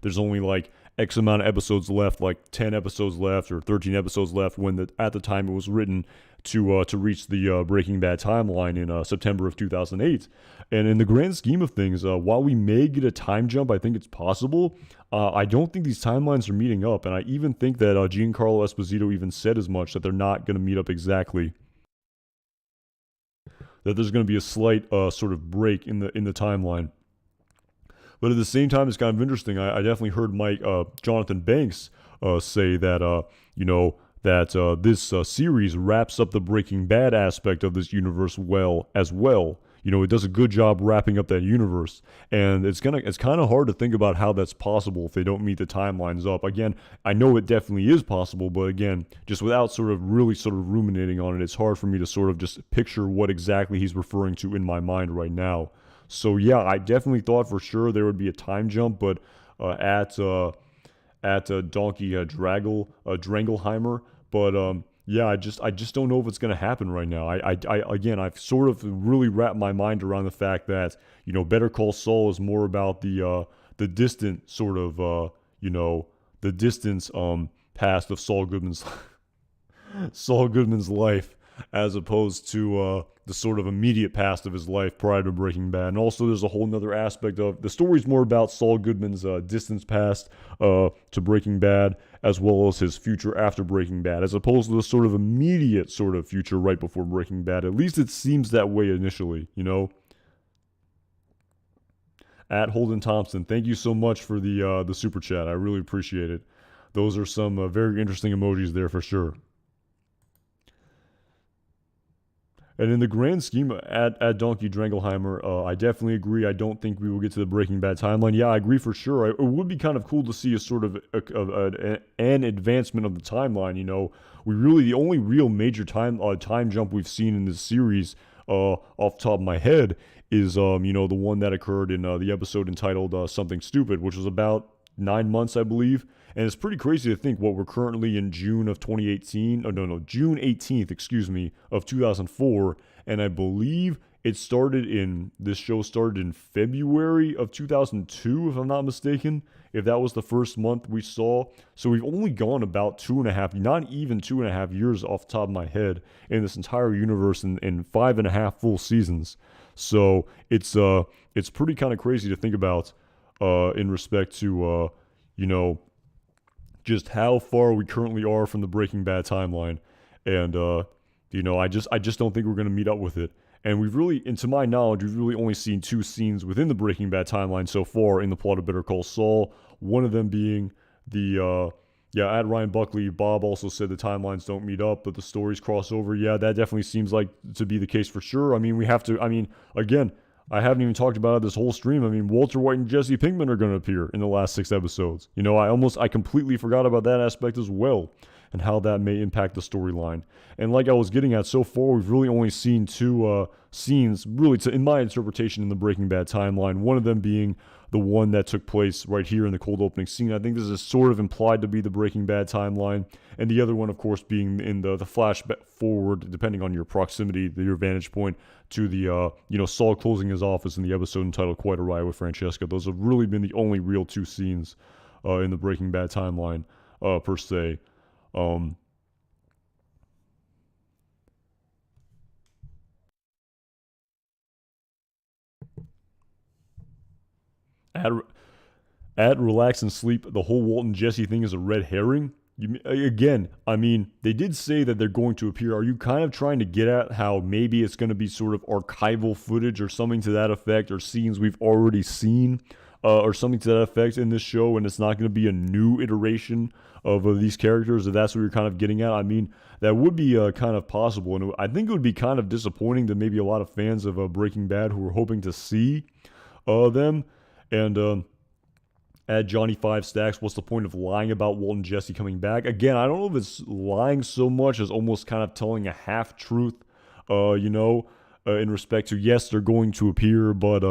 there's only like X amount of episodes left, like 10 episodes left or 13 episodes left when at the time it was written to reach the Breaking Bad timeline in September of 2008. And in the grand scheme of things, while we may get a time jump, I think it's possible. I don't think these timelines are meeting up, and I even think that Giancarlo Esposito even said as much, that they're not going to meet up exactly. That there's going to be a slight sort of break in the timeline. But at the same time, it's kind of interesting. I definitely heard Jonathan Banks say that this series wraps up the Breaking Bad aspect of this universe well as well. it does a good job wrapping up that universe. And it's kind of hard to think about how that's possible if they don't meet the timelines up. Again, I know it definitely is possible, but again, just without sort of really sort of ruminating on it, it's hard for me to sort of just picture what exactly he's referring to in my mind right now. So yeah, I definitely thought for sure there would be a time jump, but at Donkey Drangelheimer. But yeah, I just don't know if it's gonna happen right now. Again, I've sort of really wrapped my mind around the fact that Better Call Saul is more about the distant sort of the distance past of Saul Goodman's life, as opposed to the sort of immediate past of his life prior to Breaking Bad. And also, there's a whole nother aspect of the story's more about Saul Goodman's distance past to Breaking Bad, as well as his future after Breaking Bad, as opposed to the sort of immediate sort of future right before Breaking Bad. At least it seems that way initially. At Holden Thompson, thank you so much for the super chat. I really appreciate it. Those are some very interesting emojis there for sure. And in the grand scheme, at Donkey Drangelheimer, I definitely agree. I don't think we will get to the Breaking Bad timeline. Yeah, I agree for sure. It would be kind of cool to see a sort of an advancement of the timeline. The only real major time jump we've seen in this series, off the top of my head, is the one that occurred in the episode entitled "Something Stupid," which was about 9 months, I believe. And it's pretty crazy to think what we're currently in June of 2018. Oh, no, June 18th, excuse me, of 2004. And I believe this show started in February of 2002, if I'm not mistaken, if that was the first month we saw. So we've only gone about not even 2.5 years off the top of my head in this entire universe in 5.5 full seasons. So it's pretty kind of crazy to think about in respect to, just how far we currently are from the Breaking Bad timeline. And, I just don't think we're going to meet up with it. And to my knowledge, we've really only seen 2 scenes within the Breaking Bad timeline so far in the plot of Better Call Saul. One of them being at Ryan Buckley, Bob also said the timelines don't meet up, but the stories cross over. Yeah, that definitely seems like to be the case for sure. Again, I haven't even talked about it this whole stream. Walter White and Jesse Pinkman are going to appear in the last 6 episodes. I completely forgot about that aspect as well, and how that may impact the storyline. And like I was getting at, so far we've really only seen 2 scenes, really, in my interpretation, in the Breaking Bad timeline. One of them being the one that took place right here in the cold opening scene. I think this is sort of implied to be the Breaking Bad timeline. And the other one, of course, being in the flashback forward, depending on your proximity, your vantage point, to the, Saul closing his office in the episode entitled Quite a Riot with Francesca. Those have really been the only real 2 scenes in the Breaking Bad timeline, per se. At Relax and Sleep, the whole Walton Jesse thing is a red herring. They did say that they're going to appear. Are you kind of trying to get at how maybe it's going to be sort of archival footage or something to that effect, or scenes we've already seen, or something to that effect in this show, and it's not going to be a new iteration of these characters? If that's what you're kind of getting at, that would be kind of possible. And I think it would be kind of disappointing to maybe a lot of fans of Breaking Bad who were hoping to see them. And at Johnny Five Stacks, what's the point of lying about Walton Jesse coming back? Again, I don't know if it's lying so much as almost kind of telling a half-truth, in respect to, yes, they're going to appear, but,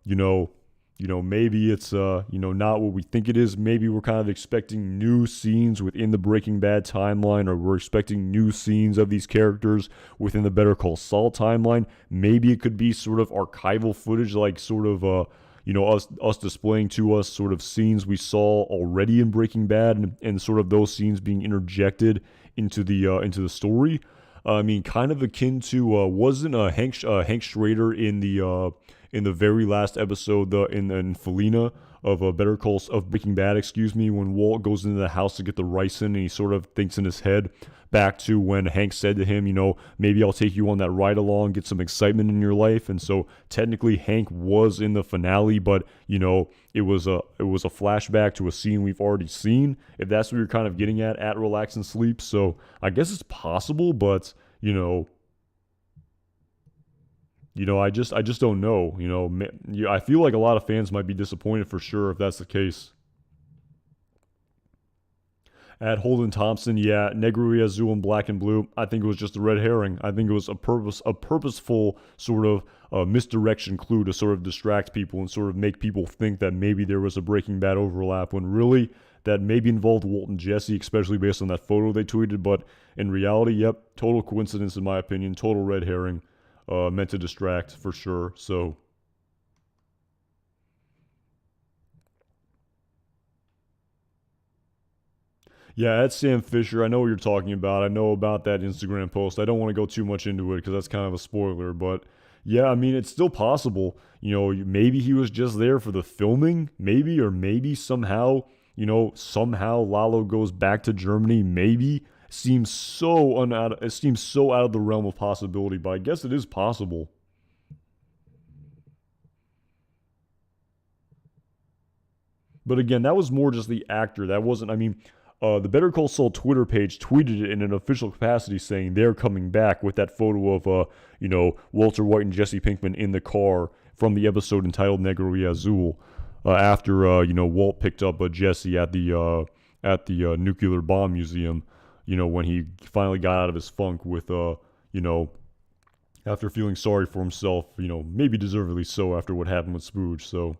maybe it's, not what we think it is. Maybe we're kind of expecting new scenes within the Breaking Bad timeline, or we're expecting new scenes of these characters within the Better Call Saul timeline. Maybe it could be sort of archival footage, like sort of, us displaying to us sort of scenes we saw already in Breaking Bad, and sort of those scenes being interjected into the story. Kind of akin to wasn't Hank Schrader in the very last episode, in Felina of Breaking Bad, excuse me, when Walt goes into the house to get the ricin, and he sort of thinks in his head back to when Hank said to him, maybe I'll take you on that ride along, get some excitement in your life. And so technically Hank was in the finale, but it was a flashback to a scene we've already seen, if that's what you're kind of getting at Relax and Sleep. So I guess it's possible, but I just don't know. I feel like a lot of fans might be disappointed for sure if that's the case. At Holden Thompson, yeah, Negro Azul and Black and Blue. I think it was just a red herring. I think it was a purposeful sort of misdirection clue to sort of distract people and sort of make people think that maybe there was a Breaking Bad overlap when really that maybe involved Walt and Jesse, especially based on that photo they tweeted. But in reality, yep, total coincidence in my opinion, total red herring, meant to distract for sure. So yeah, that's Sam Fisher. I know what you're talking about. I know about that Instagram post. I don't want to go too much into it because that's kind of a spoiler. But yeah, I mean, it's still possible. Maybe he was just there for the filming, maybe, or maybe somehow, somehow Lalo goes back to Germany. Maybe it seems so out of the realm of possibility. But I guess it is possible. But again, that was more just the actor. That wasn't. I mean, the Better Call Saul Twitter page tweeted it in an official capacity, saying they're coming back with that photo of Walter White and Jesse Pinkman in the car from the episode entitled Negro y Azul. After Walt picked up Jesse at the nuclear bomb museum. When he finally got out of his funk with you know after feeling sorry for himself. Maybe deservedly so after what happened with Spooge. So.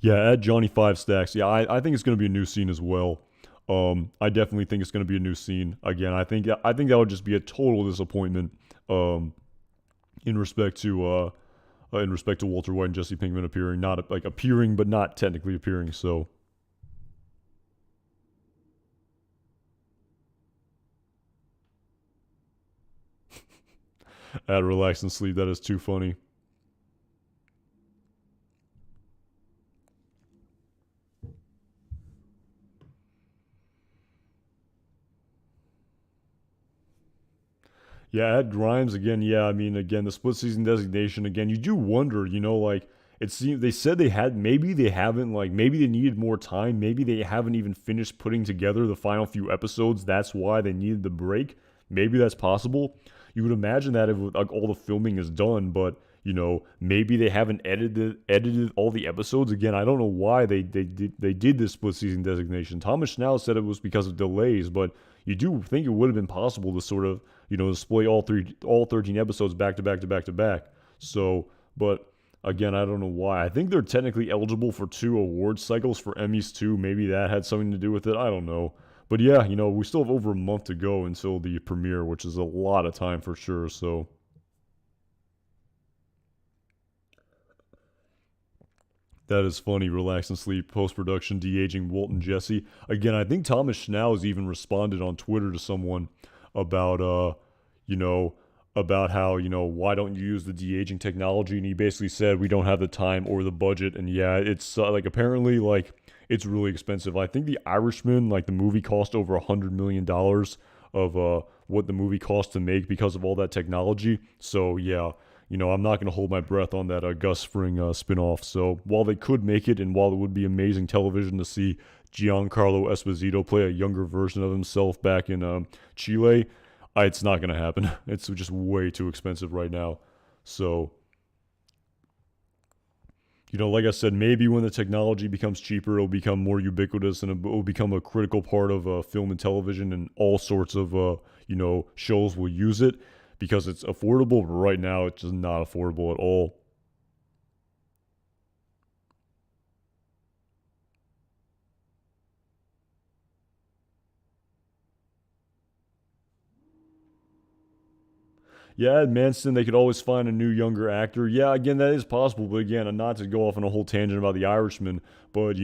Yeah, at Johnny Five Stacks. Yeah, I think it's going to be a new scene as well. I definitely think it's going to be a new scene. Again, I think that would just be a total disappointment. Um, in respect to Walter White and Jesse Pinkman appearing, not like appearing, but not technically appearing. So at Relax and Sleep, that is too funny. Yeah, at Grimes again. Yeah, I mean, again, the split season designation. Again, you do wonder. Like it seems they said they had. Maybe they haven't. Like maybe they needed more time. Maybe they haven't even finished putting together the final few episodes. That's why they needed the break. Maybe that's possible. You would imagine that if like all the filming is done, but maybe they haven't edited all the episodes. Again, I don't know why they did this split season designation. Thomas Schnell said it was because of delays, but you do think it would have been possible to sort of display all 13 episodes back to back to back to back. So, but again, I don't know why. I think they're technically eligible for two award cycles for Emmys too. Maybe that had something to do with it. I don't know. But yeah, we still have over a month to go until the premiere, which is a lot of time for sure. So that is funny. Relax and Sleep, post production, de aging Walt and Jesse. Again, I think Thomas Schnau has even responded on Twitter to someone about, you know, about how, why don't you use the de aging technology? And he basically said, we don't have the time or the budget. And yeah, it's like apparently, like, it's really expensive. I think The Irishman, like, the movie cost over $100 million of what the movie cost to make because of all that technology. So yeah, I'm not going to hold my breath on that Gus Fring spinoff. So while they could make it, and while it would be amazing television to see Giancarlo Esposito play a younger version of himself back in Chile, it's not going to happen. It's just way too expensive right now. So, like I said, maybe when the technology becomes cheaper, it'll become more ubiquitous and it will become a critical part of film and television, and all sorts of, shows will use it because it's affordable. But right now, it's just not affordable at all. Yeah, at Manson, they could always find a new younger actor. Yeah, again, that is possible. But again, not to go off on a whole tangent about The Irishman, but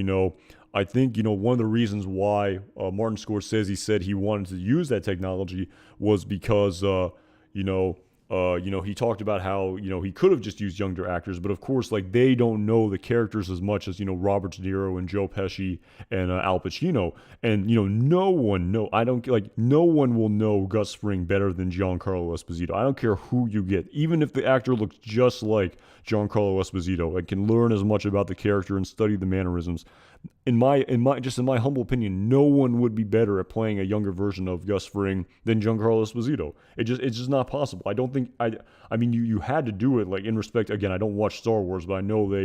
I think one of the reasons why Martin Scorsese said he wanted to use that technology was because you know he talked about how he could have just used younger actors, but of course, like, they don't know the characters as much as Robert De Niro and Joe Pesci and Al Pacino, and no one know I don't like no one will know Gus Fring better than Giancarlo Esposito. I don't care who you get, even if the actor looks just like Giancarlo Esposito. I can learn as much about the character and study the mannerisms. in my humble opinion, no one would be better at playing a younger version of Gus Fring than Giancarlo Esposito. It's just not possible. I don't think I mean you had to do it like in respect again. I don't watch Star Wars, but I know they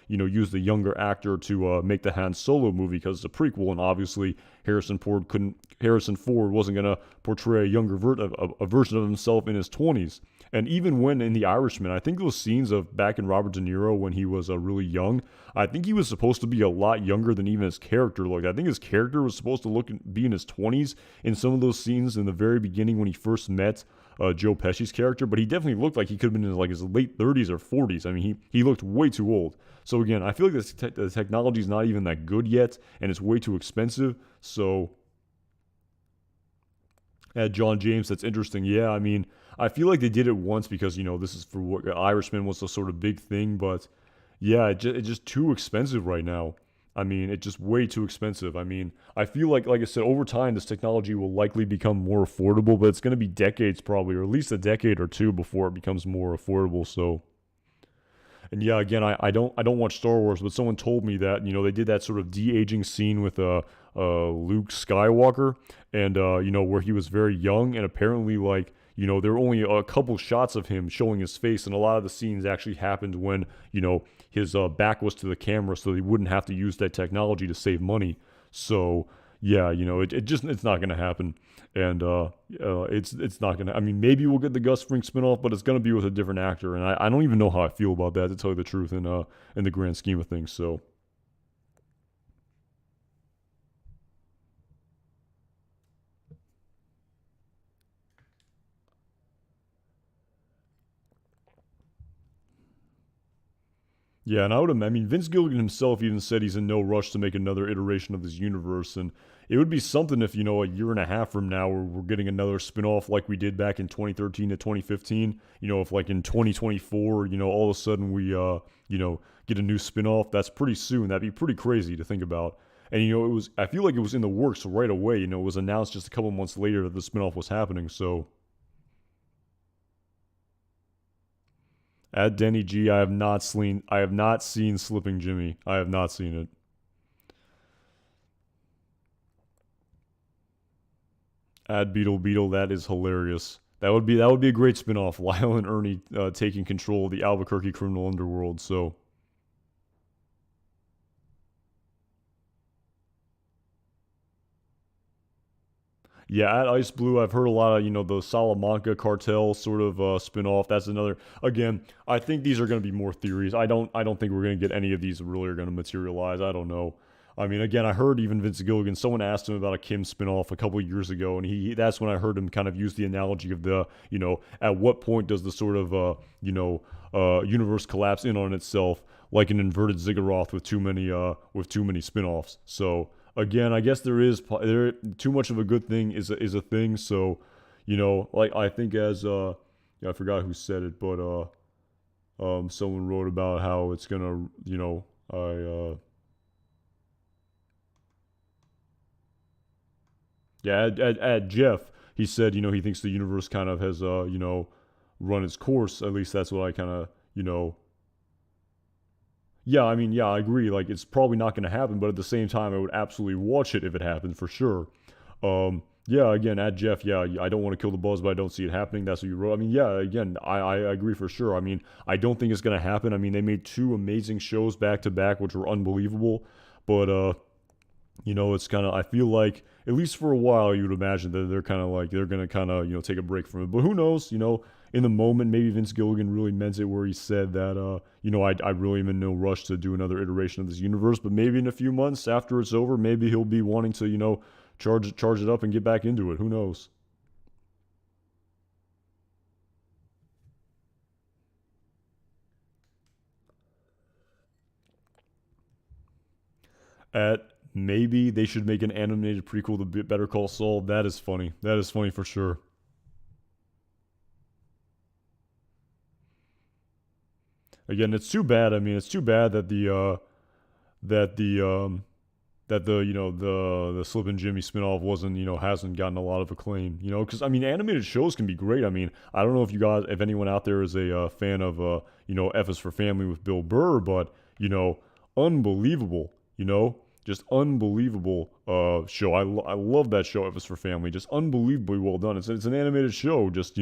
used the younger actor to make the Han Solo movie because it's a prequel, and obviously Harrison Ford wasn't gonna portray a younger a version of himself in his 20s. And even when in The Irishman, I think those scenes of back in Robert De Niro when he was really young, I think he was supposed to be a lot younger than even his character looked. I think his character was supposed to be in his 20s in some of those scenes in the very beginning when he first met Joe Pesci's character, but he definitely looked like he could have been in like his late 30s or 40s. I mean, he looked way too old. So again, I feel like the technology is not even that good yet, and it's way too expensive. So at John James, that's interesting. Yeah, I mean, I feel like they did it once because this is for what Irishman was the sort of big thing, but yeah, it's just too expensive right now. I mean, it's just way too expensive. I mean, I feel like I said, over time, this technology will likely become more affordable, but it's going to be decades probably, or at least a decade or two before it becomes more affordable. So, and yeah, again, I don't watch Star Wars, but someone told me that they did that sort of de-aging scene with Luke Skywalker, and where he was very young, and apparently there were only a couple shots of him showing his face, and a lot of the scenes actually happened when his back was to the camera, so they wouldn't have to use that technology to save money. So yeah, it's not gonna happen, and it's not gonna. I mean, maybe we'll get the Gus Fring spinoff, but it's gonna be with a different actor, and I don't even know how I feel about that, to tell you the truth, in the grand scheme of things. So. Yeah, and I mean, Vince Gilligan himself even said he's in no rush to make another iteration of this universe, and it would be something if, a year and a half from now we're getting another spin-off like we did back in 2013 to 2015. If like in 2024, all of a sudden we, get a new spin-off, that's pretty soon. That'd be pretty crazy to think about. And, I feel like it was in the works right away. It was announced just a couple months later that the spin-off was happening, so. At Denny G, I have not seen Slipping Jimmy. I have not seen it. At Beetle Beetle, that is hilarious. That would be a great spin-off. Lyle and Ernie taking control of the Albuquerque criminal underworld. So yeah, at Ice Blue, I've heard a lot of the Salamanca cartel sort of spin-off. That's another. Again, I think these are going to be more theories. I don't think we're going to get any of these really are going to materialize. I don't know. I mean, again, I heard even Vince Gilligan. Someone asked him about a Kim spinoff a couple of years ago, and that's when I heard him kind of use the analogy of at what point does the sort of universe collapse in on itself like an inverted ziggurat with too many spinoffs. So again, I guess there too much of a good thing is a thing. So like I think as I forgot who said it, but someone wrote about how it's gonna I yeah, at Jeff, he said, he thinks the universe kind of has, run its course. At least that's what I kind of, yeah, I mean, yeah, I agree. Like, it's probably not going to happen, but at the same time, I would absolutely watch it if it happened for sure. Yeah, again, at Jeff, yeah, I don't want to kill the buzz, but I don't see it happening. That's what you wrote. I mean, yeah, again, I agree for sure. I mean, I don't think it's going to happen. I mean, they made two amazing shows back to back, which were unbelievable, but, it's kind of, I feel like, at least for a while, you would imagine that they're kind of like, they're going to kind of, take a break from it. But who knows, in the moment, maybe Vince Gilligan really meant it where he said that, I really am in no rush to do another iteration of this universe, but maybe in a few months after it's over, maybe he'll be wanting to, charge it up and get back into it. Who knows? At maybe they should make an animated prequel to Better Call Saul. That is funny. That is funny for sure. Again, it's too bad. I mean, it's too bad that that the the Slipin Jimmy spinoff wasn't hasn't gotten a lot of acclaim. Because I mean, animated shows can be great. I mean, I don't know if anyone out there is a fan of F is for Family with Bill Burr, but unbelievable. just unbelievable show. I love that show. If it's for family, just unbelievably well done. It's an animated show. Just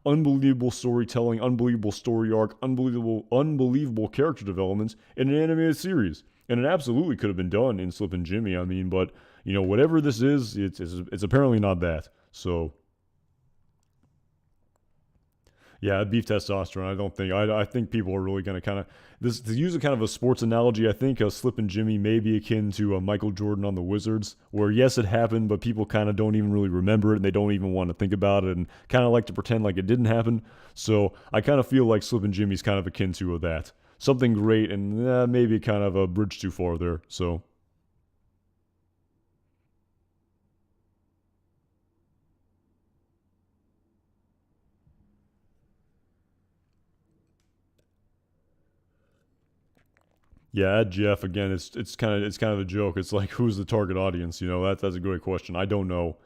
unbelievable storytelling, unbelievable story arc, unbelievable character developments in an animated series. And it absolutely could have been done in Slipin Jimmy. I mean, but whatever this is, it's apparently not that. So yeah, beef testosterone. I don't think. I think people are really going to kind of this to use a kind of a sports analogy. I think Slipin Jimmy may be akin to Michael Jordan on the Wizards, where yes, it happened, but people kind of don't even really remember it, and they don't even want to think about it, and kind of like to pretend like it didn't happen. So I kind of feel like Slipin Jimmy's kind of akin to that. Something great, and maybe kind of a bridge too far there. So. Yeah, at Jeff again. It's kind of a joke. It's like who's the target audience? That's a great question. I don't know.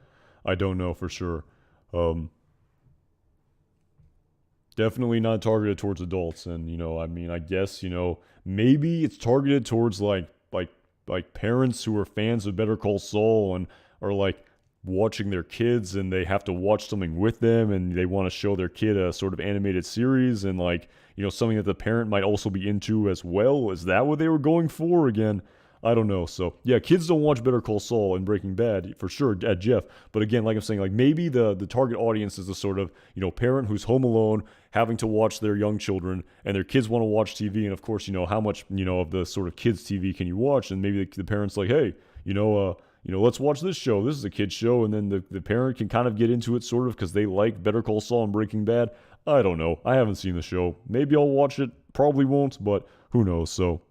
I don't know for sure. Um, Definitely not targeted towards adults, and I mean, I guess maybe it's targeted towards like parents who are fans of Better Call Saul and are like watching their kids and they have to watch something with them and they want to show their kid a sort of animated series and like something that the parent might also be into as well. Is that what they were going for? Again, I don't know. So yeah, kids don't watch Better Call Saul and Breaking Bad for sure at Jeff. But again, like I'm saying, like maybe the target audience is the sort of parent who's home alone having to watch their young children and their kids want to watch TV, and of course how much of the sort of kids TV can you watch, and maybe the parents like, hey, let's watch this show. This is a kid's show, and then the parent can kind of get into it sort of because they like Better Call Saul and Breaking Bad. I don't know. I haven't seen the show. Maybe I'll watch it. Probably won't, but who knows? So.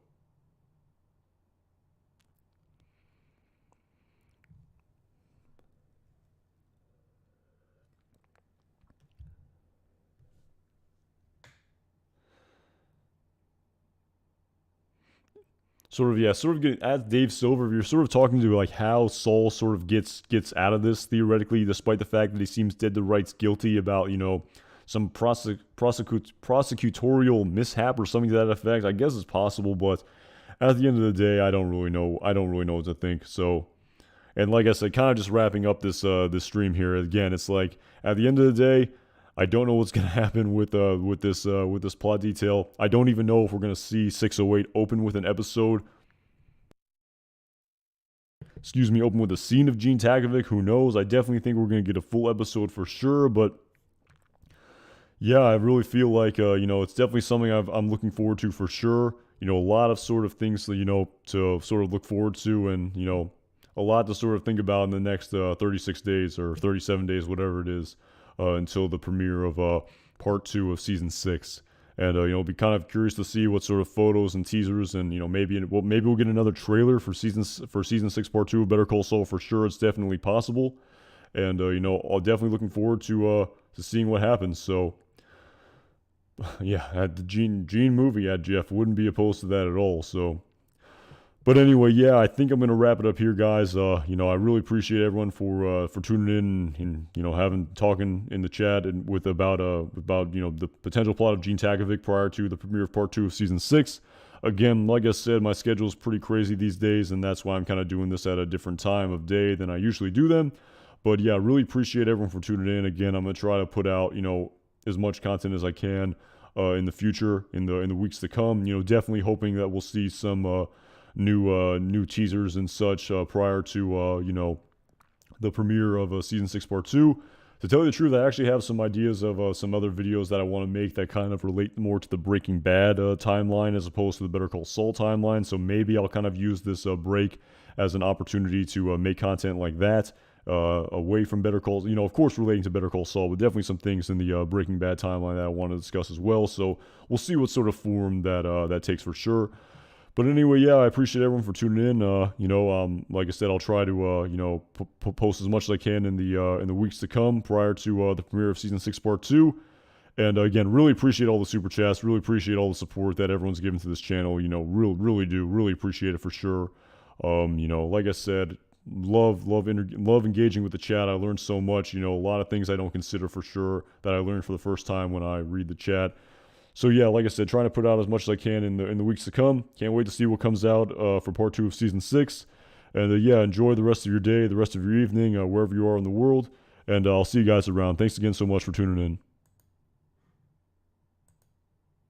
Sort of, yeah, sort of getting as Dave Silver, you're sort of talking to like how Saul sort of gets out of this theoretically, despite the fact that he seems dead to rights guilty about some prosecutorial mishap or something to that effect. I guess it's possible, but at the end of the day, I don't really know. I don't really know what to think. So, and like I said, kind of just wrapping up this stream here again. It's like at the end of the day, I don't know what's gonna happen with this plot detail. I don't even know if we're gonna see 608 open with an episode. Excuse me, open with a scene of Gene Takovic. Who knows? I definitely think we're gonna get a full episode for sure. But yeah, I really feel like it's definitely something I'm looking forward to for sure. A lot of sort of things to sort of look forward to, and a lot to sort of think about in the next 36 days or 37 days, whatever it is. Until the premiere of part 2 of season 6, and be kind of curious to see what sort of photos and teasers, and maybe we'll get another trailer for season 6 part 2 of Better Call Saul for sure. It's definitely possible, and I'm definitely looking forward to seeing what happens. So yeah, at the Gene movie at Jeff wouldn't be opposed to that at all. So. But anyway, yeah, I think I'm gonna wrap it up here, guys. I really appreciate everyone for tuning in and talking in the chat and with about the potential plot of Gene Takovic prior to the premiere of part 2 of season 6. Again, like I said, my schedule is pretty crazy these days, and that's why I'm kind of doing this at a different time of day than I usually do them. But yeah, really appreciate everyone for tuning in. Again, I'm gonna try to put out as much content as I can in the future, in the weeks to come. Definitely hoping that we'll see some. New teasers and such prior to the premiere of season 6 part 2. To tell you the truth, I actually have some ideas of some other videos that I want to make that kind of relate more to the Breaking Bad timeline as opposed to the Better Call Saul timeline. So maybe I'll kind of use this break as an opportunity to make content like that away from Better Call. Of course, relating to Better Call Saul, but definitely some things in the Breaking Bad timeline that I want to discuss as well. So we'll see what sort of form that takes for sure. But anyway, yeah, I appreciate everyone for tuning in. Like I said, I'll try to post as much as I can in the weeks to come prior to the premiere of season 6 part 2. And again, really appreciate all the super chats. Really appreciate all the support that everyone's given to this channel. Really appreciate it for sure. Like I said, love engaging with the chat. I learned so much. A lot of things I don't consider for sure that I learned for the first time when I read the chat. So yeah, like I said, trying to put out as much as I can in the weeks to come. Can't wait to see what comes out for part 2 of season 6. And yeah, enjoy the rest of your day, the rest of your evening, wherever you are in the world. And I'll see you guys around. Thanks again so much for tuning in.